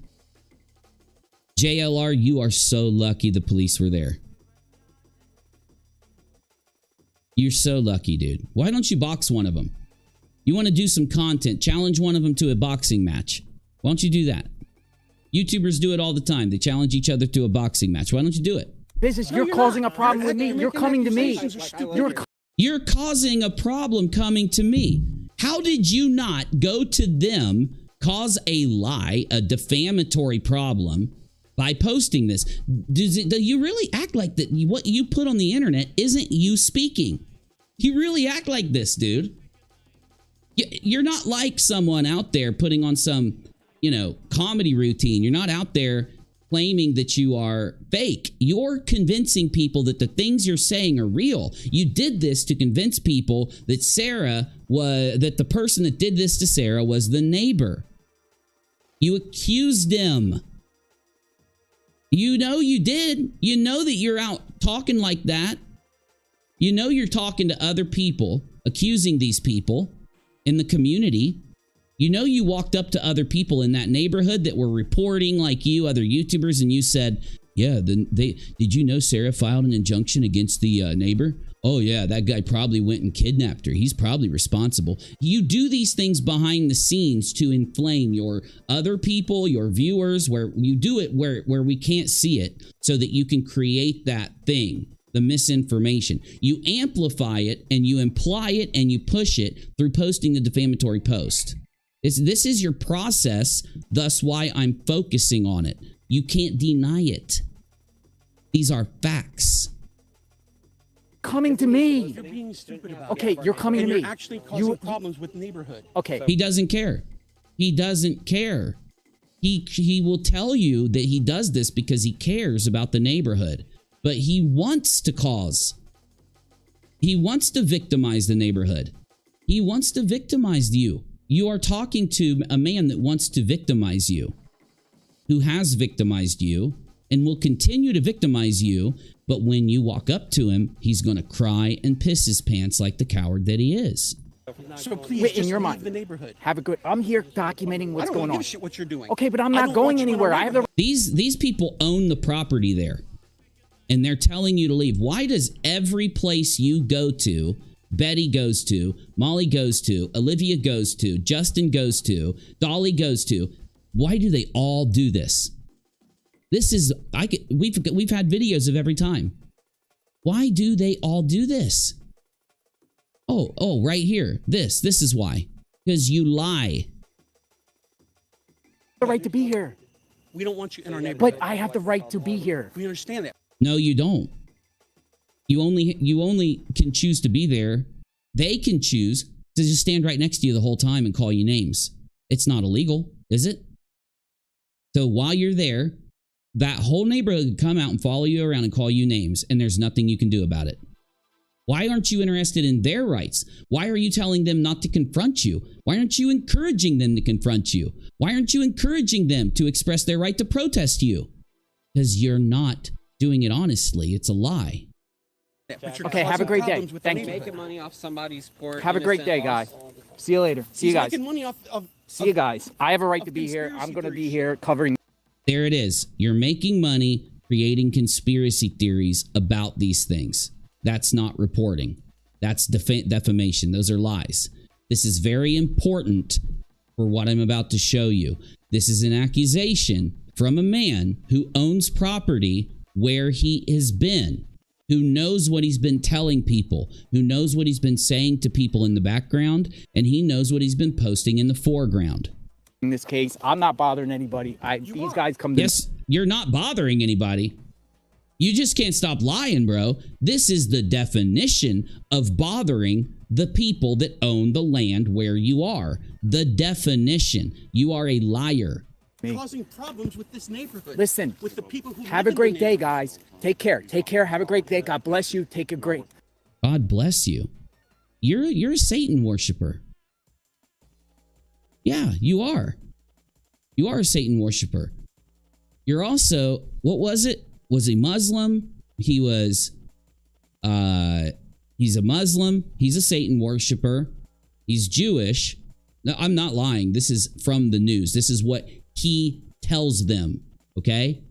JLR, you are so lucky the police were there. You're so lucky, dude. Why don't you box one of them? You want to do some content, challenge one of them to a boxing match. Why don't you do that? YouTubers do it all the time. They challenge each other to a boxing match. Why don't you do it? Business, you're causing a problem with me. You're coming to me. You're causing a problem coming to me. How did you not go to them, cause a lie, a defamatory problem by posting this? Do you really act like that? What you put on the internet isn't you speaking. You really act like this, dude. You're not like someone out there putting on some, comedy routine. You're not out there claiming that you are fake. You're convincing people that the things you're saying are real. You did this to convince people that that the person that did this to Sarah was the neighbor. You accused him. You know you did. You know that you're out talking like that. You know you're talking to other people, accusing these people in the community. You know you walked up to other people in that neighborhood that were reporting like you, other YouTubers, and you said, yeah, did you know Sarah filed an injunction against the neighbor? Oh yeah, that guy probably went and kidnapped her. He's probably responsible. You do these things behind the scenes to inflame your other people, your viewers, where you do it where we can't see it so that you can create that thing, the misinformation. You amplify it and you imply it and you push it through posting the defamatory post. This is your process, thus why I'm focusing on it. You can't deny it. These are facts. Coming to me. You're being stupid about Okay, it. you're coming and to you're me. actually causing problems with the neighborhood. Okay. He doesn't care. He doesn't care. He will tell you that he does this because he cares about the neighborhood. But he wants to cause. He wants to victimize the neighborhood. He wants to victimize you. You are talking to a man that wants to victimize you, who has victimized you and will continue to victimize you. But when you walk up to him, he's going to cry and piss his pants like the coward that he is. So please Wait, in just your leave mind. the neighborhood. Have a good. I'm here documenting what's I don't going give on. a shit what you're doing. Okay, but I'm I not don't going want you in anywhere. our I have the. These people own the property there, and they're telling you to leave. Why does every place you go to, Betty goes to, Molly goes to, Olivia goes to, Justin goes to, Dolly goes to, why do they all do this? This is we've had videos of every time. Why do they all do this? Oh, right here. This is why. Because you lie. The right to be here. We don't want you in our neighborhood. But I have the right to be here. We understand that. No, you don't. You only can choose to be there. They can choose to just stand right next to you the whole time and call you names. It's not illegal, is it? So while you're there, that whole neighborhood could come out and follow you around and call you names, and there's nothing you can do about it. Why aren't you interested in their rights? Why are you telling them not to confront you? Why aren't you encouraging them to confront you? Why aren't you encouraging them to express their right to protest you? Because you're not doing it honestly. It's a lie. But you're Okay, have a causing great day. problems with the Thank you. neighborhood. Making money off somebody's poor. Have a great innocent day, guy. loss. See you later. See you He's guys. making money off of See you guys. I have a right to be here. conspiracy I'm going to theory be shit. here covering. There it is. You're making money creating conspiracy theories about these things. That's not reporting. That's defamation. Those are lies. This is very important for what I'm about to show you. This is an accusation from a man who owns property where he has been, who knows what he's been telling people, who knows what he's been saying to people in the background, and he knows what he's been posting in the foreground. In this case, I'm not bothering anybody. These guys come to Yes, you're not bothering anybody. You just can't stop lying, bro. This is the definition of bothering the people that own the land where you are. The definition. You are a liar. causing problems with this neighborhood. Listen, with the people who have live a in great the day, neighborhood. guys. Take care. Take care. Have a great day. God bless you. Take a great. God bless you. You're a Satan worshiper. Yeah, you are. You are a Satan worshiper. You're also, what was it? Was he Muslim? He was, he's a Muslim. He's a Satan worshiper. He's Jewish. No, I'm not lying. This is from the news. This is what he tells them. Okay?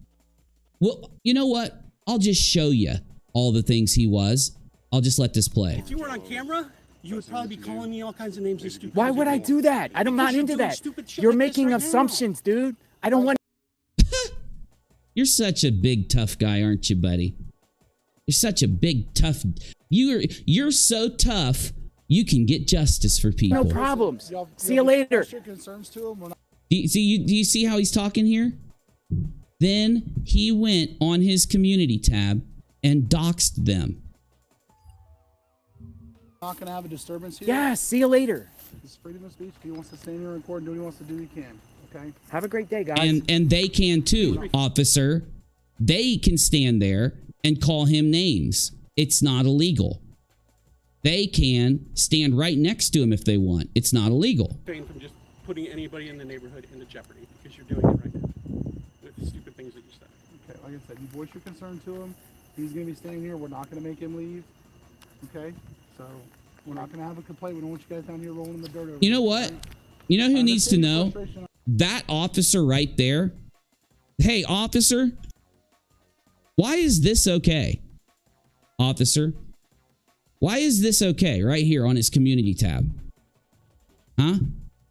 Well, you know what? I'll just show you all the things he was. I'll just let this play. If you were on camera, you would probably be calling me all kinds of names and stupid. Why would I do that? I'm not you're into doing that. stupid shit You're like this making right now. assumptions, dude. I don't want. You're such a big tough guy, aren't you, buddy? You're such a big tough. You're so tough. You can get justice for people. No problems. See you later. Do you see how he's talking here? Then he went on his community tab and doxed them. Not gonna have a disturbance here. Yeah. See you later. It's freedom of speech. If he wants to stand here and record and do what he wants to do, he can. Okay. Have a great day, guys. And they can too, officer. They can stand there and call him names. It's not illegal. They can stand right next to him if they want. It's not illegal. Refrain from just putting anybody in the neighborhood into jeopardy because you're doing it right now with the stupid things that you said. Okay. Like I said, you voice your concern to him. He's gonna be staying here. We're not gonna make him leave. Okay. So we're not gonna have a complaint. We don't want you guys down here rolling in the dirt. You know what? You know who needs to know? That officer right there. Hey, officer. Why is this okay? Officer. Why is this okay right here on his community tab? Huh?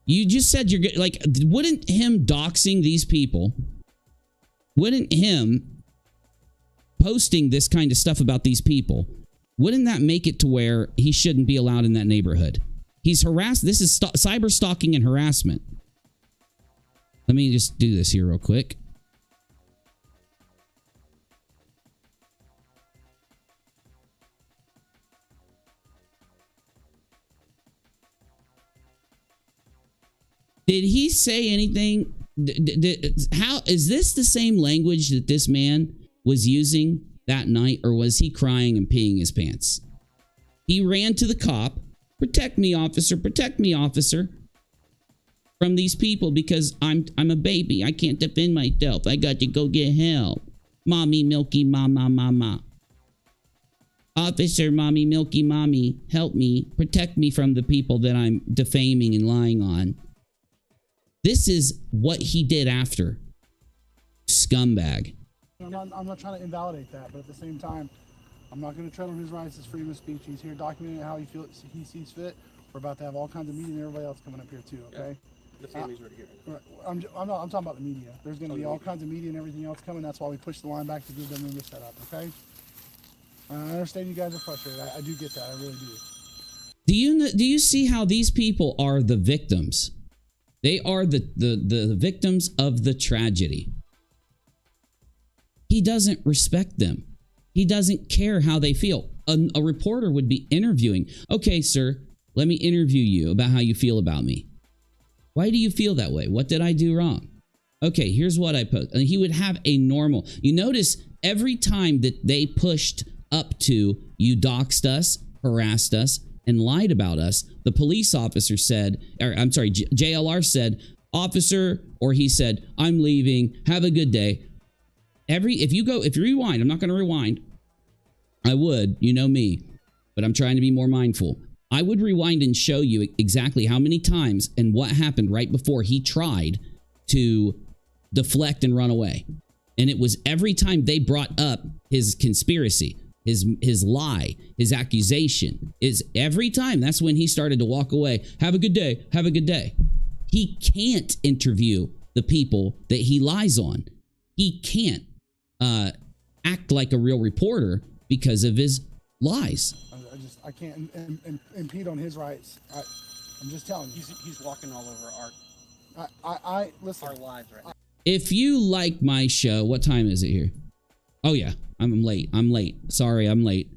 You just said you're good. Like, wouldn't him doxing these people, wouldn't him posting this kind of stuff about these people, wouldn't that make it to where he shouldn't be allowed in that neighborhood? He's harassed. This is cyber stalking and harassment. Let me just do this here real quick. Did he say anything? How is this the same language that this man was using that night, or was he crying and peeing his pants? He ran to the cop. Protect me, officer. Protect me, officer. From these people because I'm a baby. I can't defend myself. I got to go get help. Mommy, milky, mama. Officer, mommy, milky, mommy, help me. Protect me from the people that I'm defaming and lying on. This is what he did after. Scumbag. I'm not trying to invalidate that, but at the same time, I'm not going to tread on his rights as freedom of speech. He's here documenting how he sees fit. We're about to have all kinds of media and everybody else coming up here too. Okay. The family's right here. Right. I'm talking about the media. There's going to be all kinds of media and everything else coming. That's why we push the line back to give them room to set up. Okay. I understand you guys are frustrated. I do get that. I really do. Do you see how these people are the victims? They are the victims of the tragedy. He doesn't respect them. He doesn't care how they feel. A reporter would be interviewing. Okay, sir, let me interview you about how you feel about me. Why do you feel that way? What did I do wrong? Okay, here's what I post. And he would have a normal. You notice every time that they pushed up to, you doxed us, harassed us, and lied about us, the police officer said, or I'm sorry, JLR said, officer, or he said, I'm leaving, have a good day. If you rewind, I'm not going to rewind. I would, you know me, but I'm trying to be more mindful. I would rewind and show you exactly how many times and what happened right before he tried to deflect and run away. And it was every time they brought up his conspiracy, his lie, his accusation, is every time. That's when he started to walk away. Have a good day. Have a good day. He can't interview the people that he lies on. He can't act like a real reporter because of his lies. I can't impede on his rights. I'm just telling you. He's walking all over Listen. our lives right now. If you like my show, what time is it here? Oh yeah, I'm late. Sorry, I'm late.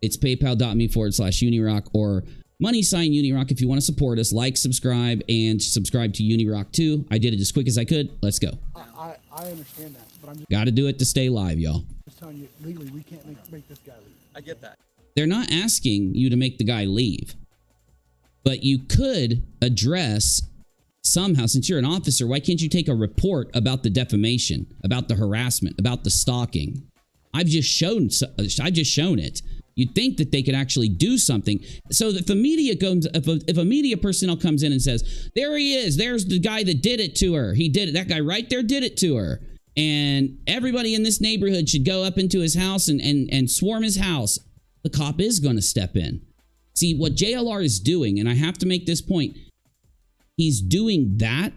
It's paypal.me/UNIRock or $UNIRock if you want to support us. Like, subscribe, and subscribe to UNIRock too. I did it as quick as I could. Let's go. I understand that, but I'm just Got to do it to stay live, y'all. telling you, legally, we can't make this guy leave. I get that. They're not asking you to make the guy leave, but you could address somehow, since you're an officer, why can't you take a report about the defamation, about the harassment, about the stalking? I've just shown it. You'd think that they could actually do something. So if the media comes, if a media personnel comes in and says, there he is, there's the guy that did it to her. He did it. That guy right there did it to her. And everybody in this neighborhood should go up into his house and swarm his house. The cop is going to step in. See, what JLR is doing, and I have to make this point, he's doing that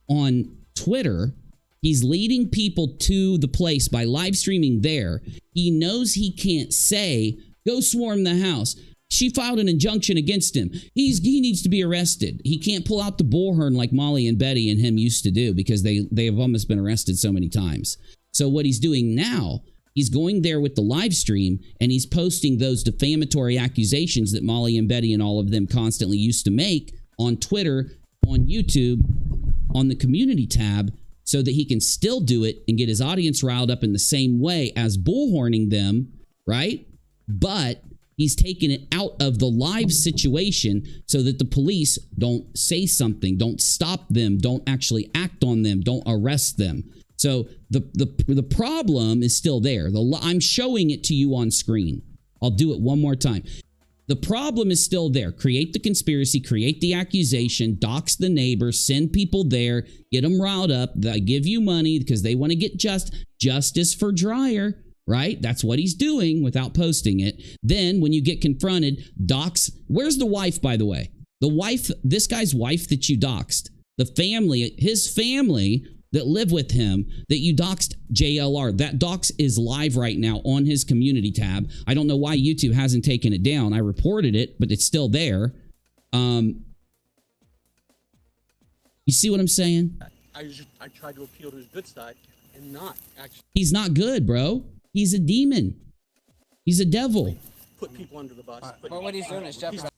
on Twitter. He's leading people to the place by live streaming there. He knows he can't say, go swarm the house. She filed an injunction against him. He needs to be arrested. He can't pull out the bullhorn like Molly and Betty and him used to do because they have almost been arrested so many times. So what he's doing now, he's going there with the live stream and he's posting those defamatory accusations that Molly and Betty and all of them constantly used to make on Twitter, on YouTube, on the community tab, so that he can still do it and get his audience riled up in the same way as bullhorning them, right? But he's taken it out of the live situation so that the police don't say something, don't stop them, don't actually act on them, don't arrest them. So the problem is still there. I'm showing it to you on screen. I'll do it one more time. The problem is still there. Create the conspiracy, create the accusation, dox the neighbor, send people there, get them riled up. They give you money because they want to get justice for Dreyer, right? That's what he's doing without posting it. Then when you get confronted, dox. Where's the wife, by the way? The wife, this guy's wife that you doxed, the family, his family that live with him, that you doxed JLR. That dox is live right now on his community tab. I don't know why YouTube hasn't taken it down. I reported it, but it's still there. You see what I'm saying? I tried to appeal to his good side and not actually. He's not good, bro. He's a demon. He's a devil. Put people under the bus. But what he's doing is jeopardizing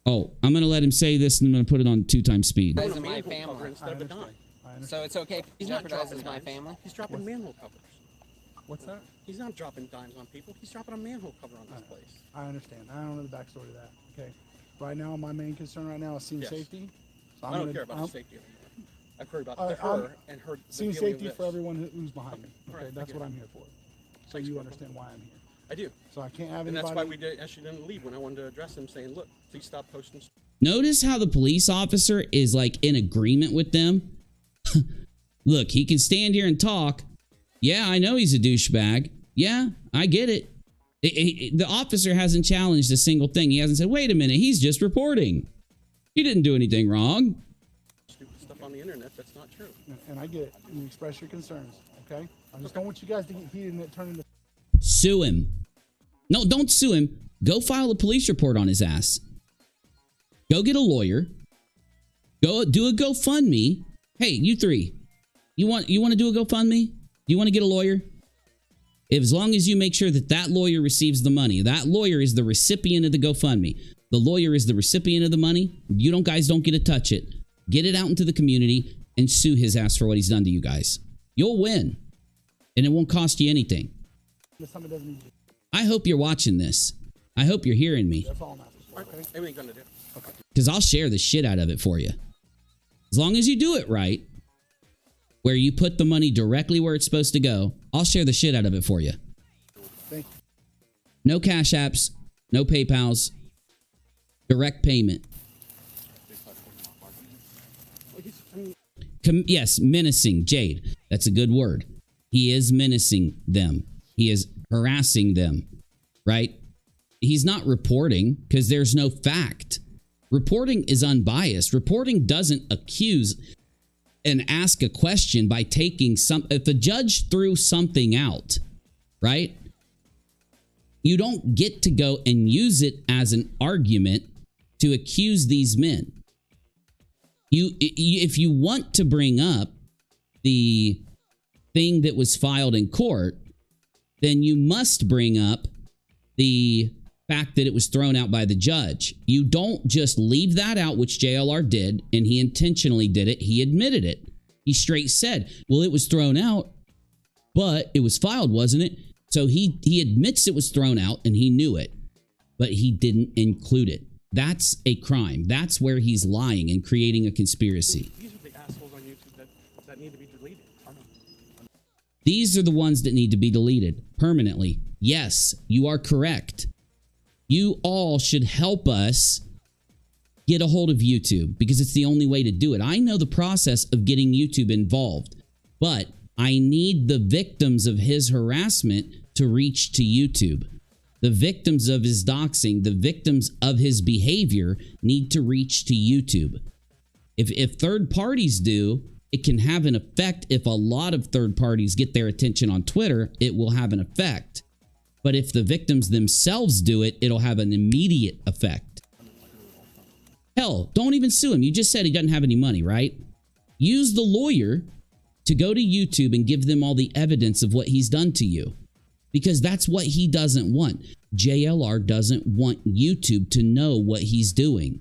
Oh, I'm going to let him say this and I'm going to put it on 2x speed. my family. Instead of a dime. So it's okay if he He's not jeopardizes dropping my dimes. family? He's dropping manhole covers. What's that? He's not dropping dimes on people. He's dropping a manhole cover on this place. I understand. I don't know the backstory to that. Okay. Right now, my main concern right now is scene Yes. safety. So I don't care about his safety anymore. I care about her and her. the Scene dealing safety with for this. everyone who's behind me. Okay, Right, I that's get what it. I'm here for. So Thanks, you Corporal. understand why I'm here. I do. So I can't have And anybody. that's why we actually didn't leave when I wanted to address him, saying, look, please stop posting. Notice how the police officer is like in agreement with them. Look, he can stand here and talk. Yeah, I know he's a douchebag. Yeah, I get it. The officer hasn't challenged a single thing. He hasn't said, wait a minute, he's just reporting. He didn't do anything wrong. Stupid stuff on the internet that's not true. And I get it. You express your concerns. Okay. I just don't want you guys to get heated and it turn into. Sue him. No, don't sue him. Go file a police report on his ass. Go get a lawyer. Go do a GoFundMe. Hey, you three. You want to do a GoFundMe? Do you want to get a lawyer? As long as you make sure that that lawyer receives the money. That lawyer is the recipient of the GoFundMe. The lawyer is the recipient of the money. You guys don't get to touch it. Get it out into the community and sue his ass for what he's done to you guys. You'll win. And it won't cost you anything. Somebody doesn't need to. I hope you're watching this. I hope you're hearing me. That's all I'm asking for. Okay. Everything gonna do. Okay. Because I'll share the shit out of it for you. As long as you do it right, where you put the money directly where it's supposed to go, I'll share the shit out of it for you. Thank No Cash Apps, no PayPals, direct payment. Yes, menacing, Jade. That's a good word. He is menacing them. He is harassing them, right? He's not reporting because there's no fact. Reporting is unbiased. Reporting doesn't accuse and ask a question by taking some. If a judge threw something out, right? You don't get to go and use it as an argument to accuse these men. If you want to bring up the thing that was filed in court, then you must bring up the fact that it was thrown out by the judge. You don't just leave that out, which JLR did, and he intentionally did it. He admitted it. He straight said, well, it was thrown out, but it was filed, wasn't it? So he admits it was thrown out and he knew it, but he didn't include it. That's a crime. That's where he's lying and creating a conspiracy. These are the assholes on YouTube that need to be deleted. These are the ones that need to be deleted permanently. Yes, you are correct. You all should help us get a hold of YouTube because it's the only way to do it. I know the process of getting YouTube involved, but I need the victims of his harassment to reach to YouTube. The victims of his doxing, the victims of his behavior need to reach to YouTube. If third parties do, it can have an effect. If a lot of third parties get their attention on Twitter, it will have an effect. But if the victims themselves do it, it'll have an immediate effect. Hell, don't even sue him. You just said he doesn't have any money, right? Use the lawyer to go to YouTube and give them all the evidence of what he's done to you. Because that's what he doesn't want. JLR doesn't want YouTube to know what he's doing.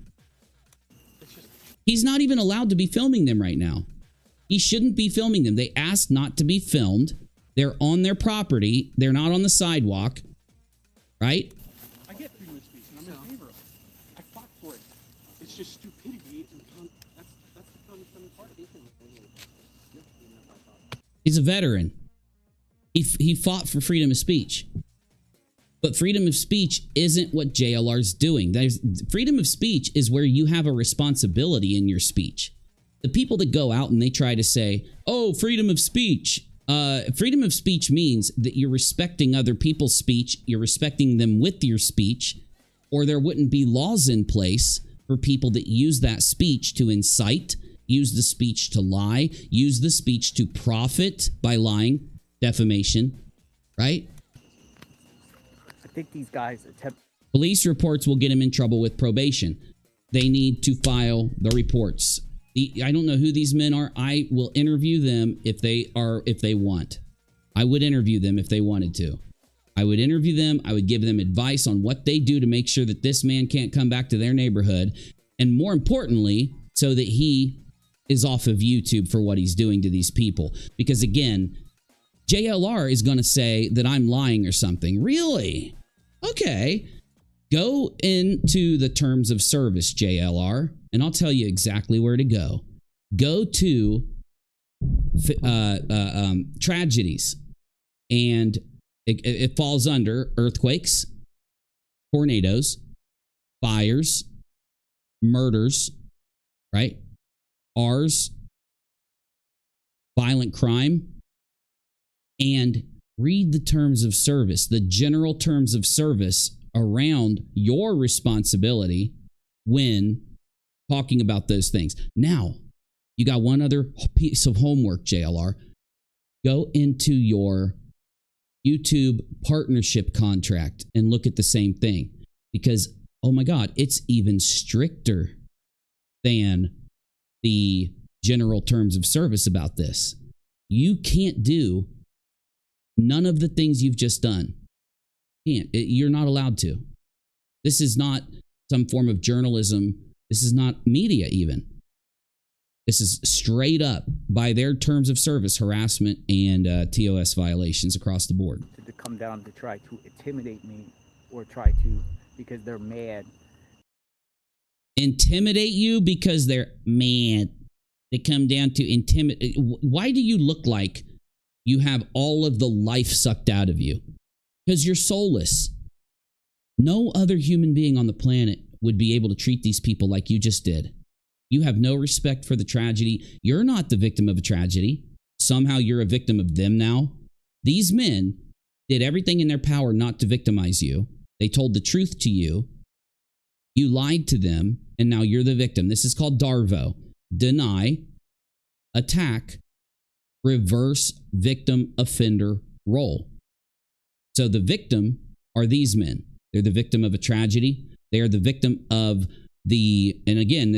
He's not even allowed to be filming them right now. He shouldn't be filming them. They asked not to be filmed. They're on their property. They're not on the sidewalk. Right? I get freedom of speech, and I'm in favor of it. I fought for it. It's just stupidity, and that's the common part of it. He's a veteran. He fought for freedom of speech. But freedom of speech isn't what JLR's doing. Freedom of speech is where you have a responsibility in your speech. The people that go out and they try to say, oh, freedom of speech. Freedom of speech means that you're respecting other people's speech. You're respecting them with your speech. Or there wouldn't be laws in place for people that use that speech to incite, use the speech to lie, use the speech to profit by lying. Defamation, right? I think these guys attempt. Police reports will get him in trouble with probation. They need to file the reports. I don't know who these men are. I will interview them if they want. I would interview them if they wanted to. I would interview them. I would give them advice on what they do to make sure that this man can't come back to their neighborhood. And more importantly, so that he is off of YouTube for what he's doing to these people. Because again, JLR is going to say that I'm lying or something. Really? Okay. Go into the terms of service, JLR, and I'll tell you exactly where to go. Go to tragedies, and it falls under earthquakes, tornadoes, fires, murders, right? R's, violent crime. And read the terms of service, the general terms of service around your responsibility when talking about those things. Now, you got one other piece of homework, JLR. Go into your YouTube partnership contract and look at the same thing. Because, oh my God, it's even stricter than the general terms of service about this. You can't do none of the things you've just done. You're not allowed to. This is not some form of journalism. This is not media even. This is straight up, by their terms of service, harassment and TOS violations across the board. To come down to try to intimidate me or try to, because they're mad. Intimidate you because they're mad. They come down to intimidate. Why do you look like you have all of the life sucked out of you? Because you're soulless. No other human being on the planet would be able to treat these people like you just did. You have no respect for the tragedy. You're not the victim of a tragedy. Somehow you're a victim of them now. These men did everything in their power not to victimize you. They told the truth to you. You lied to them, and now you're the victim. This is called DARVO. Deny, attack, reverse victim offender role. So the victim are these men. They're the victim of a tragedy. They are the victim of and again,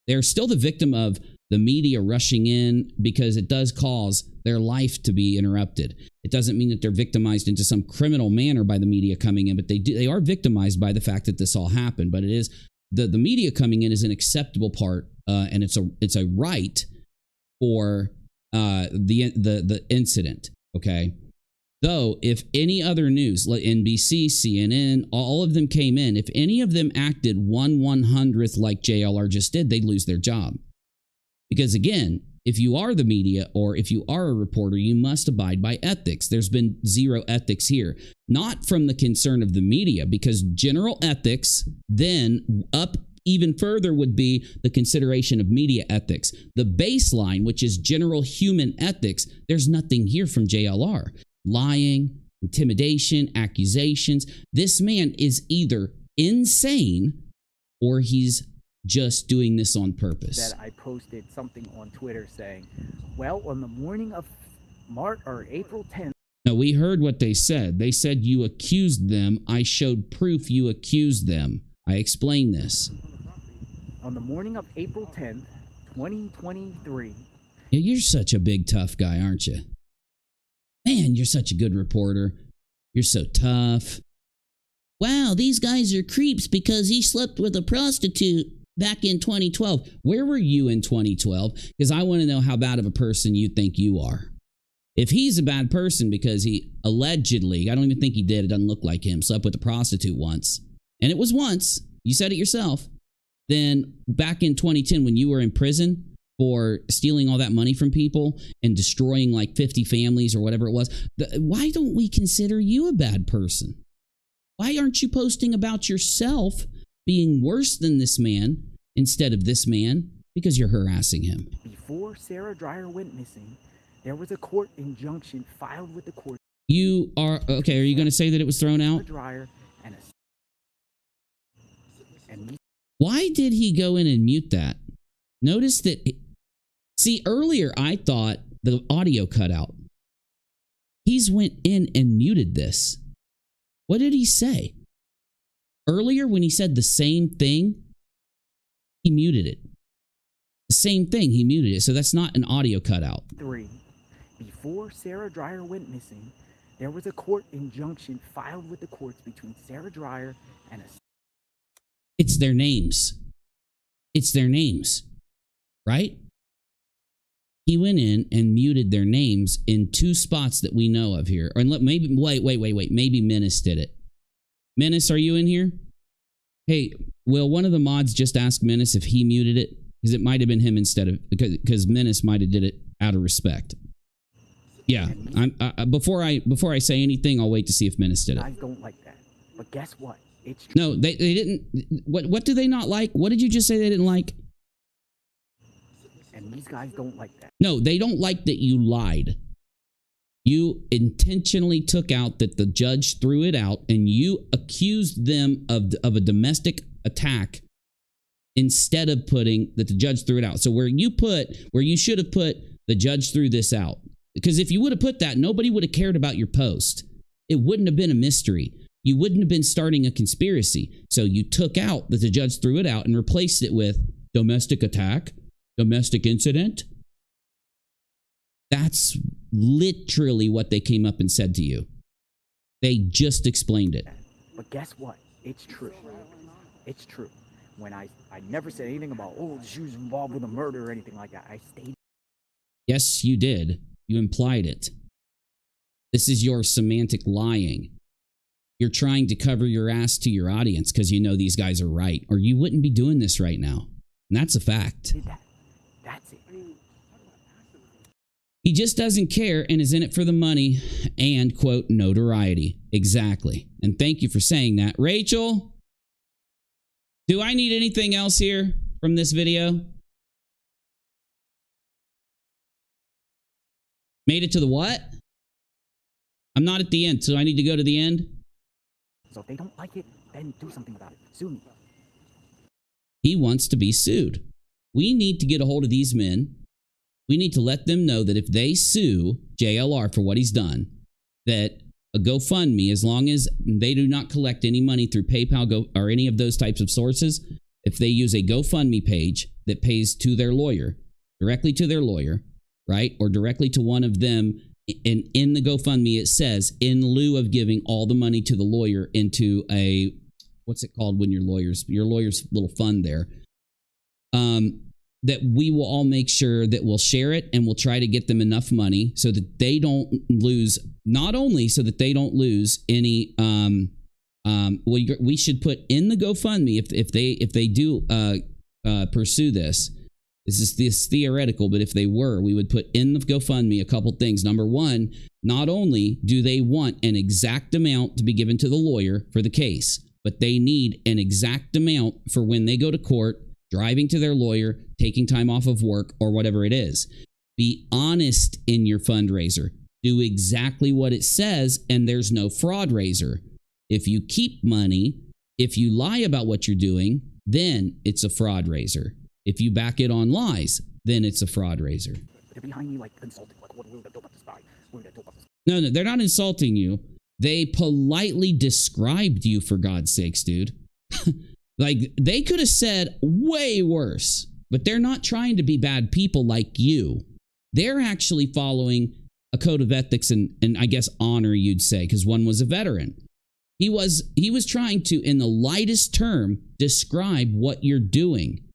they're still the victim of the media rushing in because it does cause their life to be interrupted. It doesn't mean that they're victimized into some criminal manner by the media coming in, but they are victimized by the fact that this all happened. But it is the media coming in is an acceptable part, and it's a right for the incident. Okay. Though, if any other news, like NBC, CNN, all of them came in, if any of them acted 1/100th like JLR just did, they'd lose their job. Because again, if you are the media or if you are a reporter, you must abide by ethics. There's been zero ethics here. Not from the concern of the media, because general ethics, then up even further would be the consideration of media ethics. The baseline, which is general human ethics, there's nothing here from JLR. Lying, intimidation, accusations. This man is either insane or he's just doing this on purpose. That I posted something on Twitter saying, well, on the morning of April 10th. No, we heard what they said. They said you accused them. I showed proof you accused them. I explained this. On the morning of April 10th, 2023. Yeah, you're such a big tough guy, aren't you? Man, you're such a good reporter. You're so tough. Wow, these guys are creeps because he slept with a prostitute back in 2012. Where were you in 2012? Because I want to know how bad of a person you think you are. If he's a bad person because he allegedly, I don't even think he did, it doesn't look like him, slept with a prostitute once, and it was once, you said it yourself, then back in 2010 when you were in prison for stealing all that money from people and destroying like 50 families or whatever it was, why don't we consider you a bad person? Why aren't you posting about yourself being worse than this man instead of this man? Because you're harassing him. Before Sarah Dreyer went missing, there was a court injunction filed with the court. You are, okay, are you going to say that it was thrown out? Dreyer and Why did he go in and mute that? Notice that, see, earlier I thought the audio cut out. He's went in and muted this. What did he say? Earlier when he said the same thing, he muted it. The same thing, he muted it. So that's not an audio cutout. 3. Before Sarah Dreyer went missing, there was a court injunction filed with the courts between Sarah Dreyer and It's their names. It's their names. Right? He went in and muted their names in 2 spots that we know of here. Or maybe, wait. Maybe Menace did it. Menace, are you in here? Hey, will one of the mods just ask Menace if he muted it? Because it might have been him instead of, because Menace might have did it out of respect. Yeah, before I say anything, I'll wait to see if Menace did it. I don't like that. But guess what? It's true. No, they didn't. What do they not like? What did you just say they didn't like? And these guys don't like that. No, they don't like that you lied. You intentionally took out that the judge threw it out, and you accused them of a domestic attack instead of putting that the judge threw it out. So where you should have put the judge threw this out. Because if you would have put that, nobody would have cared about your post. It wouldn't have been a mystery. You wouldn't have been starting a conspiracy. So you took out that the judge threw it out and replaced it with domestic attack, domestic incident. That's literally what they came up and said to you. They just explained it. But guess what? It's true. It's true. When I never said anything about, oh, she was involved with a murder or anything like that. I stayed. Yes, you did. You implied it. This is your semantic lying. You're trying to cover your ass to your audience because you know these guys are right, or you wouldn't be doing this right now. And that's a fact. That's it. He just doesn't care and is in it for the money and, quote, notoriety. Exactly. And thank you for saying that. Rachel, do I need anything else here from this video? Made it to the what? I'm not at the end, so I need to go to the end? So if they don't like it, then do something about it. Sue me. He wants to be sued. We need to get a hold of these men. We need to let them know that if they sue JLR for what he's done, that a GoFundMe, as long as they do not collect any money through PayPal or any of those types of sources, if they use a GoFundMe page that pays to their lawyer, directly to their lawyer, right? Or directly to one of them, and in the GoFundMe, it says, in lieu of giving all the money to the lawyer into a, what's it called when your lawyer's little fund there, that we will all make sure that we'll share it and we'll try to get them enough money so that they don't lose, not only so that they don't lose any, we should put in the GoFundMe if they do pursue this. This is theoretical, but if they were, we would put in the GoFundMe a couple things. Number one, not only do they want an exact amount to be given to the lawyer for the case, but they need an exact amount for when they go to court, driving to their lawyer, taking time off of work, or whatever it is. Be honest in your fundraiser. Do exactly what it says, and there's no fraud raiser. If you keep money, if you lie about what you're doing, then it's a fraud raiser. If you back it on lies, then it's a fraud raiser. They're behind me like insulting, like what we're gonna do about this guy. We're gonna do about this. No, they're not insulting you. They politely described you, for God's sakes, dude. Like, they could have said way worse, but they're not trying to be bad people like you. They're actually following a code of ethics and I guess honor, you'd say, because one was a veteran. He was trying to, in the lightest term, describe what you're doing.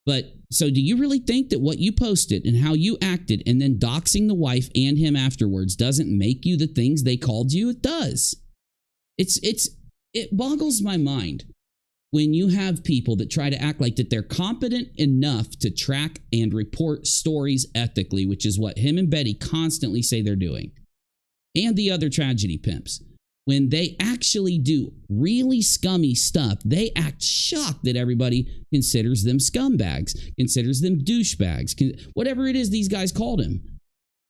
But so do you really think that what you posted and how you acted and then doxing the wife and him afterwards doesn't make you the things they called you? It does. It boggles my mind when you have people that try to act like that they're competent enough to track and report stories ethically, which is what him and Betty constantly say they're doing. And the other tragedy pimps. When they actually do really scummy stuff, they act shocked that everybody considers them scumbags, considers them douchebags, whatever it is these guys called him.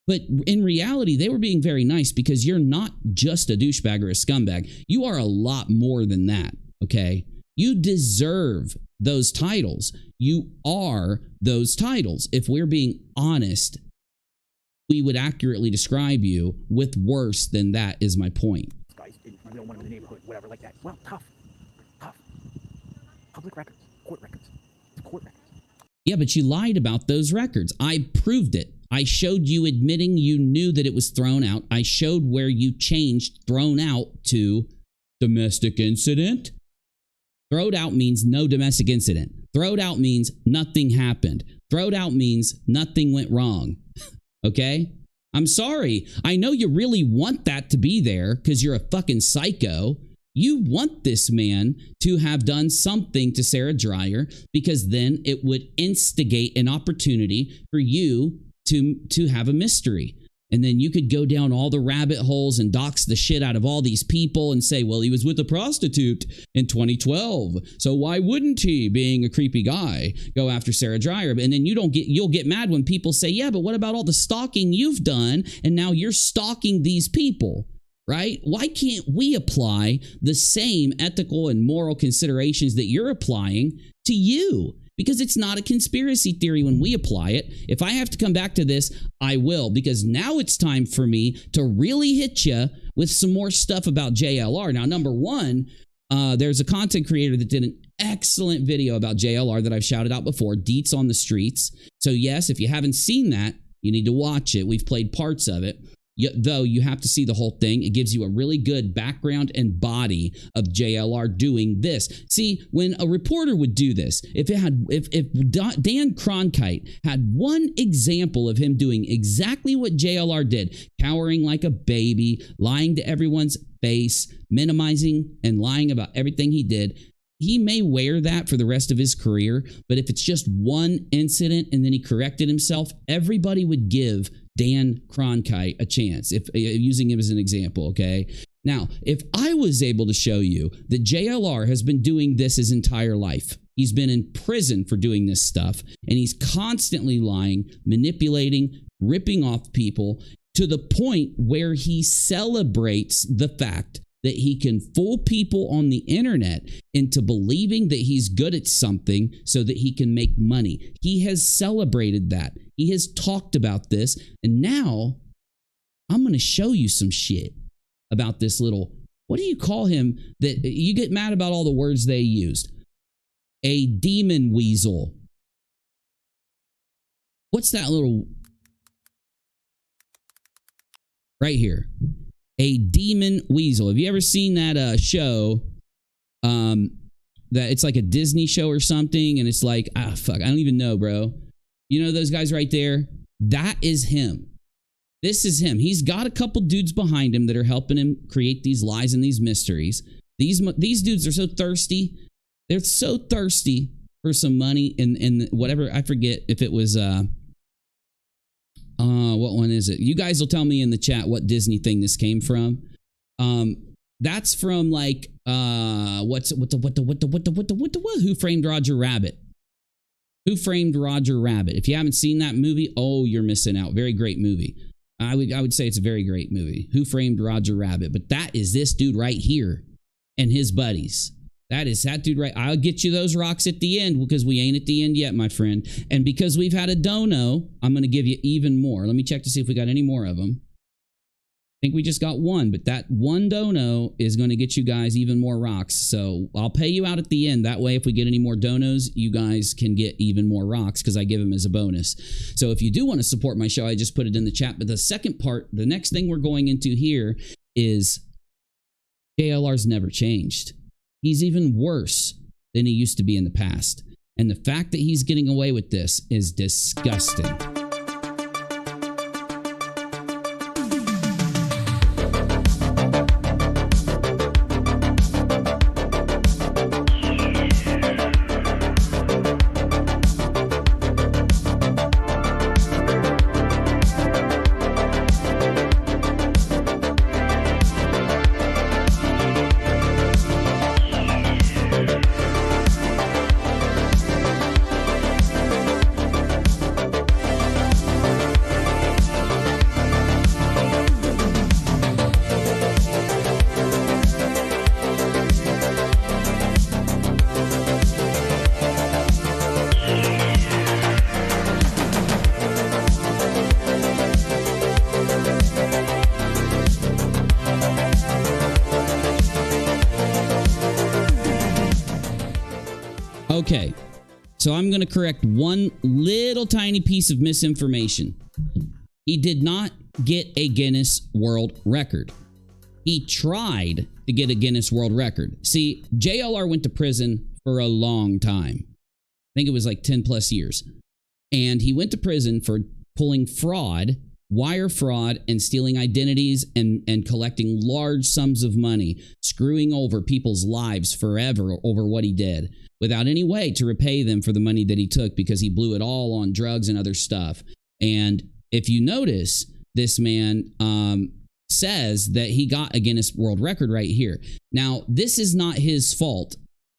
But in reality, they were being very nice because you're not just a douchebag or a scumbag. You are a lot more than that, okay? You deserve those titles. You are those titles. If we're being honest, we would accurately describe you with worse than that, is my point. Guys, we don't want them in the neighborhood, whatever, like that. Well, tough. Public records, court records, court records. Yeah, but you lied about those records. I proved it. I showed you admitting you knew that it was thrown out. I showed where you changed thrown out to domestic incident. Throwed out means no domestic incident. Throwed out means nothing happened. Throwed out means nothing went wrong. Okay? I'm sorry. I know you really want that to be there because you're a fucking psycho. You want this man to have done something to Sarah Dreyer because then it would instigate an opportunity for you to have a mystery. And then you could go down all the rabbit holes and dox the shit out of all these people and say, well, he was with a prostitute in 2012. So why wouldn't he, being a creepy guy, go after Sarah Dreyer? And then you'll get mad when people say, yeah, but what about all the stalking you've done? And now you're stalking these people, right? Why can't we apply the same ethical and moral considerations that you're applying to you? Because it's not a conspiracy theory when we apply it. If I have to come back to this, I will, because now it's time for me to really hit you with some more stuff about JLR. Now, number one, there's a content creator that did an excellent video about JLR that I've shouted out before, Deets on the Streets. So yes, if you haven't seen that, you need to watch it. We've played parts of it. Though you have to see the whole thing. It gives you a really good background and body of JLR doing this. See, when a reporter would do this, if Dan Cronkite had one example of him doing exactly what JLR did, cowering like a baby, lying to everyone's face, minimizing and lying about everything he did, he may wear that for the rest of his career. But if it's just one incident and then he corrected himself, everybody would give Dan Cronkite a chance, if using him as an example, okay? Now, if I was able to show you that JLR has been doing this his entire life, he's been in prison for doing this stuff, and he's constantly lying, manipulating, ripping off people to the point where he celebrates the fact that he can fool people on the internet into believing that he's good at something so that he can make money. He has celebrated that. He has talked about this, and now I'm going to show you some shit about this little, what do you call him? That you get mad about all the words they used. A demon weasel. What's that little right here? A demon weasel. Have you ever seen that show? That it's like a Disney show or something, and it's like, fuck, I don't even know, bro. You know those guys right there? That is him. This is him. He's got a couple dudes behind him that are helping him create these lies and these mysteries. These dudes are so thirsty. They're so thirsty for some money and whatever. I forget if it was what one is it? You guys will tell me in the chat what Disney thing this came from. That's from like Who Framed Roger Rabbit? Who Framed Roger Rabbit? If you haven't seen that movie, oh, you're missing out. Very great movie. I would say it's a very great movie. Who Framed Roger Rabbit? But that is this dude right here and his buddies. That is that dude right. I'll get you those rocks at the end because we ain't at the end yet, my friend. And because we've had a dono, I'm going to give you even more. Let me check to see if we got any more of them. I think we just got one, but that one dono is going to get you guys even more rocks. So I'll pay you out at the end. That way, if we get any more donos, you guys can get even more rocks because I give them as a bonus. So if you do want to support my show, I just put it in the chat. But the second part, the next thing we're going into here is JLR's never changed. He's even worse than he used to be in the past. And the fact that he's getting away with this is disgusting. Okay, so I'm going to correct one little tiny piece of misinformation. He did not get a Guinness World Record. He tried to get a Guinness World Record. See, JLR went to prison for a long time. I think it was like 10 plus years. And he went to prison for pulling fraud, wire fraud, and stealing identities and collecting large sums of money, screwing over people's lives forever over what he did, without any way to repay them for the money that he took because he blew it all on drugs and other stuff. And if you notice, this man says that he got a Guinness World Record right here. Now, this is not his fault.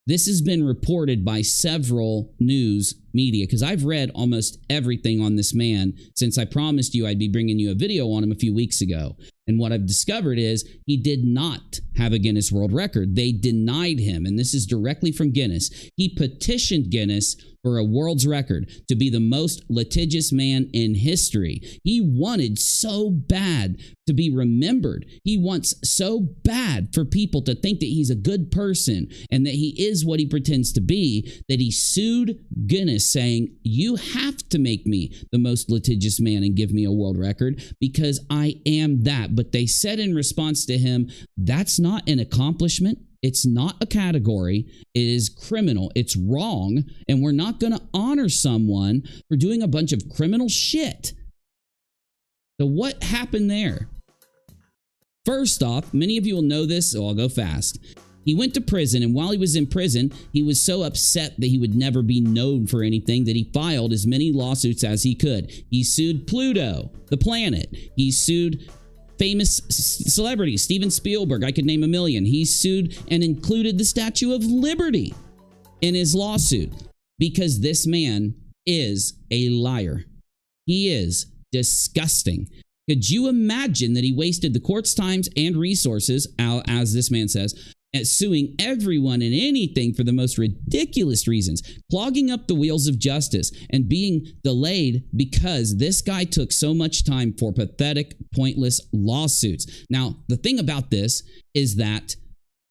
This has been reported by several news media because I've read almost everything on this man since I promised you I'd be bringing you a video on him a few weeks ago. And what I've discovered is he did not have a Guinness World Record. They denied him, and this is directly from Guinness. He petitioned Guinness for a world's record to be the most litigious man in history. He wanted so bad to be remembered. He wants so bad for people to think that he's a good person and that he is what he pretends to be, that he sued Guinness saying, you have to make me the most litigious man and give me a world record because I am that. But they said in response to him, that's not an accomplishment. It's not a category. It is criminal. It's wrong. And we're not going to honor someone for doing a bunch of criminal shit. So what happened there? First off, many of you will know this, so I'll go fast. He went to prison, and while he was in prison, he was so upset that he would never be known for anything that he filed as many lawsuits as he could. He sued Pluto, the planet. He sued famous celebrities, Steven Spielberg. I could name a million. He sued and included the Statue of Liberty in his lawsuit because this man is a liar. He is disgusting. Could you imagine that he wasted the court's times and resources, as this man says, at suing everyone and anything for the most ridiculous reasons, clogging up the wheels of justice and being delayed because this guy took so much time for pathetic, pointless lawsuits. Now, the thing about this is that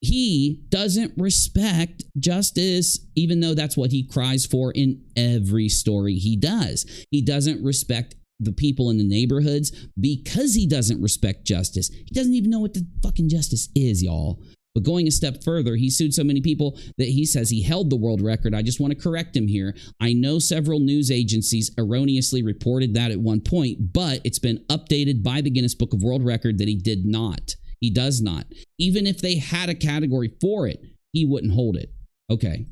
he doesn't respect justice, even though that's what he cries for in every story he does. He doesn't respect the people in the neighborhoods because he doesn't respect justice. He doesn't even know what the fucking justice is, y'all. But going a step further, he sued so many people that he says he held the world record. I just want to correct him here. I know several news agencies erroneously reported that at one point, but it's been updated by the Guinness Book of World Record that he did not. He does not. Even if they had a category for it, he wouldn't hold it. Okay.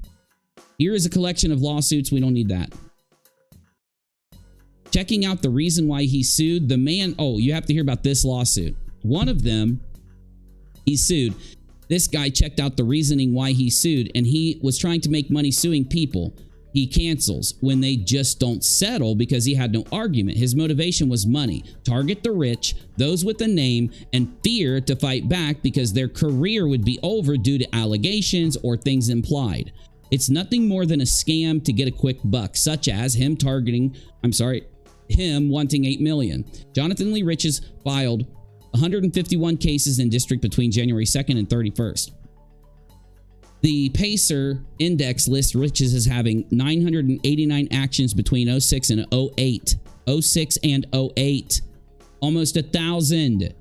Here is a collection of lawsuits. We don't need that. Checking out the reason why he sued the man. Oh, you have to hear about this lawsuit. One of them, he sued. This guy checked out the reasoning why he sued, and he was trying to make money suing people. He cancels when they just don't settle because he had no argument. His motivation was money. Target the rich, those with a name, and fear to fight back because their career would be over due to allegations or things implied. It's nothing more than a scam to get a quick buck, such as him wanting $8 million. Jonathan Lee Riches filed 151 cases in district between January 2nd and 31st. The Pacer Index lists Riches as having 989 actions between 06 and 08. 06 and 08. Almost 1,000.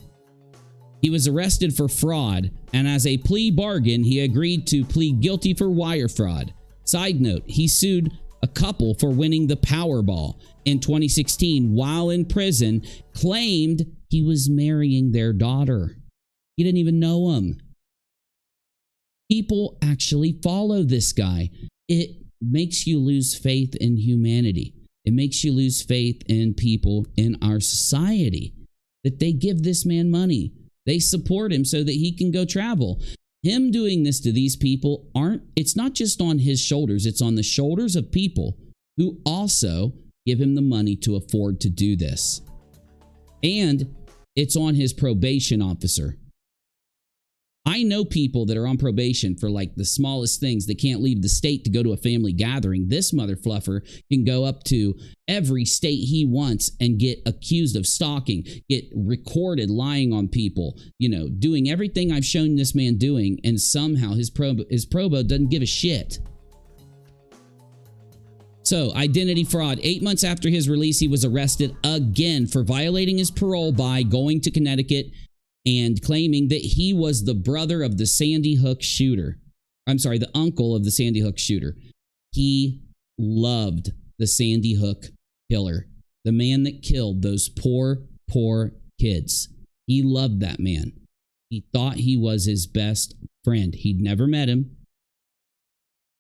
He was arrested for fraud, and as a plea bargain, he agreed to plead guilty for wire fraud. Side note, he sued a couple for winning the Powerball in 2016 while in prison, claimed he was marrying their daughter. He didn't even know him. People actually follow this guy. It makes you lose faith in humanity. It makes you lose faith in people in our society, that they give this man money. They support him so that he can go travel. Him doing this to these people it's not just on his shoulders, it's on the shoulders of people who also give him the money to afford to do this. And it's on his probation officer. I know people that are on probation for like the smallest things. They can't leave the state to go to a family gathering. This mother fluffer can go up to every state he wants and get accused of stalking, get recorded lying on people, doing everything I've shown this man doing, and somehow his probo doesn't give a shit. So, identity fraud. 8 months after his release, he was arrested again for violating his parole by going to Connecticut and claiming that he was the brother of the Sandy Hook shooter. I'm sorry, the uncle of the Sandy Hook shooter. He loved the Sandy Hook killer, the man that killed those poor kids. He loved that man. He thought he was his best friend. He'd never met him.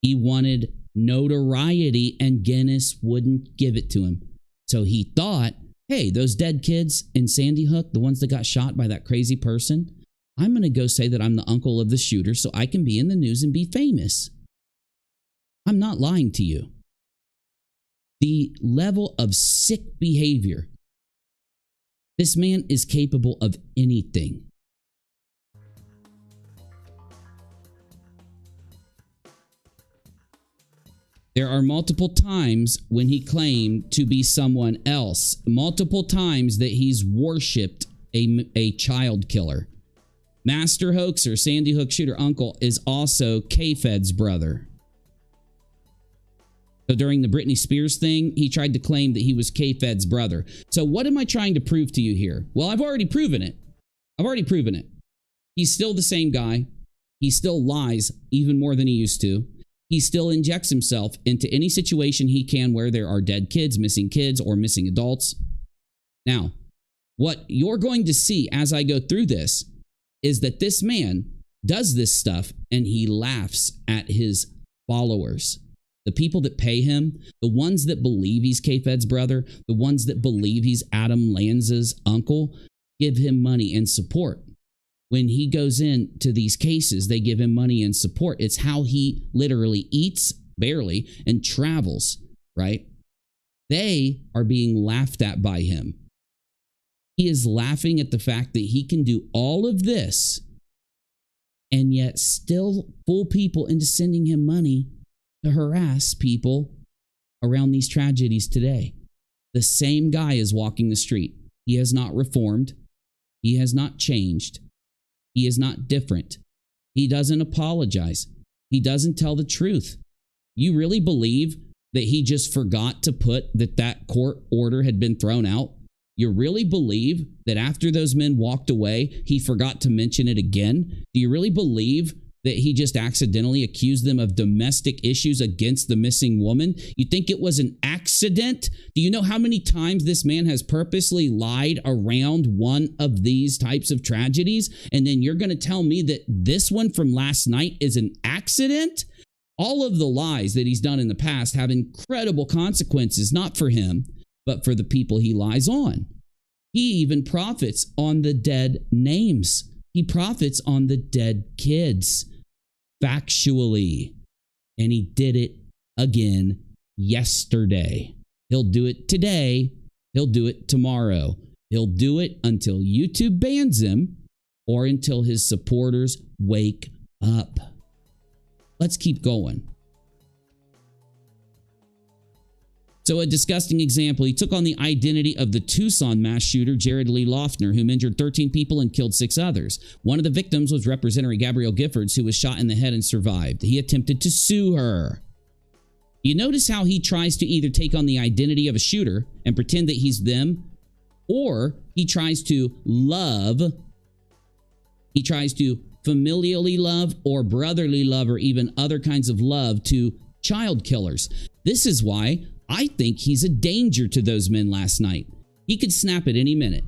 He wanted notoriety, and Guinness wouldn't give it to him. So he thought, hey, those dead kids in Sandy Hook, the ones that got shot by that crazy person, I'm going to go say that I'm the uncle of the shooter so I can be in the news and be famous. I'm not lying to you. The level of sick behavior. This man is capable of anything. There are multiple times when he claimed to be someone else. Multiple times that he's worshipped a child killer. Master hoaxer, Sandy Hook shooter uncle, is also K-Fed's brother. So during the Britney Spears thing, he tried to claim that he was K-Fed's brother. So what am I trying to prove to you here? Well, I've already proven it. He's still the same guy. He still lies even more than he used to. He still injects himself into any situation he can where there are dead kids, or missing adults. Now, what you're going to see as I go through this is that this man does this stuff, and he laughs at his followers. The people that pay him, the ones that believe he's K-Fed's brother, the ones that believe he's Adam Lanza's uncle, give him money and support. When he goes into these cases, they give him money and support. It's how he literally eats, barely, and travels, right? They are being laughed at by him. He is laughing at the fact that he can do all of this and yet still fool people into sending him money to harass people around these tragedies today. The same guy is walking the street. He has not reformed. He has not changed. He is not different. He doesn't apologize. He doesn't tell the truth. You really believe that he just forgot to put that court order had been thrown out? You really believe that after those men walked away, he forgot to mention it again? Do you really believe that he just accidentally accused them of domestic issues against the missing woman? You think it was an accident? Do you know how many times this man has purposely lied around one of these types of tragedies? And then you're going to tell me that this one from last night is an accident? All of the lies that he's done in the past have incredible consequences, not for him, but for the people he lies on. He even profits on the dead names. He profits on the dead kids, factually. And he did it again yesterday. He'll do it today. He'll do it tomorrow. He'll do it until YouTube bans him or until his supporters wake up. Let's keep going. So a disgusting example, he took on the identity of the Tucson mass shooter, Jared Lee Loeffner, who injured 13 people and killed 6 others. One of the victims was Representative Gabrielle Giffords, who was shot in the head and survived. He attempted to sue her. You notice how he tries to either take on the identity of a shooter and pretend that he's them, or he tries to love, he tries to familially love or brotherly love or even other kinds of love to child killers. This is why I think he's a danger to those men last night. He could snap at any minute.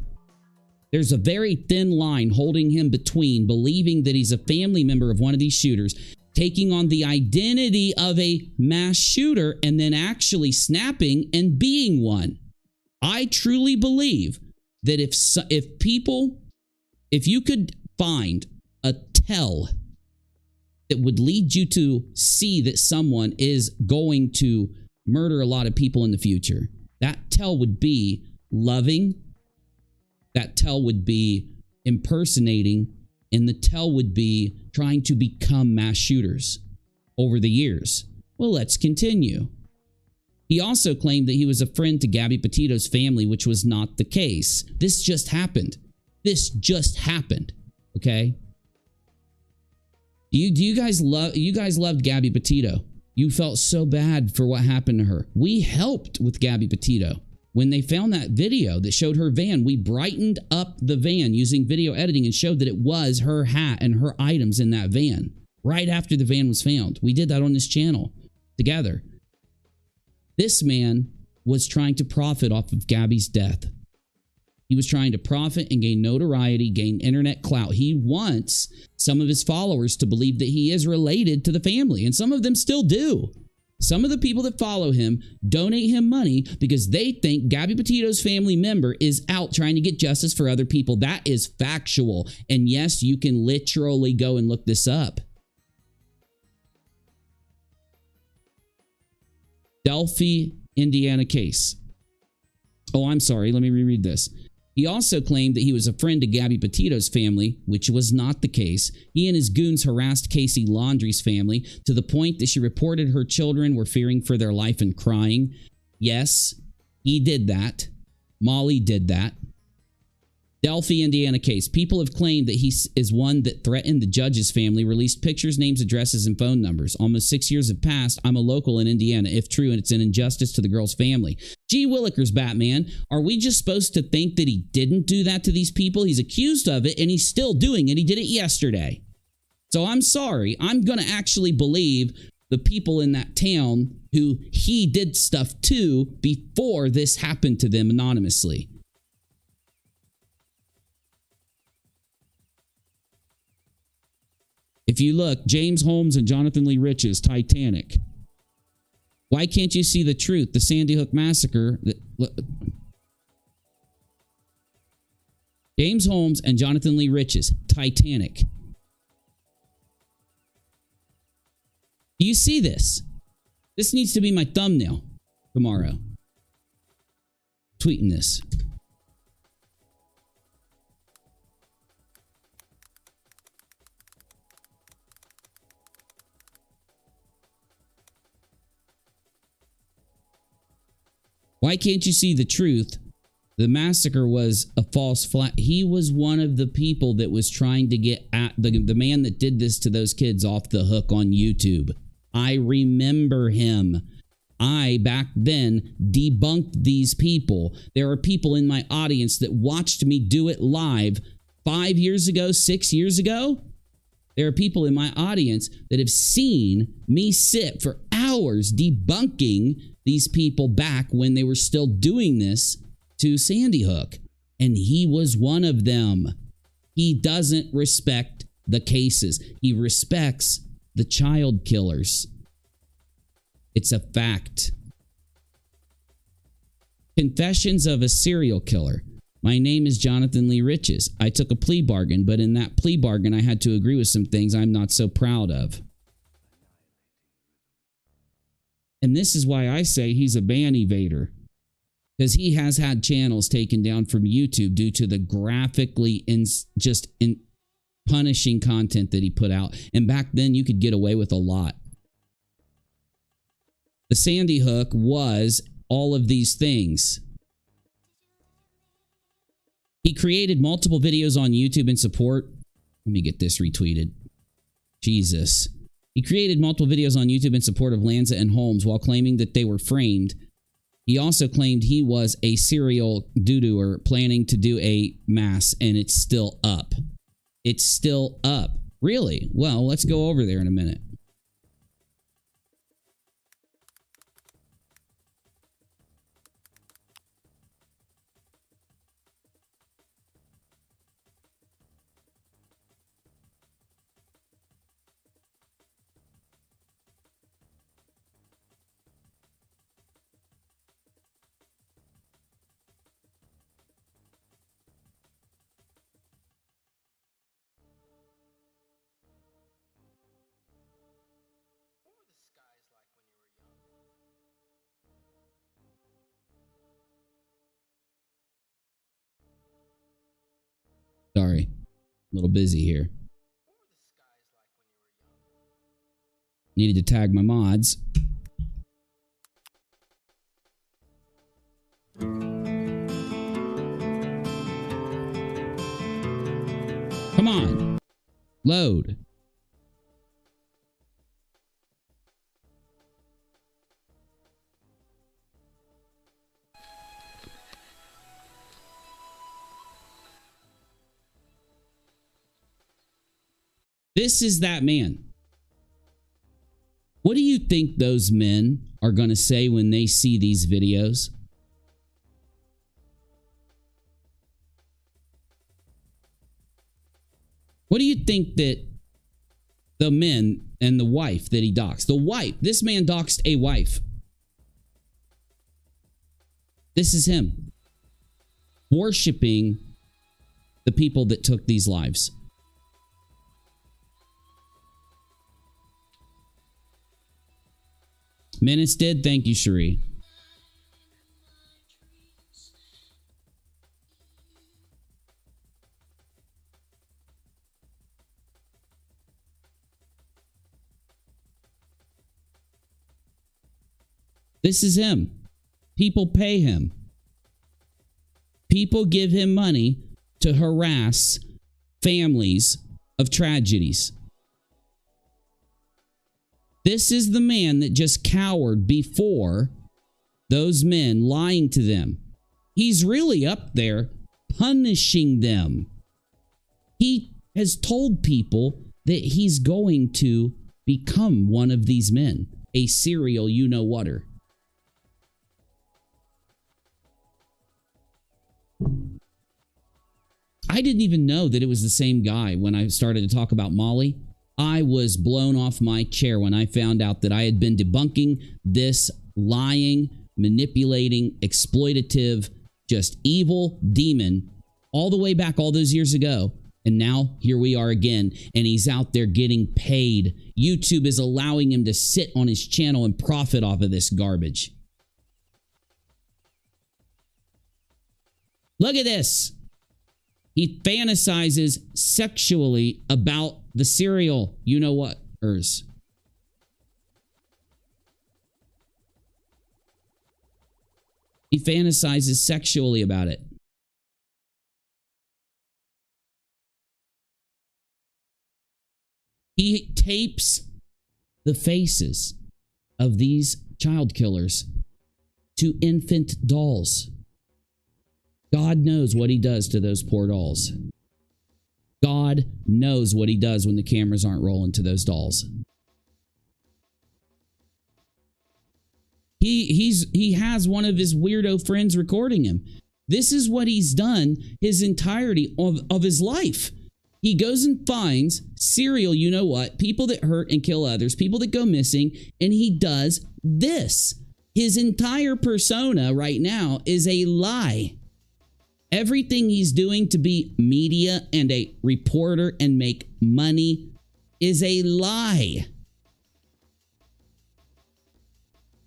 There's a very thin line holding him between believing that he's a family member of one of these shooters, taking on the identity of a mass shooter, and then actually snapping and being one. I truly believe that if you could find a tell that would lead you to see that someone is going to murder a lot of people in the future, that tell would be loving, that tell would be impersonating, and the tell would be trying to become mass shooters over the years. Well, let's continue. He also claimed that he was a friend to Gabby Petito's family, which was not the case. This just happened. This just happened. Okay? You guys loved Gabby Petito. You felt so bad for what happened to her. We helped with Gabby Petito. When they found that video that showed her van, we brightened up the van using video editing and showed that it was her hat and her items in that van right after the van was found. We did that on this channel together. This man was trying to profit off of Gabby's death. He was trying to profit and gain notoriety, gain internet clout. He wants some of his followers to believe that he is related to the family, and some of them still do. Some of the people that follow him donate him money because they think Gabby Petito's family member is out trying to get justice for other people. That is factual. And yes, you can literally go and look this up. Delphi, Indiana case. Oh, I'm sorry. Let me reread this. He also claimed that he was a friend to Gabby Petito's family, which was not the case. He and his goons harassed Casey Laundrie's family to the point that she reported her children were fearing for their life and crying. Yes, he did that. Molly did that. Delphi, Indiana case. People have claimed that he is one that threatened the judge's family, released pictures, names, addresses, and phone numbers. Almost 6 years have passed. I'm a local in Indiana. If true, and it's an injustice to the girl's family. Gee Willikers, Batman, are we just supposed to think that he didn't do that to these people? He's accused of it, and he's still doing it. He did it yesterday. So I'm sorry. I'm going to actually believe the people in that town who he did stuff to before this happened to them anonymously. If you look, James Holmes and Jonathan Lee Riches, Titanic. Why can't you see the truth? The Sandy Hook Massacre. James Holmes and Jonathan Lee Riches, Titanic. Do you see this? This needs to be my thumbnail tomorrow. Tweeting this. Why can't you see the truth? The massacre was a false flag. He was one of the people that was trying to get at the man that did this to those kids off the hook on YouTube. I remember him. I, back then, debunked these people. There are people in my audience that watched me do it live 5 years ago, 6 years ago. There are people in my audience that have seen me sit for hours debunking these people back when they were still doing this to Sandy Hook. And he was one of them. He doesn't respect the cases. He respects the child killers. It's a fact. Confessions of a Serial Killer. My name is Jonathan Lee Riches. I took a plea bargain, but in that plea bargain, I had to agree with some things I'm not so proud of. And this is why I say he's a ban evader. Because he has had channels taken down from YouTube due to the graphically punishing content that he put out. And back then, you could get away with a lot. The Sandy Hook was all of these things. He created multiple videos on YouTube in support. Let me get this retweeted. Jesus. He created multiple videos on YouTube in support of Lanza and Holmes while claiming that they were framed. He also claimed he was a serial doo-dooer planning to do a mass, and it's still up. It's still up. Really? Well, let's go over there in a minute. Sorry, a little busy here. Needed to tag my mods. Come on, load. This is that man. What do you think those men are going to say when they see these videos? What do you think that the men and the wife that he doxed? The wife. This man doxed a wife. This is him. Worshipping the people that took these lives. Minutes did. Thank you, Cherie. This is him. People pay him. People give him money to harass families of tragedies. This is the man that just cowered before those men lying to them. He's really up there punishing them. He has told people that he's going to become one of these men, a serial you-know-whatter. I didn't even know that it was the same guy when I started to talk about Molly. I was blown off my chair when I found out that I had been debunking this lying, manipulating, exploitative, just evil demon all the way back all those years ago. And now here we are again, and he's out there getting paid. YouTube is allowing him to sit on his channel and profit off of this garbage. Look at this. He fantasizes sexually about the serial you-know-what-ers. He fantasizes sexually about it. He tapes the faces of these child killers to infant dolls. God knows what he does to those poor dolls. God knows what he does when the cameras aren't rolling to those dolls. He has one of his weirdo friends recording him. This is what he's done his entirety of his life. He goes and finds serial, you know what, people that hurt and kill others, people that go missing, and he does this. His entire persona right now is a lie. Everything he's doing to be media and a reporter and make money is a lie.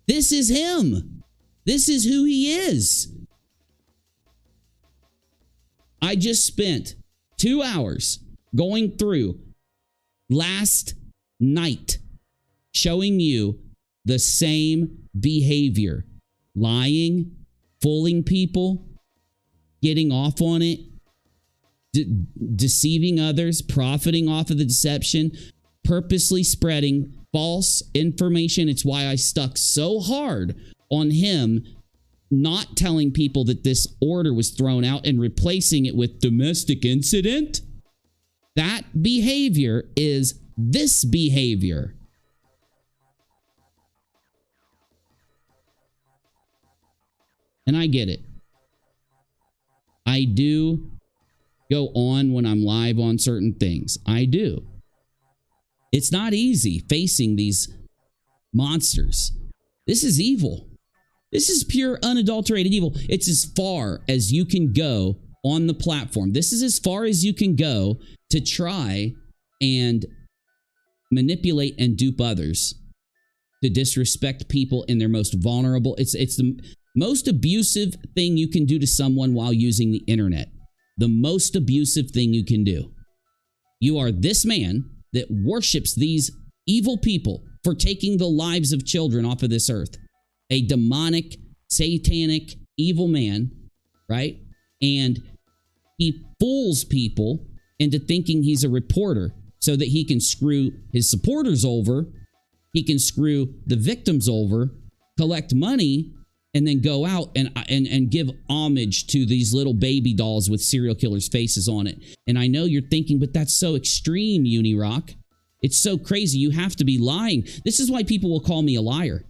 This is him. This is who he is. I just spent 2 hours going through last night showing you the same behavior. Lying, fooling people, getting off on it, deceiving others, profiting off of the deception, purposely spreading false information. It's why I stuck so hard on him not telling people that this order was thrown out and replacing it with domestic incident. That behavior is this behavior. And I get it. I do go on when I'm live on certain things. I do. It's not easy facing these monsters. This is evil. This is pure unadulterated evil. It's as far as you can go on the platform. This is as far as you can go to try and manipulate and dupe others, to disrespect people in their most vulnerable. It's the most abusive thing you can do to someone while using the internet. The most abusive thing you can do. You are this man that worships these evil people for taking the lives of children off of this earth. A demonic, satanic, evil man, right? And he fools people into thinking he's a reporter so that he can screw his supporters over, he can screw the victims over, collect money, and then go out and give homage to these little baby dolls with serial killers' faces on it. And I know you're thinking, but that's so extreme, UNIRock. It's so crazy. You have to be lying. This is why people will call me a liar.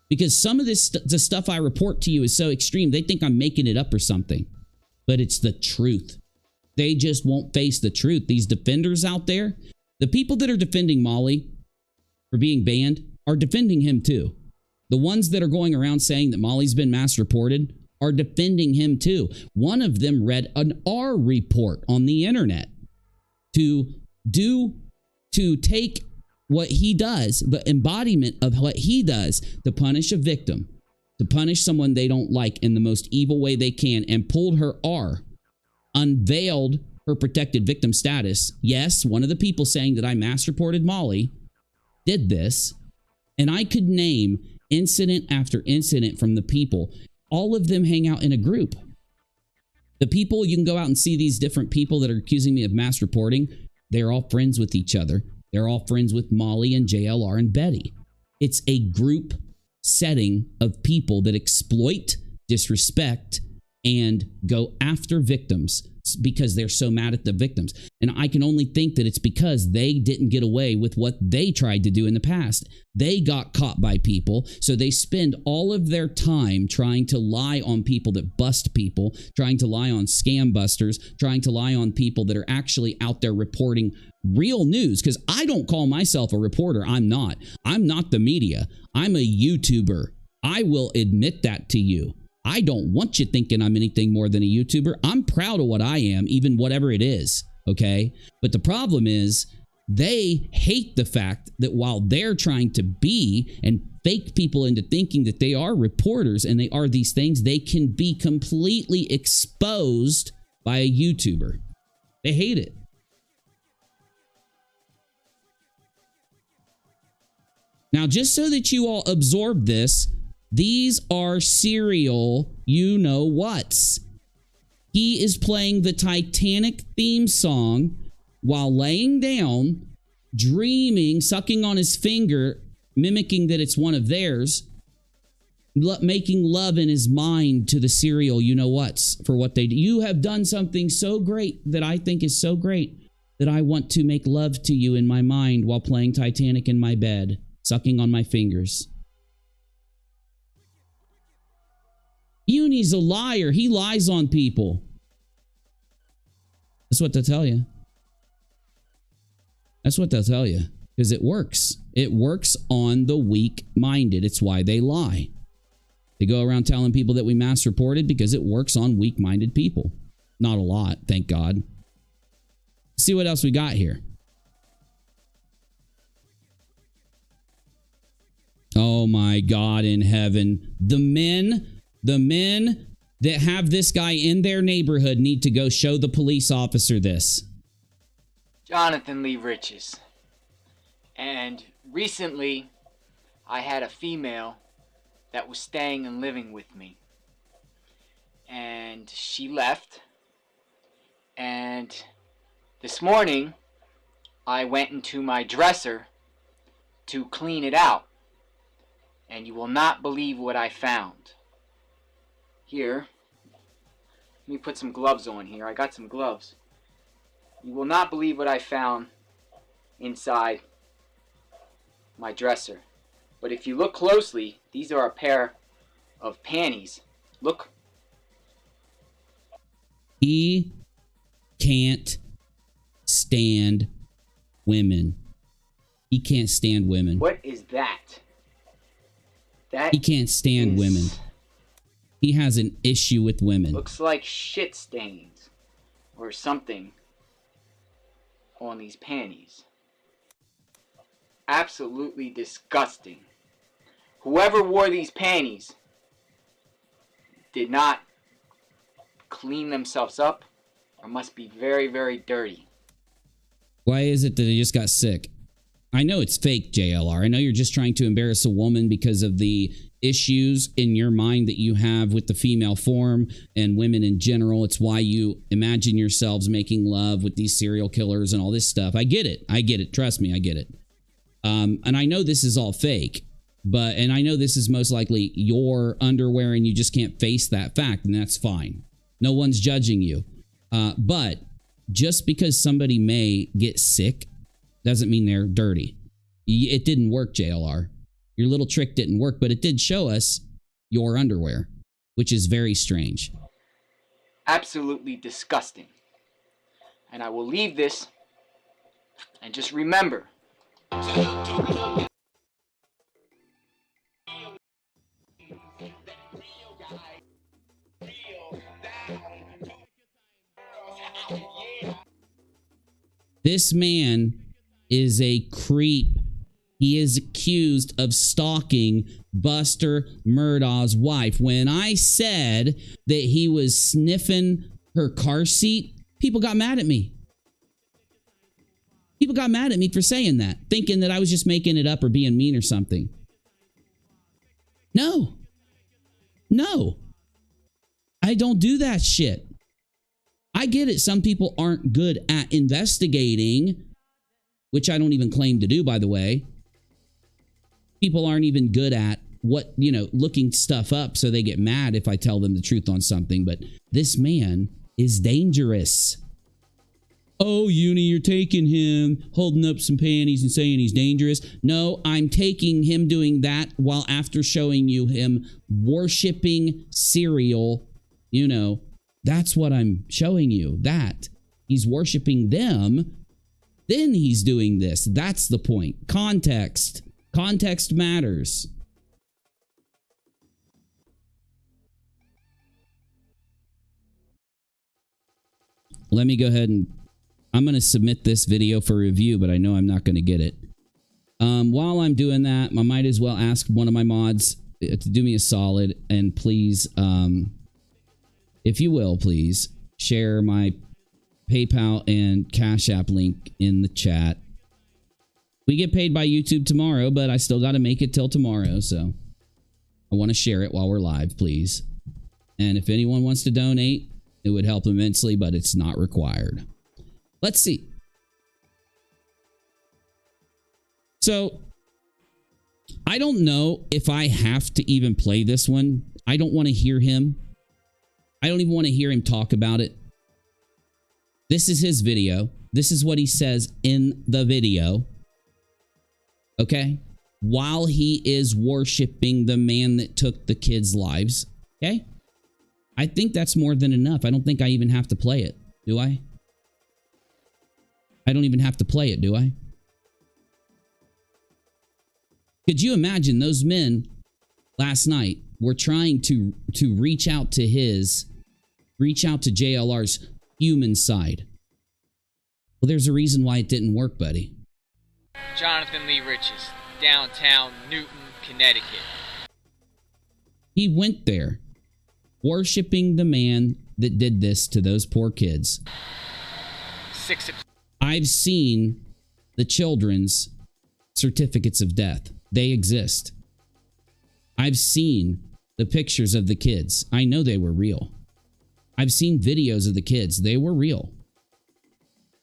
Because some of this, the stuff I report to you is so extreme, they think I'm making it up or something. But it's the truth. They just won't face the truth. These defenders out there, the people that are defending Molly for being banned are defending him too. The ones that are going around saying that Molly's been mass reported are defending him too. One of them read an R report on the internet to take what he does, the embodiment of what he does to punish a victim, to punish someone they don't like in the most evil way they can, and pulled her R, unveiled her protected victim status. Yes, one of the people saying that I mass reported Molly did this, and I could name incident after incident from the people. All of them hang out in a group. The people, you can go out and see these different people that are accusing me of mass reporting. They're all friends with each other. They're all friends with Molly and JLR and Betty. It's a group setting of people that exploit, disrespect, and go after victims because they're so mad at the victims. And I can only think that it's because they didn't get away with what they tried to do in the past. They got caught by people, so they spend all of their time trying to lie on people that bust people, trying to lie on scam busters, trying to lie on people that are actually out there reporting real news. Because I don't call myself a reporter. I'm not. I'm not the media. I'm a YouTuber. I will admit that to you. I don't want you thinking I'm anything more than a YouTuber. I'm proud of what I am, even whatever it is, okay? But the problem is they hate the fact that while they're trying to be and fake people into thinking that they are reporters and they are these things, they can be completely exposed by a YouTuber. They hate it. Now, just so that you all absorb this, these are serial you-know-whats. He is playing the Titanic theme song while laying down, dreaming, sucking on his finger, mimicking that it's one of theirs, making love in his mind to the serial you-know-whats for what they do. You have done something so great that I think is so great that I want to make love to you in my mind while playing Titanic in my bed, sucking on my fingers. Uni's a liar. He lies on people. That's what they'll tell you. That's what they'll tell you. Because it works. It works on the weak-minded. It's why they lie. They go around telling people that we mass reported because it works on weak-minded people. Not a lot, thank God. See what else we got here. Oh my God in heaven. The men that have this guy in their neighborhood need to go show the police officer this. Jonathan Lee Riches. And recently, I had a female that was staying and living with me. And she left. And this morning, I went into my dresser to clean it out. And you will not believe what I found. Here, let me put some gloves on here. I got some gloves. You will not believe what I found inside my dresser. But if you look closely, these are a pair of panties. Look. He can't stand women. He can't stand women. What is that? He can't stand women. He has an issue with women. Looks like shit stains or something on these panties. Absolutely disgusting. Whoever wore these panties did not clean themselves up or must be very, very dirty. Why is it that they just got sick? I know it's fake, JLR. I know you're just trying to embarrass a woman because of the issues in your mind that you have with the female form and women in general. It's why you imagine yourselves making love with these serial killers and all this stuff. I get it. I get it. Trust me, I get it. And I know this is all fake, and I know this is most likely your underwear and you just can't face that fact, and that's fine. No one's judging you. But just because somebody may get sick doesn't mean they're dirty. It didn't work, JLR. Your little trick didn't work, but it did show us your underwear, which is very strange. Absolutely disgusting. And I will leave this, and just remember. This man is a creep. He is accused of stalking Buster Murdaugh's wife. When I said that he was sniffing her car seat, people got mad at me. People got mad at me for saying that, thinking that I was just making it up or being mean or something. No. No. I don't do that shit. I get it. Some people aren't good at investigating, which I don't even claim to do, by the way. People aren't even good at looking stuff up, so they get mad if I tell them the truth on something. But this man is dangerous. Oh, Uni, you're taking him holding up some panties and saying he's dangerous. No, I'm taking him doing that while after showing you him worshiping cereal. You know, that's what I'm showing you. That he's worshiping them. Then he's doing this. That's the point. Context. Context matters. Let me go ahead and I'm going to submit this video for review, but I know I'm not going to get it. While I'm doing that, I might as well ask one of my mods to do me a solid and please, if you will, please share my PayPal and Cash App link in the chat. We get paid by YouTube tomorrow, but I still got to make it till tomorrow, so I want to share it while we're live, please. And if anyone wants to donate, it would help immensely, but it's not required. Let's see. So, I don't know if I have to even play this one. I don't want to hear him. I don't even want to hear him talk about it. This is his video. This is what he says in the video. Okay? While he is worshiping the man that took the kids' lives. Okay? I think that's more than enough. I don't think I even have to play it. Do I? I don't even have to play it, do I? Could you imagine those men last night were trying to reach out to JLR's human side? Well, there's a reason why it didn't work, buddy. Jonathan Lee Riches, downtown Newton, Connecticut. He went there, worshiping the man that did this to those poor kids. 6 o'clock. I've seen the children's certificates of death. They exist. I've seen the pictures of the kids. I know they were real. I've seen videos of the kids. They were real.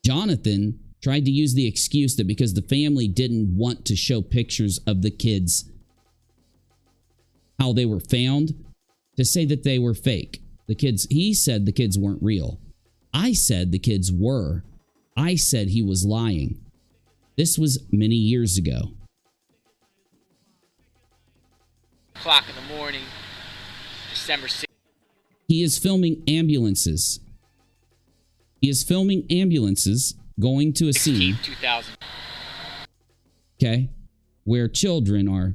Jonathan tried to use the excuse that because the family didn't want to show pictures of the kids, how they were found, to say that they were fake. The kids, he said the kids weren't real. I said the kids were. I said he was lying. This was many years ago. O'clock in the morning, December 6th. He is filming ambulances. He is filming ambulances going to a scene. 2000. Okay. Where children are.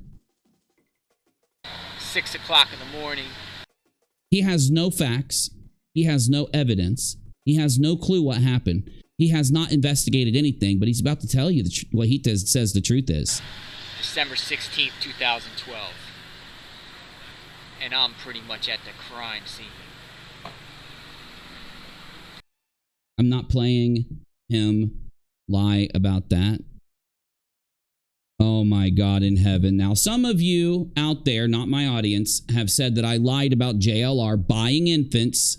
6 o'clock in the morning. He has no facts. He has no evidence. He has no clue what happened. He has not investigated anything, but he's about to tell you what he says the truth is. December 16th, 2012. And I'm pretty much at the crime scene. I'm not playing him lie about that. Oh my God in heaven. Now, some of you out there, not my audience, have said that I lied about JLR buying infants,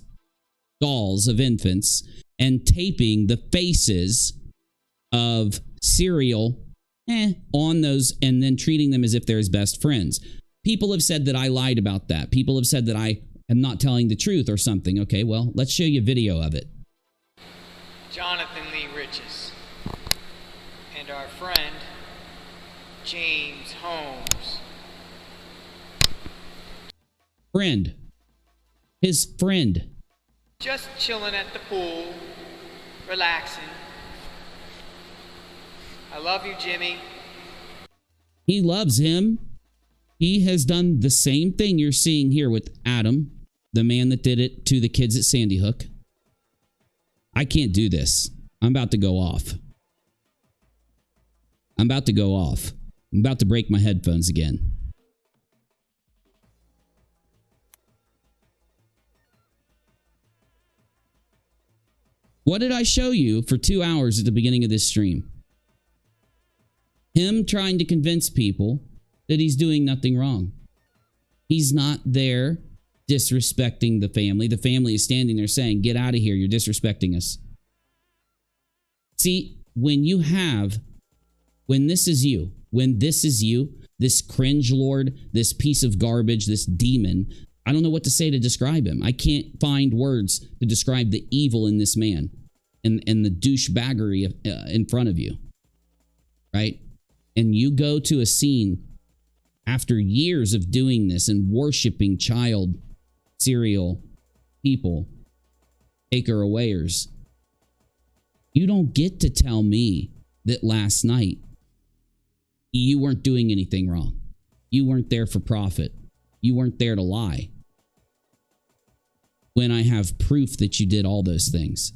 dolls of infants, and taping the faces of cereal on those and then treating them as if they're his best friends. People have said that I lied about that. People have said that I am not telling the truth or something. Okay, well, let's show you a video of it. Jonathan Lee Riches and our friend James Holmes. Friend. His friend. Just chilling at the pool, relaxing. I love you, Jimmy. He loves him. He has done the same thing you're seeing here with Adam, the man that did it to the kids at Sandy Hook. I can't do this. I'm about to go off. I'm about to go off. I'm about to break my headphones again. What did I show you for 2 hours at the beginning of this stream? Him trying to convince people that he's doing nothing wrong. He's not there disrespecting the family. The family is standing there saying, get out of here, you're disrespecting us. See, when this is you, this cringe lord, this piece of garbage, this demon, I don't know what to say to describe him. I can't find words to describe the evil in this man and the douchebaggery in front of you. Right? And you go to a scene after years of doing this and worshiping child serial people, taker-awayers. You don't get to tell me that last night you weren't doing anything wrong. You weren't there for profit. You weren't there to lie. When I have proof that you did all those things.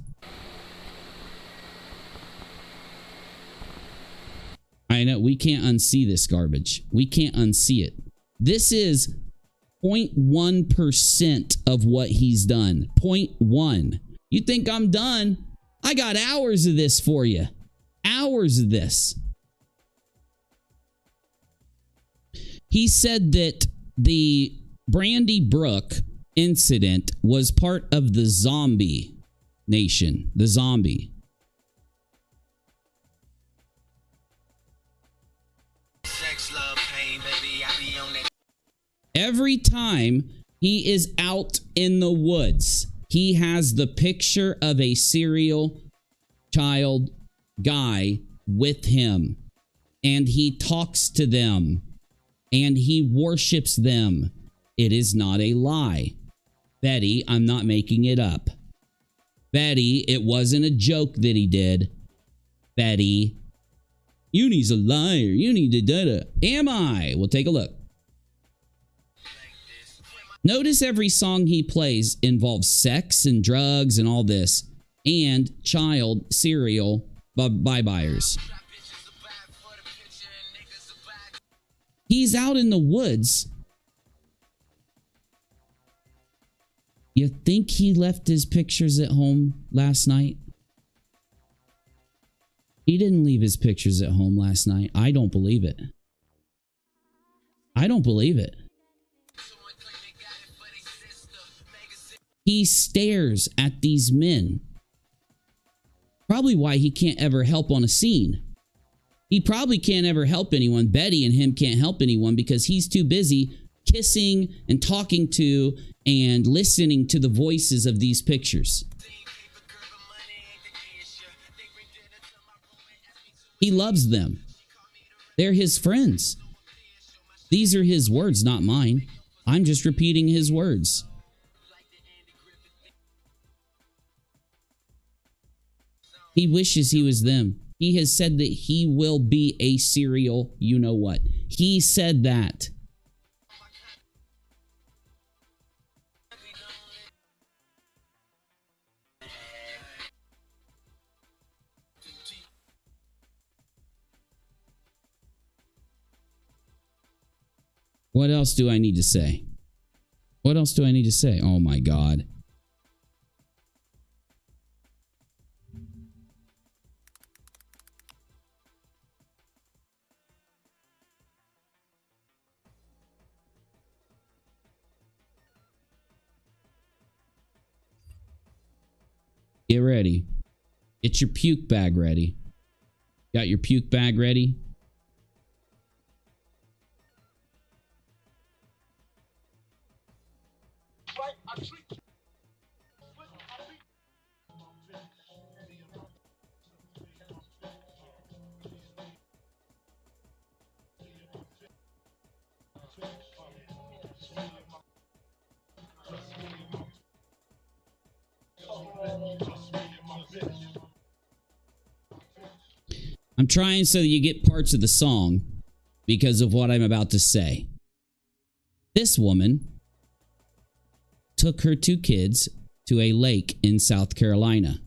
I know we can't unsee this garbage. We can't unsee it. This is 0.1% of what he's done. 0.1. You think I'm done? I got hours of this for you. Hours of this. He said that the Brandy Brook incident was part of the zombie nation. The zombie. Every time he is out in the woods, he has the picture of a serial child guy with him. And he talks to them. And he worships them. It is not a lie. Betty, I'm not making it up. Betty, it wasn't a joke that he did. Betty, Uni's a liar. Uni did that. Am I? We'll take a look. Notice every song he plays involves sex and drugs and all this. And child serial buy-buyers. He's out in the woods. You think he left his pictures at home last night? He didn't leave his pictures at home last night. I don't believe it. I don't believe it. He stares at these men. Probably why he can't ever help on a scene. He probably can't ever help anyone. Betty and him can't help anyone because he's too busy kissing and talking to and listening to the voices of these pictures. He loves them. They're his friends. These are his words, not mine. I'm just repeating his words. He wishes he was them. He has said that he will be a serial you-know-what. He said that. What else do I need to say? What else do I need to say? Oh my God. Get ready. Get your puke bag ready. Got your puke bag ready? I'm trying so that you get parts of the song because of what I'm about to say. This woman took her 2 kids to a lake in South Carolina.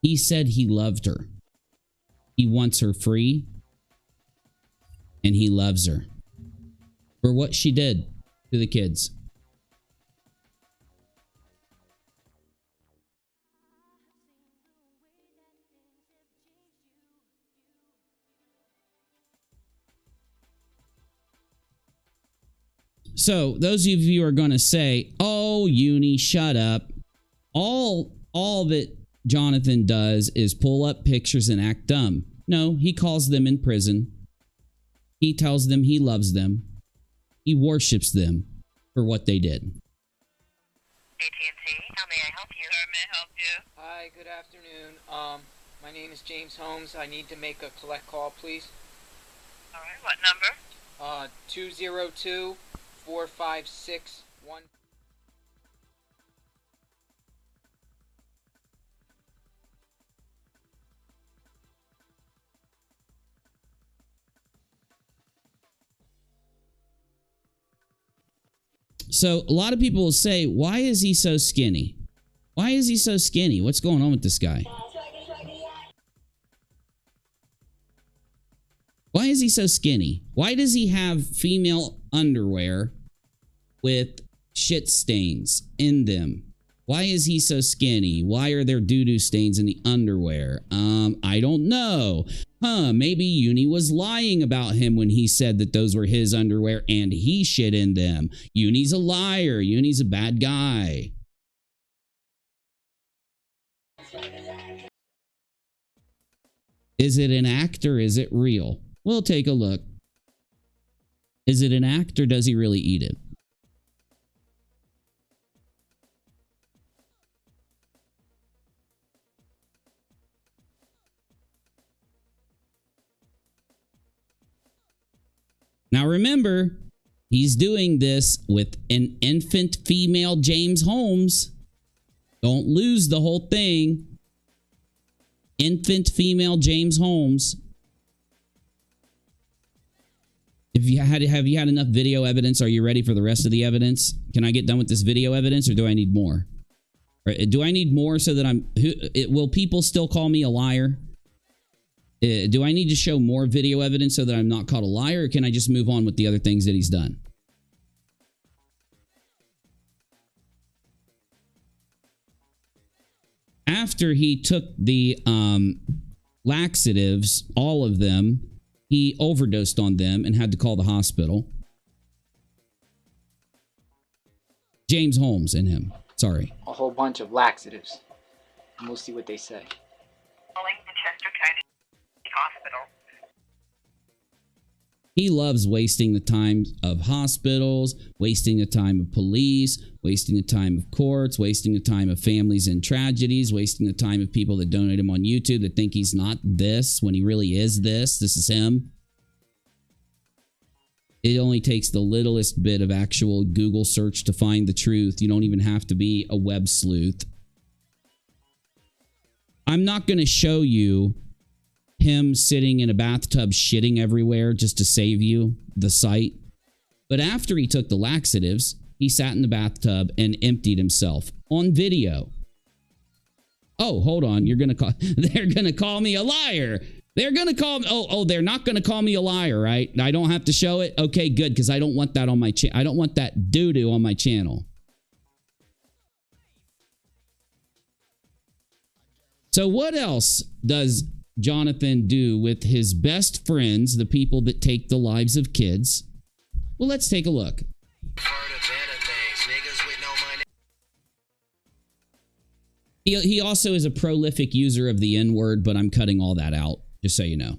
He said he loved her. He wants her free. And he loves her. for what she did to the kids. So those of you who are going to say, "Oh, Uni, shut up." All that Jonathan does is pull up pictures and act dumb. No, he calls them in prison. He tells them he loves them. He worships them for what they did. AT&T, how may I help you? How may I help you? Hi, good afternoon. My name is James Holmes. I need to make a collect call, please. All right, what number? 202-456-1. So a lot of people will say, why is he so skinny? Why is he so skinny? What's going on with this guy? Why is he so skinny? Why does he have female underwear with shit stains in them? Why is he so skinny? Why are there doo-doo stains in the underwear? I don't know. Maybe Uni was lying about him when he said that those were his underwear and he shit in them. Uni's a liar. Uni's a bad guy. Is it an act or is it real? We'll take a look. Is it an act or does he really eat it? Now remember, he's doing this with an infant female James Holmes. Don't lose the whole thing. Infant female James Holmes. Have you had enough video evidence? Are you ready for the rest of the evidence? Can I get done with this video evidence or do I need more? Or do I need more so that will people still call me a liar? Do I need to show more video evidence so that I'm not called a liar, or can I just move on with the other things that he's done? After he took the laxatives, all of them, he overdosed on them and had to call the hospital. James Holmes and him. Sorry. A whole bunch of laxatives. And we'll see what they say. Calling the Chester County Hospital. He loves wasting the time of hospitals, wasting the time of police, wasting the time of courts, wasting the time of families in tragedies, wasting the time of people that donate him on YouTube that think he's not this when he really is this. This is him. It only takes the littlest bit of actual Google search to find the truth. You don't even have to be a web sleuth. I'm not going to show you him sitting in a bathtub shitting everywhere just to save you the sight. But after he took the laxatives, he sat in the bathtub and emptied himself on video. Oh, hold on. They're going to call me a liar. They're going to call me. Oh, they're not going to call me a liar, right? I don't have to show it. Okay, good. Because I don't want that on my channel. I don't want that doo-doo on my channel. So what else does Jonathan do with his best friends, the people that take the lives of kids? Well, let's take a look. He also is a prolific user of the N-word, but I'm cutting all that out, just so you know.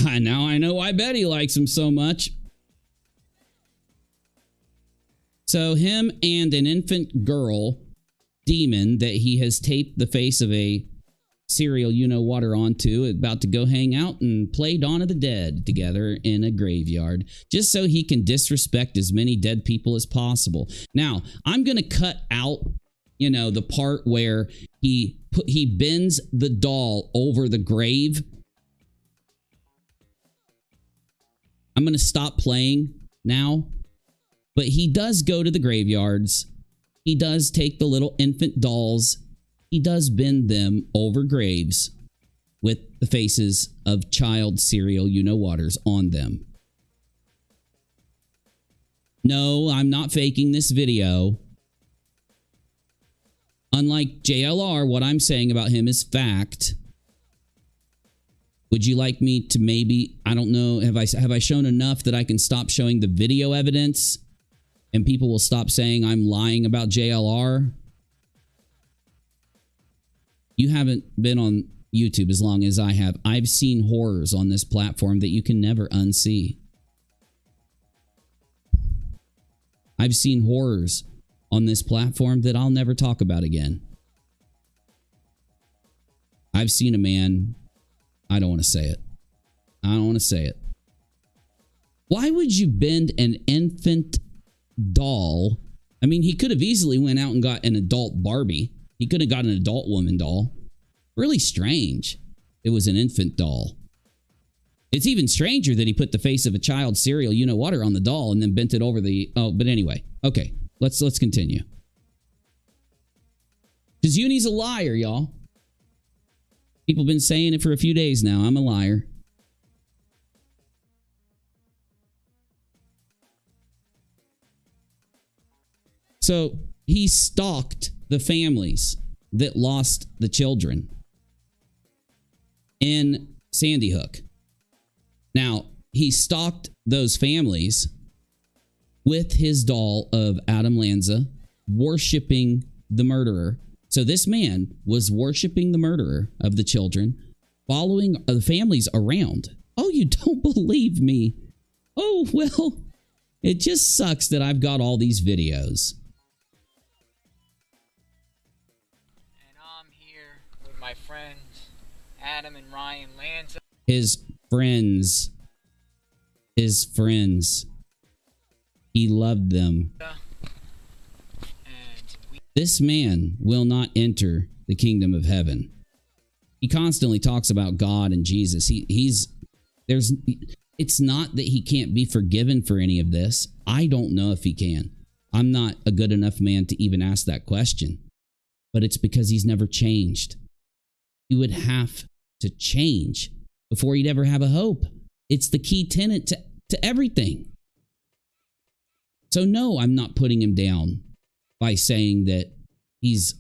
Now I know why Betty likes him so much. So him and an infant girl demon that he has taped the face of a serial you-know-water onto, about to go hang out and play Dawn of the Dead together in a graveyard, just so he can disrespect as many dead people as possible. Now, I'm going to cut out, you know, the part where he bends the doll over the grave. I'm going to stop playing now, but he does go to the graveyards. He does take the little infant dolls. He does bend them over graves with the faces of child serial you-know-waters on them. No, I'm not faking this video. Unlike JLR, what I'm saying about him is fact. Would you like me to maybe, I don't know, have I shown enough that I can stop showing the video evidence and people will stop saying I'm lying about JLR? You haven't been on YouTube as long as I have. I've seen horrors on this platform that you can never unsee. I've seen horrors on this platform that I'll never talk about again. I've seen a man, I don't want to say it. I don't want to say it. Why would you bend an infant doll? I mean, he could have easily went out and got an adult Barbie. He could have got an adult woman doll. Really strange. It was an infant doll. It's even stranger that he put the face of a child cereal, you know, water on the doll and then bent it over the... Oh, but anyway. Okay, let's continue. Because Uni's a liar, y'all. People have been saying it for a few days now. I'm a liar. So he stalked the families that lost the children in Sandy Hook. Now, he stalked those families with his doll of Adam Lanza, worshiping the murderer. So this man was worshiping the murderer of the children, following the families around. Oh, you don't believe me? Oh, well, it just sucks that I've got all these videos. And I'm here with my friends, Adam and Ryan Lanza. His friends. He loved them. This man will not enter the kingdom of heaven. He constantly talks about God and Jesus. It's not that he can't be forgiven for any of this. I don't know if he can. I'm not a good enough man to even ask that question. But it's because he's never changed. He would have to change before he'd ever have a hope. It's the key tenet to everything. So no, I'm not putting him down by saying that he's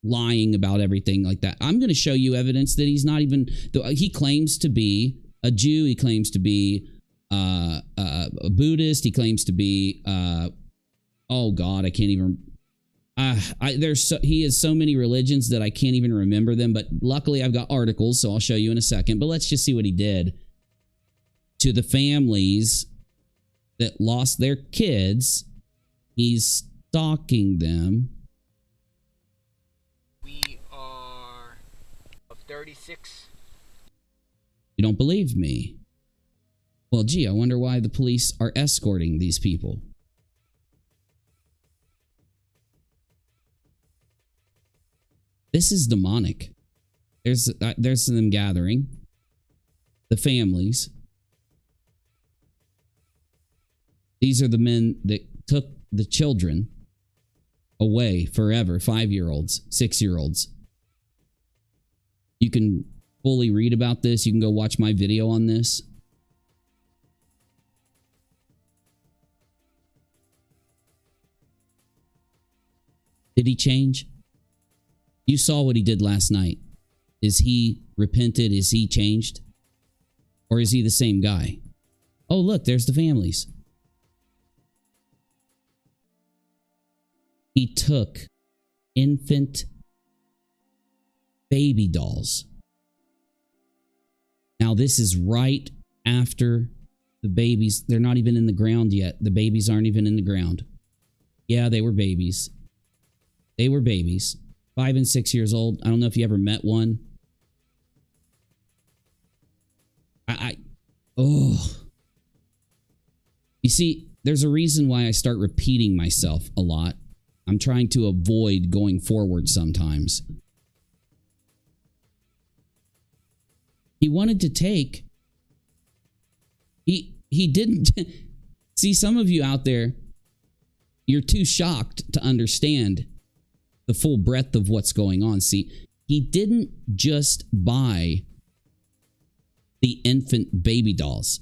lying about everything like that. I'm going to show you evidence that he's not even... He claims to be a Jew. He claims to be a Buddhist. He claims to be... oh, God, I can't even... he has so many religions that I can't even remember them. But luckily, I've got articles, so I'll show you in a second. But let's just see what he did to the families that lost their kids. He's stalking them. We are 36. You don't believe me? Well, gee, I wonder why the police are escorting these people. This is demonic. There's them gathering. The families. These are the men that took the children away forever. 5-year-olds, 6-year-olds. You can fully read about this. You can go watch my video on this. Did he change? You saw what he did last night. Is he repented? Is he changed? Or is he the same guy? Oh, look, there's the families. He took infant baby dolls. Now, this is right after the babies. They're not even in the ground yet. The babies aren't even in the ground. Yeah, they were babies. They were babies. 5 and 6 years old. I don't know if you ever met one. Oh. You see, there's a reason why I start repeating myself a lot. I'm trying to avoid going forward sometimes. He wanted to take... He didn't... See, some of you out there, you're too shocked to understand the full breadth of what's going on. See, he didn't just buy the infant baby dolls.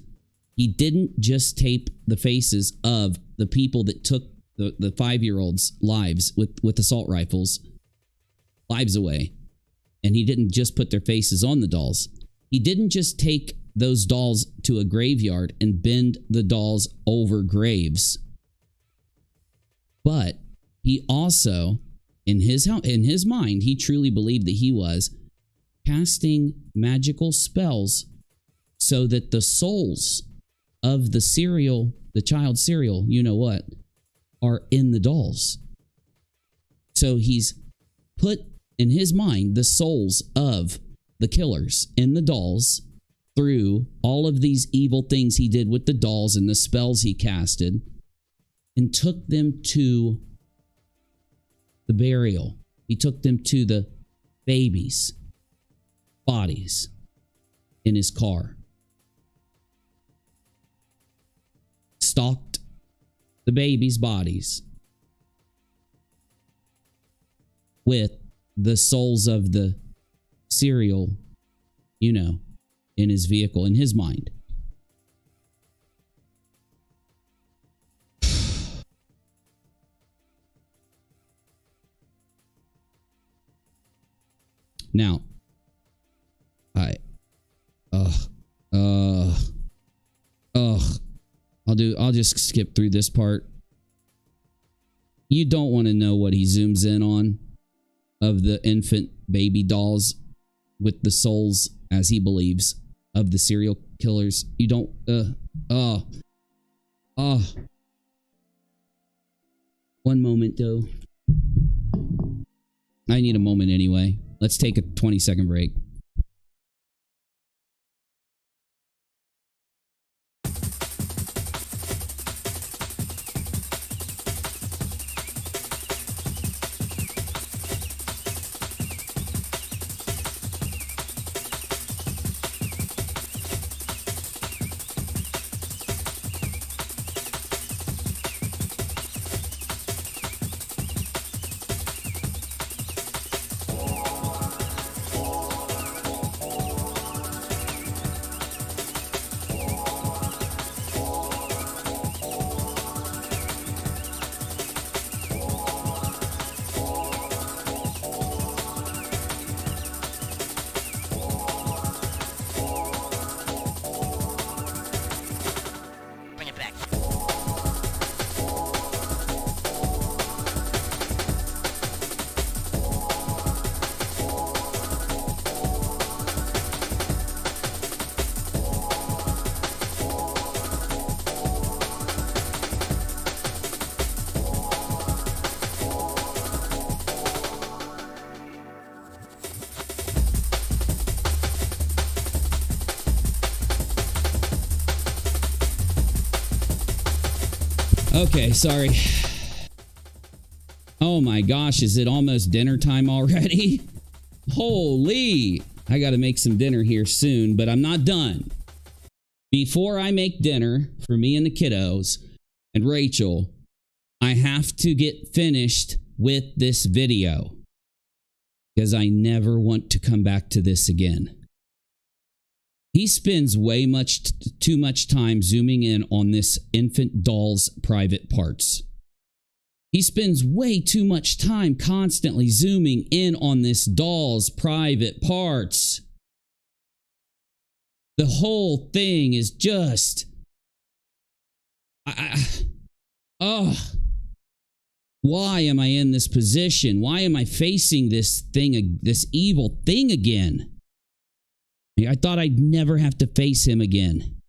He didn't just tape the faces of the people that took the 5-year-olds' lives with assault rifles, lives away. And he didn't just put their faces on the dolls. He didn't just take those dolls to a graveyard and bend the dolls over graves. But he also, in his mind, he truly believed that he was casting magical spells so that the souls of the child serial, you know what, are in the dolls. So he's put in his mind the souls of the killers in the dolls through all of these evil things he did with the dolls and the spells he casted, and took them to the burial. He took them to the babies' bodies in his car. Stalked the babies' bodies with the souls of the serial, you know, in his vehicle, in his mind. Now, I'll just skip through this part. You don't want to know what he zooms in on of the infant baby dolls with the souls, as he believes, of the serial killers. You don't, One moment, though. I need a moment anyway. Let's take a 20-second break. Okay, sorry. Oh my gosh, is it almost dinner time already? Holy! I gotta make some dinner here soon, but I'm not done. Before I make dinner for me and the kiddos and Rachel, I have to get finished with this video because I never want to come back to this again. He spends way too much time zooming in on this infant doll's private parts. He spends way too much time constantly zooming in on this doll's private parts. The whole thing is just... Why am I in this position? Why am I facing this evil thing again? I thought I'd never have to face him again.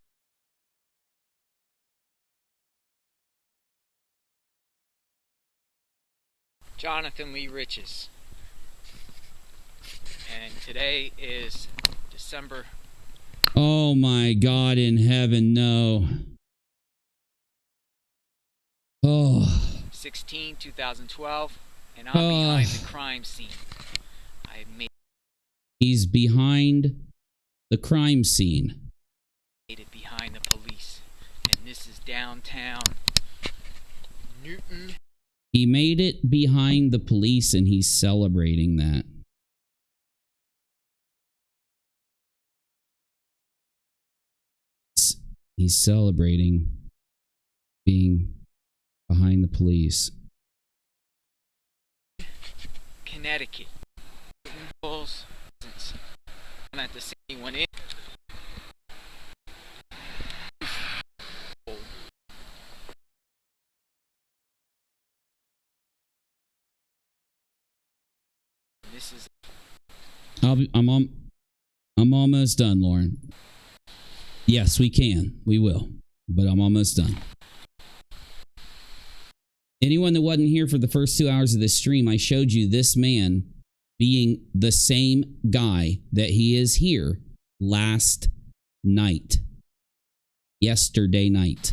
Jonathan Lee Riches. And today is December. Oh my God in heaven, no. Oh. 16, 2012. And I'm behind the crime scene. He's behind the crime scene. Made it behind the police. And this is downtown Newton. He made it behind the police and he's celebrating that. He's celebrating being behind the police. Connecticut. Bulls. Not to see anyone in. This is. I'm almost done, Lauren. Yes, we can. We will. But I'm almost done. Anyone that wasn't here for the first 2 hours of this stream, I showed you this man being the same guy that he is here last night. Yesterday night.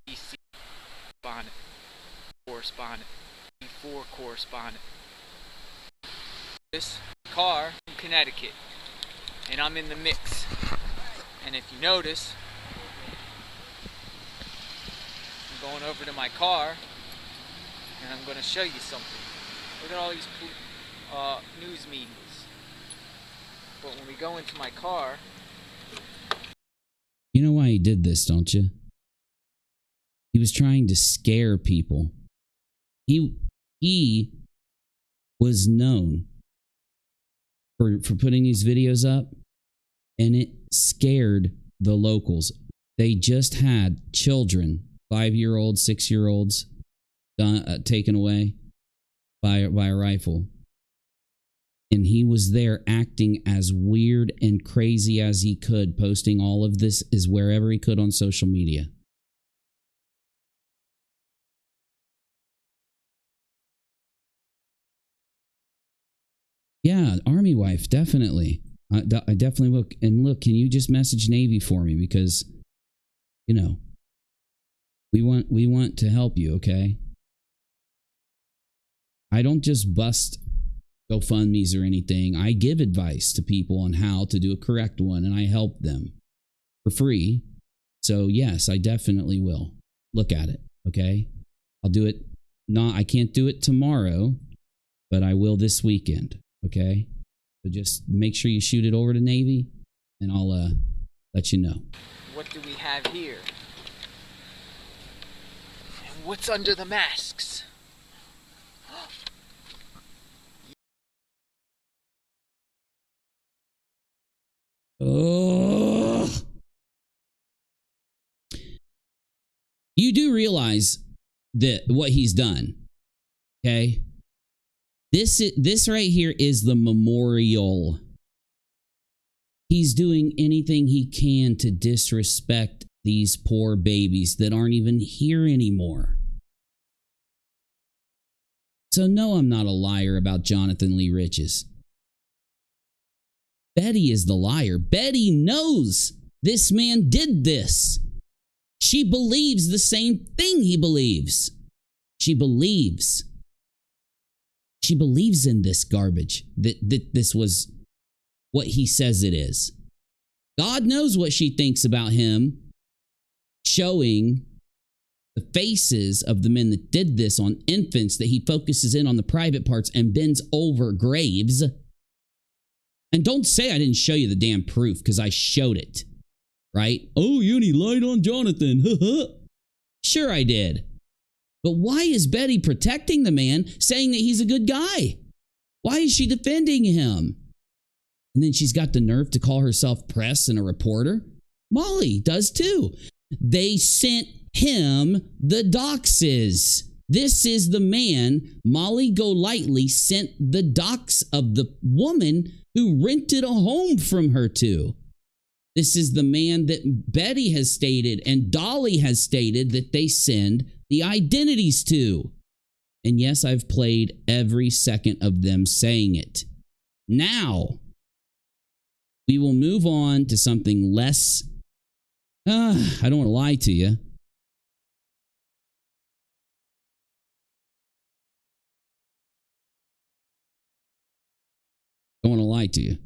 DC correspondent, before correspondent. This car from Connecticut, and I'm in the mix. And if you notice, I'm going over to my car, and I'm going to show you something. Look at all these news meetings. But when we go into my car, you know why he did this, don't you? He was trying to scare people. He was known for putting these videos up, and it scared the locals. They just had children, 5-year-olds, 6-year-olds, taken away by a rifle. And he was there acting as weird and crazy as he could, posting all of this is wherever he could on social media. Yeah, Army wife, definitely. I definitely will. And look, can you just message Navy for me? Because, you know, we want to help you, okay? I don't just bust GoFundMe's or anything. I give advice to people on how to do a correct one, and I help them for free. So yes, I definitely will. Look at it, okay? I'll do it. I can't do it tomorrow, but I will this weekend, okay? So just make sure you shoot it over to Navy, and I'll let you know. what do we have here? And what's under the masks? Oh. You do realize that what he's done, okay? This right here is the memorial. He's doing anything he can to disrespect these poor babies that aren't even here anymore. So no, I'm not a liar about Jonathan Lee Riches. Betty is the liar. Betty knows this man did this. She believes the same thing he believes. She believes in this garbage, that this was what he says it is. God knows what she thinks about him showing the faces of the men that did this on infants, that he focuses in on the private parts and bends over graves. And don't say I didn't show you the damn proof, because I showed it. Right? Oh, Uni lied on Jonathan. Sure I did. But why is Betty protecting the man, saying that he's a good guy? Why is she defending him? And then she's got the nerve to call herself press and a reporter. Molly does too. They sent him the doxes. This is the man Molly Golightly sent the dox of the woman who rented a home from her to. This is the man that Betty has stated and Dolly has stated that they send the identities to. And yes, I've played every second of them saying it. Now, we will move on to something less... I don't want to lie to you. I don't want to lie to you. I'm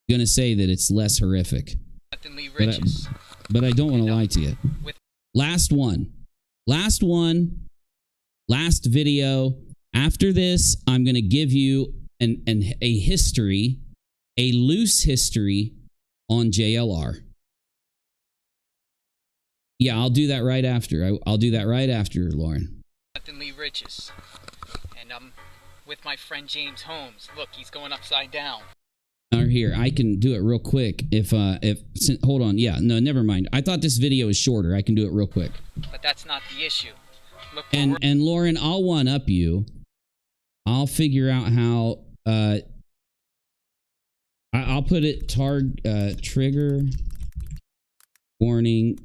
going to say that it's less horrific. But I don't want to lie to you. Last video. After this, I'm going to give you a history a loose history on JLR. Yeah, I'll do that right after. I'll do that right after, Lauren. Jonathan Lee Riches, and I'm with my friend James Holmes. Look, he's going upside down. Or here, I can do it real quick. Hold on. Yeah, no, never mind. I thought this video was shorter. I can do it real quick. But that's not the issue. Look, And Lauren, I'll one up you. I'll figure out how. I'll put it trigger warning.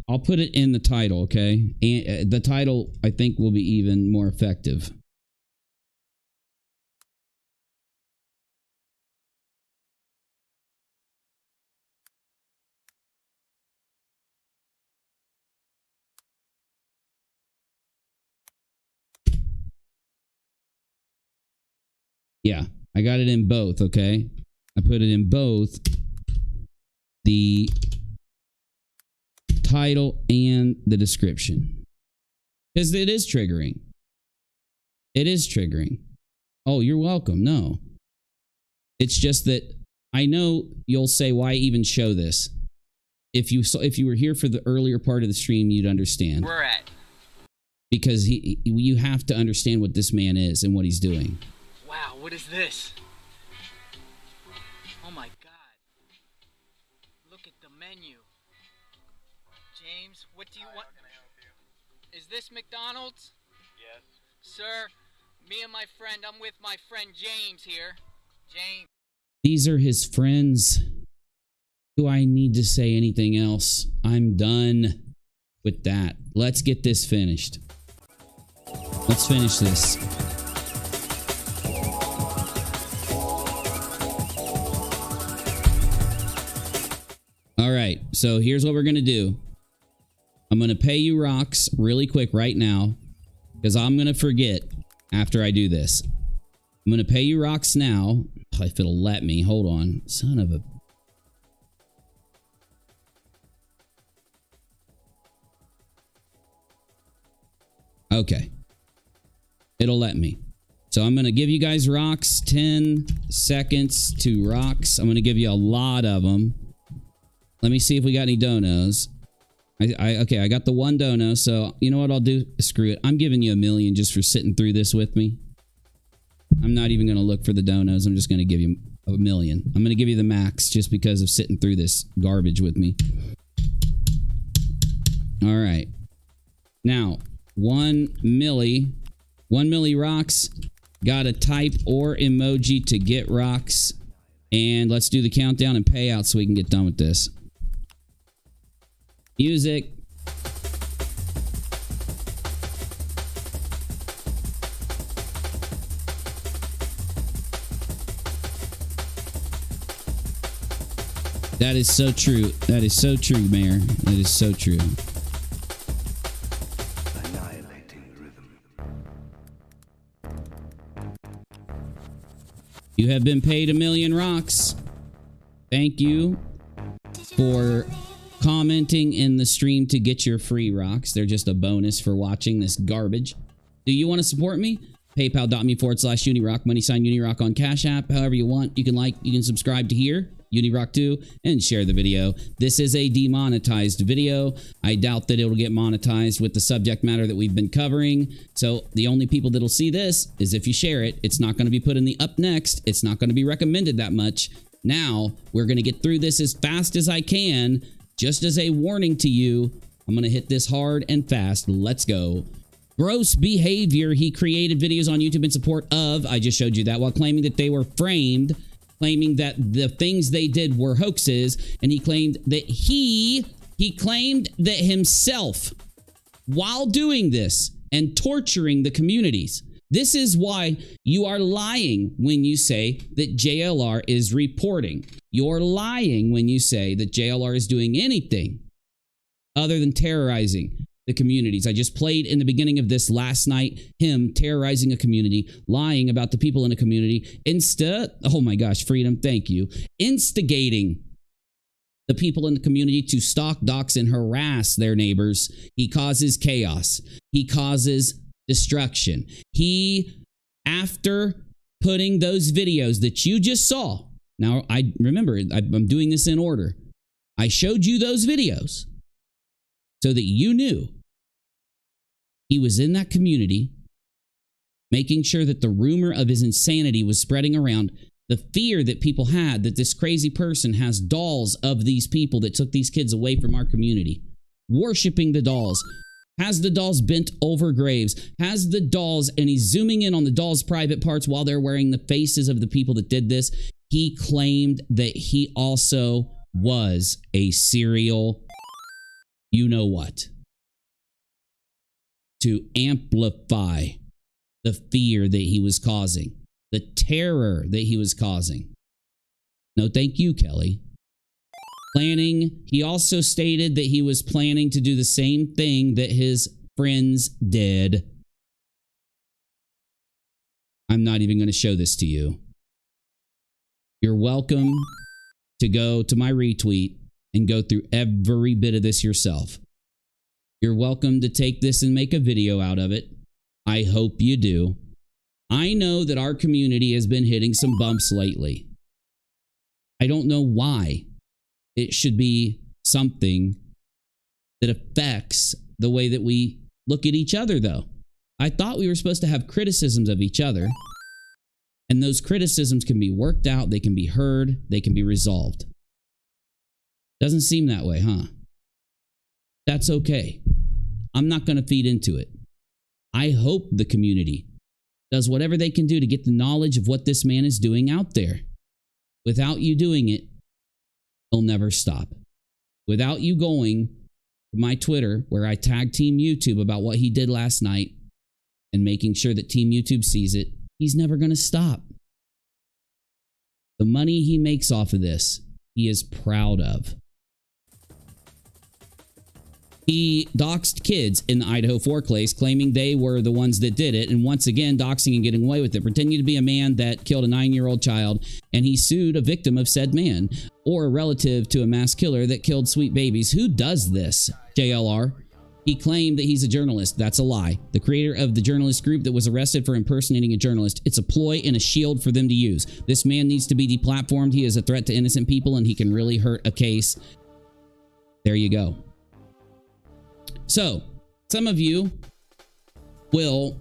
I'll put it in the title, okay? And the title, I think, will be even more effective. Yeah, I got it in both, okay? I put it in both the title and the description. Because it is triggering. It is triggering. Oh, you're welcome. No. It's just that I know you'll say, why even show this? If you were here for the earlier part of the stream, you'd understand. we're at. Because you have to understand what this man is and what he's doing. Wow, what is this? Oh my God. Look at the menu. James, what do you want? Is this McDonald's? Yes. Sir, me and my friend, I'm with my friend James here. James. These are his friends. Do I need to say anything else? I'm done with that. Let's get this finished. Let's finish this. All right, so here's what we're going to do. I'm going to pay you rocks really quick right now because I'm going to forget after I do this. I'm going to pay you rocks now. If it'll let me. Hold on. Son of a... Okay. It'll let me. So I'm going to give you guys rocks. 10 seconds to rocks. I'm going to give you a lot of them. Let me see if we got any donos. Okay, I got the one dono. So you know what I'll do? Screw it. I'm giving you $1 million just for sitting through this with me. I'm not even going to look for the donos. I'm just going to give you $1 million. I'm going to give you the max just because of sitting through this garbage with me. All right. Now, 1 milli rocks. Got a type or emoji to get rocks. And let's do the countdown and payout so we can get done with this. Music. That is so true. That is so true, Mayor. That is so true. You have been paid $1 million rocks. Thank you for commenting in the stream to get your free rocks. They're just a bonus for watching this garbage. Do you want to support me? PayPal.me/UniRock, money sign UNIRock on Cash App. However you want. You can like, you can subscribe to here, UNIRock2, and share the video. This is a demonetized video. I doubt that it'll get monetized with the subject matter that we've been covering. So the only people that'll see this is if you share it. It's not going to be put in the up next. It's not going to be recommended that much. Now, we're going to get through this as fast as I can. Just as a warning to you, I'm going to hit this hard and fast. Let's go. Gross behavior. He created videos on YouTube in support of, I just showed you that, while claiming that they were framed, claiming that the things they did were hoaxes, and he claimed that he claimed that himself, while doing this and torturing the communities. This is why you are lying when you say that JLR is reporting. You're lying when you say that JLR is doing anything other than terrorizing the communities. I just played in the beginning of this last night, him terrorizing a community, lying about the people in a community, oh my gosh, freedom, thank you, instigating the people in the community to stalk, dox, and harass their neighbors. He causes chaos. He causes destruction. He, after putting those videos that you just saw Now, I remember, I'm doing this in order. I showed you those videos so that you knew he was in that community, making sure that the rumor of his insanity was spreading around. The fear that people had that this crazy person has dolls of these people that took these kids away from our community, worshiping the dolls, has the dolls bent over graves, has the dolls, and he's zooming in on the dolls' private parts while they're wearing the faces of the people that did this. He claimed that he also was a serial you-know-what, to amplify the fear that he was causing, the terror that he was causing. No, thank you, Kelly. Planning. He also stated that he was planning to do the same thing that his friends did. I'm not even going to show this to you. You're welcome to go to my retweet and go through every bit of this yourself. You're welcome to take this and make a video out of it. I hope you do. I know that our community has been hitting some bumps lately. I don't know why. It should be something that affects the way that we look at each other, though. I thought we were supposed to have criticisms of each other, and those criticisms can be worked out, they can be heard, they can be resolved. Doesn't seem that way, huh? That's okay. I'm not going to feed into it. I hope the community does whatever they can do to get the knowledge of what this man is doing out there. Without you doing it, he'll never stop. Without you going to my Twitter, where I tagged Team YouTube about what he did last night and making sure that Team YouTube sees it, he's never going to stop. The money he makes off of this, he is proud of. He doxed kids in the Idaho 4 case, claiming they were the ones that did it. And once again, doxing and getting away with it, pretending to be a man that killed a 9-year-old child. And he sued a victim of said man, or a relative to a mass killer that killed sweet babies. Who does this? JLR. He claimed that he's a journalist. That's a lie. The creator of the journalist group that was arrested for impersonating a journalist. It's a ploy and a shield for them to use. This man needs to be deplatformed. He is a threat to innocent people, and he can really hurt a case. There you go. So, some of you will,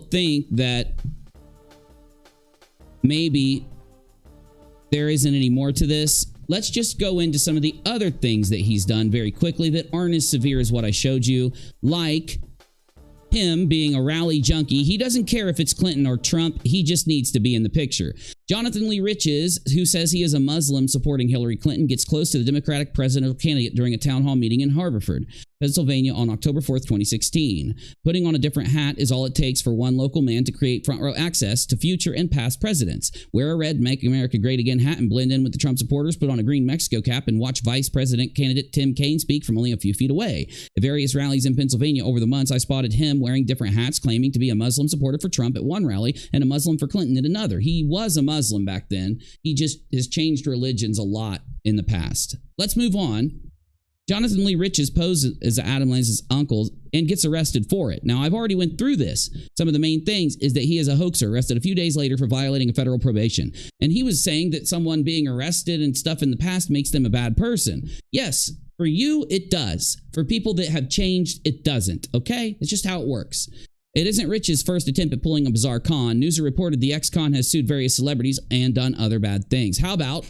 think that maybe there isn't any more to this. Let's just go into some of the other things that he's done very quickly that aren't as severe as what I showed you, like him being a rally junkie. He doesn't care if it's Clinton or Trump. He just needs to be in the picture. Jonathan Lee Riches, who says he is a Muslim supporting Hillary Clinton, gets close to the Democratic presidential candidate during a town hall meeting in Haverford, Pennsylvania on October 4th, 2016. Putting on a different hat is all it takes for one local man to create front row access to future and past presidents. Wear a red Make America Great Again hat and blend in with the Trump supporters. Put on a green Mexico cap and watch Vice President candidate Tim Kaine speak from only a few feet away. At various rallies in Pennsylvania over the months, I spotted him wearing different hats, claiming to be a Muslim supporter for Trump at one rally and a Muslim for Clinton at another. He was a Muslim back then. He just has changed religions a lot in the past. Let's move on. Jonathan Lee Riches poses as Adam Lanza's uncle and gets arrested for it. Now, I've already went through this. Some of the main things is that he is a hoaxer, arrested a few days later for violating a federal probation. And he was saying that someone being arrested and stuff in the past makes them a bad person. Yes, for you, it does. For people that have changed, it doesn't. Okay? It's just how it works. It isn't Rich's first attempt at pulling a bizarre con. News reported the ex-con has sued various celebrities and done other bad things. How about,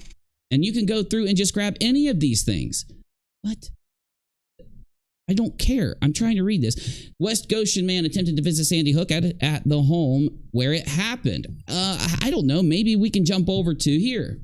and you can go through and just grab any of these things. What? I don't care. I'm trying to read this. West Goshen man attempted to visit Sandy Hook at the home where it happened. I don't know. Maybe we can jump over to here.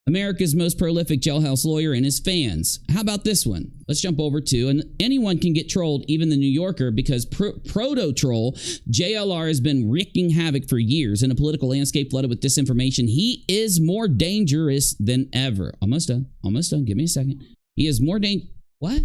America's most prolific jailhouse lawyer and his fans. How about this one? Let's jump over to, and anyone can get trolled, even the New Yorker, because proto-troll JLR has been wreaking havoc for years in a political landscape flooded with disinformation. He is more dangerous than ever. Almost done. Almost done. Give me a second. He is more What?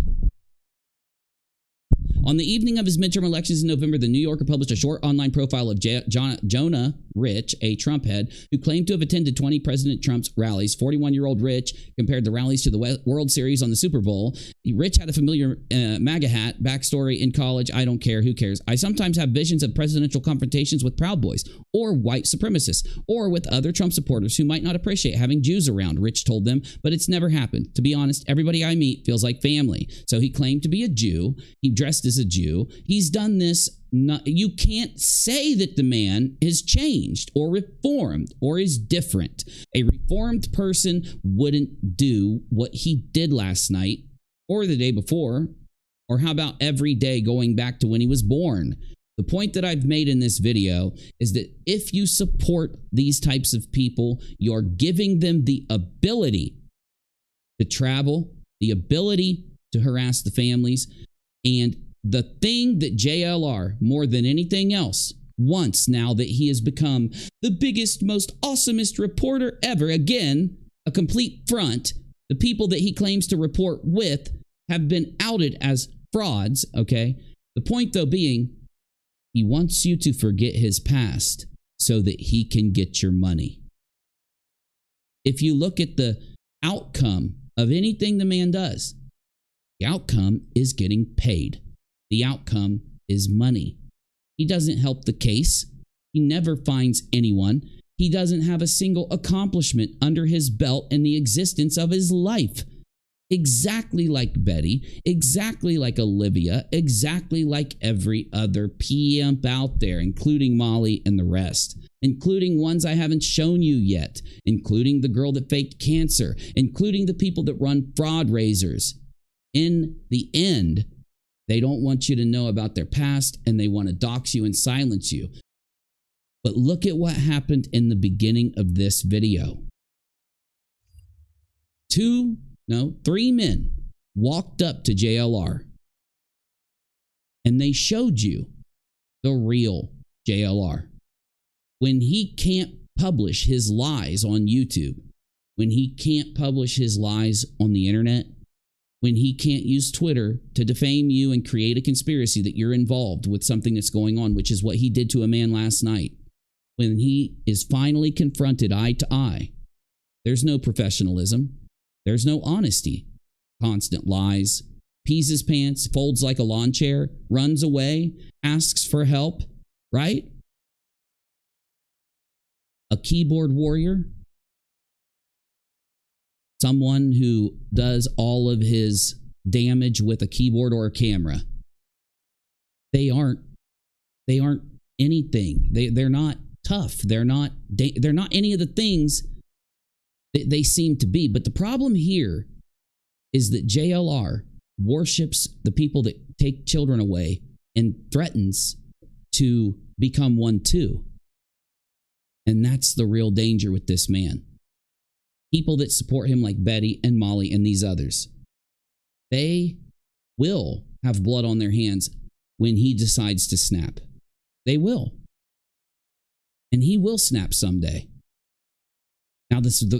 On the evening of his midterm elections in November, the New Yorker published a short online profile of Jonah Rich, a Trump head, who claimed to have attended 20 President Trump's rallies. 41-year-old Rich compared the rallies to the World Series on the Super Bowl. Rich had a familiar MAGA hat, backstory in college. I don't care. Who cares? I sometimes have visions of presidential confrontations with Proud Boys or white supremacists or with other Trump supporters who might not appreciate having Jews around, Rich told them, but it's never happened. To be honest, everybody I meet feels like family. So he claimed to be a Jew. He dressed as a Jew. He's done this. You can't say that the man is changed or reformed or is different. A reformed person wouldn't do what he did last night or the day before, or how about every day going back to when he was born. The point that I've made in this video is that if you support these types of people, you're giving them the ability to travel, the ability to harass the families, and the thing that JLR, more than anything else, wants now that he has become the biggest, most awesomest reporter ever, again, a complete front. The people that he claims to report with have been outed as frauds, okay? The point, though, being he wants you to forget his past so that he can get your money. If you look at the outcome of anything the man does, the outcome is getting paid. The outcome is money. He doesn't help the case. He never finds anyone. He doesn't have a single accomplishment under his belt in the existence of his life. Exactly like Betty, exactly like Olivia, exactly like every other pimp out there, including Molly and the rest, including ones I haven't shown you yet, including the girl that faked cancer, including the people that run fraud raisers. In the end, they don't want you to know about their past, and they want to dox you and silence you. But look at what happened in the beginning of this video. 3 men walked up to JLR, and they showed you the real JLR. When he can't publish his lies on YouTube, when he can't publish his lies on the internet, when he can't use Twitter to defame you and create a conspiracy that you're involved with something that's going on, which is what he did to a man last night. When he is finally confronted eye to eye, there's no professionalism. There's no honesty. Constant lies. Pees his pants, folds like a lawn chair, runs away, asks for help, right? A keyboard warrior. Someone who does all of his damage with a keyboard or a camera. They aren't anything. They're not tough. They're not any of the things that they seem to be. But the problem here is that JLR worships the people that take children away and threatens to become one too. And that's the real danger with this man. People that support him like Betty and Molly and these others, they will have blood on their hands when he decides to snap. They will. And he will snap someday. Now, this is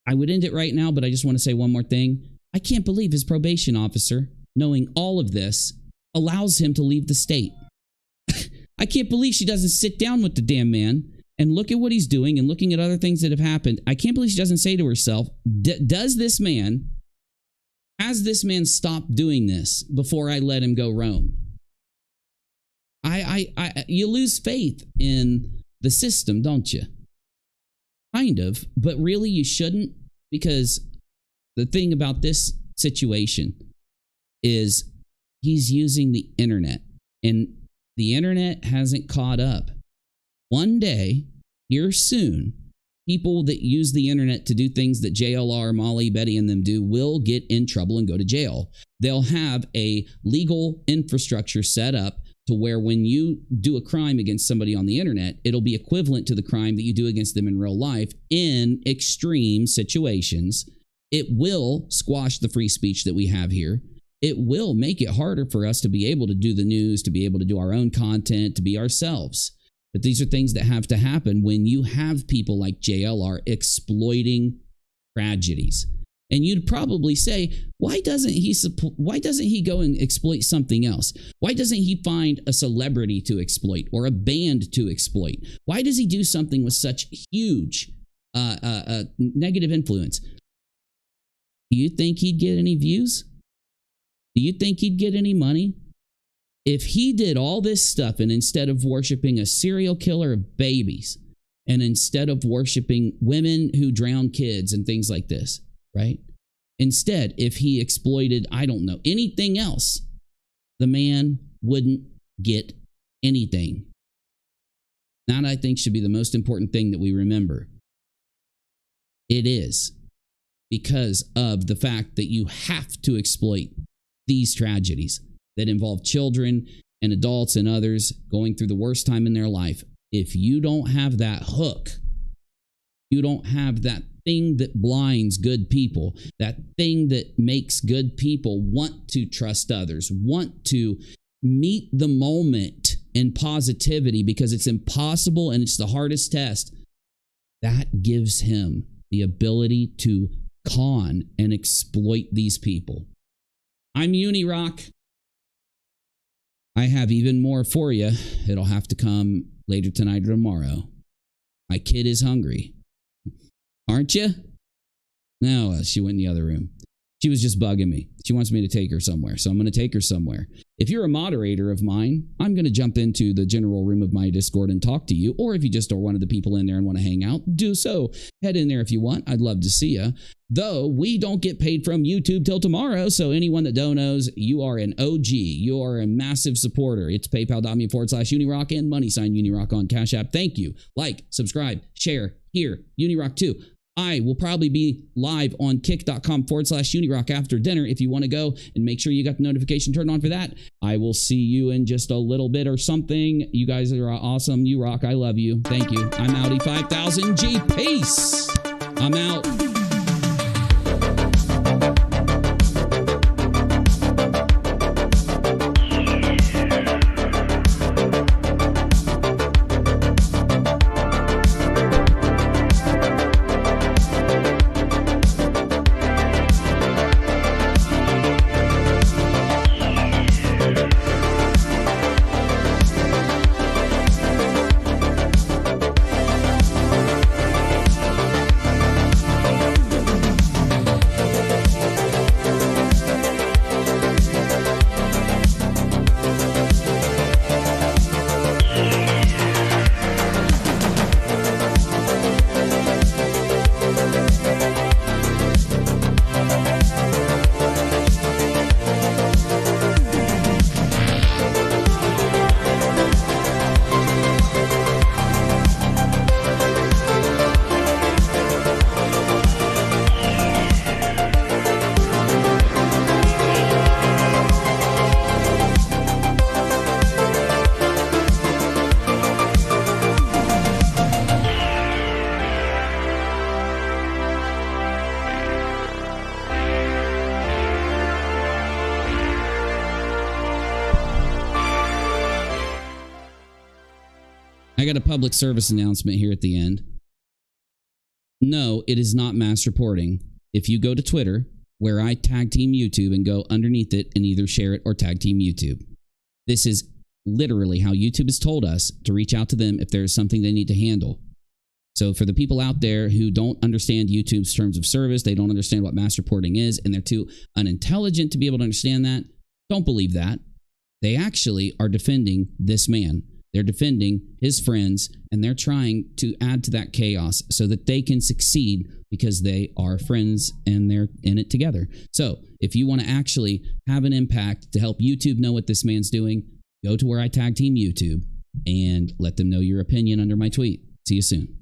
I would end it right now, but I just want to say one more thing. I can't believe his probation officer, knowing all of this, allows him to leave the state. I can't believe she doesn't sit down with the damn man and look at what he's doing and looking at other things that have happened. I can't believe she doesn't say to herself, has this man stopped doing this before I let him go roam? You lose faith in the system, don't you? Kind of, but really you shouldn't, because the thing about this situation is he's using the internet, and the internet hasn't caught up. One day, here soon, people that use the internet to do things that JLR, Molly, Betty, and them do will get in trouble and go to jail. They'll have a legal infrastructure set up to where when you do a crime against somebody on the internet, it'll be equivalent to the crime that you do against them in real life in extreme situations. It will squash the free speech that we have here. It will make it harder for us to be able to do the news, to be able to do our own content, to be ourselves. But these are things that have to happen when you have people like JLR exploiting tragedies. And you'd probably say, why doesn't he go and exploit something else? Why doesn't he find a celebrity to exploit or a band to exploit? Why does he do something with such huge negative influence? Do you think he'd get any views? Do you think he'd get any money? If he did all this stuff and instead of worshiping a serial killer of babies and instead of worshiping women who drown kids and things like this, right? Instead, if he exploited, I don't know, anything else, the man wouldn't get anything. That, I think, should be the most important thing that we remember. It is because of the fact that you have to exploit these tragedies that involve children and adults and others going through the worst time in their life. If you don't have that hook, you don't have that thing that blinds good people, that thing that makes good people want to trust others, want to meet the moment in positivity because it's impossible and it's the hardest test, that gives him the ability to con and exploit these people. I'm UNIRock. I have even more for you. It'll have to come later tonight or tomorrow. My kid is hungry. Aren't you? No, she went in the other room. She was just bugging me. She wants me to take her somewhere, so I'm going to take her somewhere. If you're a moderator of mine, I'm going to jump into the general room of my Discord and talk to you, or if you just are one of the people in there and want to hang out, do so. Head in there if you want. I'd love to see you. Though we don't get paid from YouTube till tomorrow, so anyone that donos, you are an OG. You are a massive supporter. It's paypal.me/UNIRock and _UNIRock on Cash App. Thank you. Like, subscribe, share, here, UNIRock 2. I will probably be live on kick.com/UNIRock after dinner if you want to go and make sure you got the notification turned on for that. I will see you in just a little bit or something. You guys are awesome. You rock. I love you. Thank you. I'm Audi 5000G. Peace. I'm out. I got a public service announcement here at the end. No, it is not mass reporting. If you go to Twitter, where I tag team YouTube and go underneath it and either share it or tag team YouTube. This is literally how YouTube has told us to reach out to them if there is something they need to handle. So for the people out there who don't understand YouTube's terms of service, they don't understand what mass reporting is, and they're too unintelligent to be able to understand that, don't believe that. They actually are defending this man. They're defending his friends, and they're trying to add to that chaos so that they can succeed because they are friends and they're in it together. So if you want to actually have an impact to help YouTube know what this man's doing, go to where I tag team YouTube and let them know your opinion under my tweet. See you soon.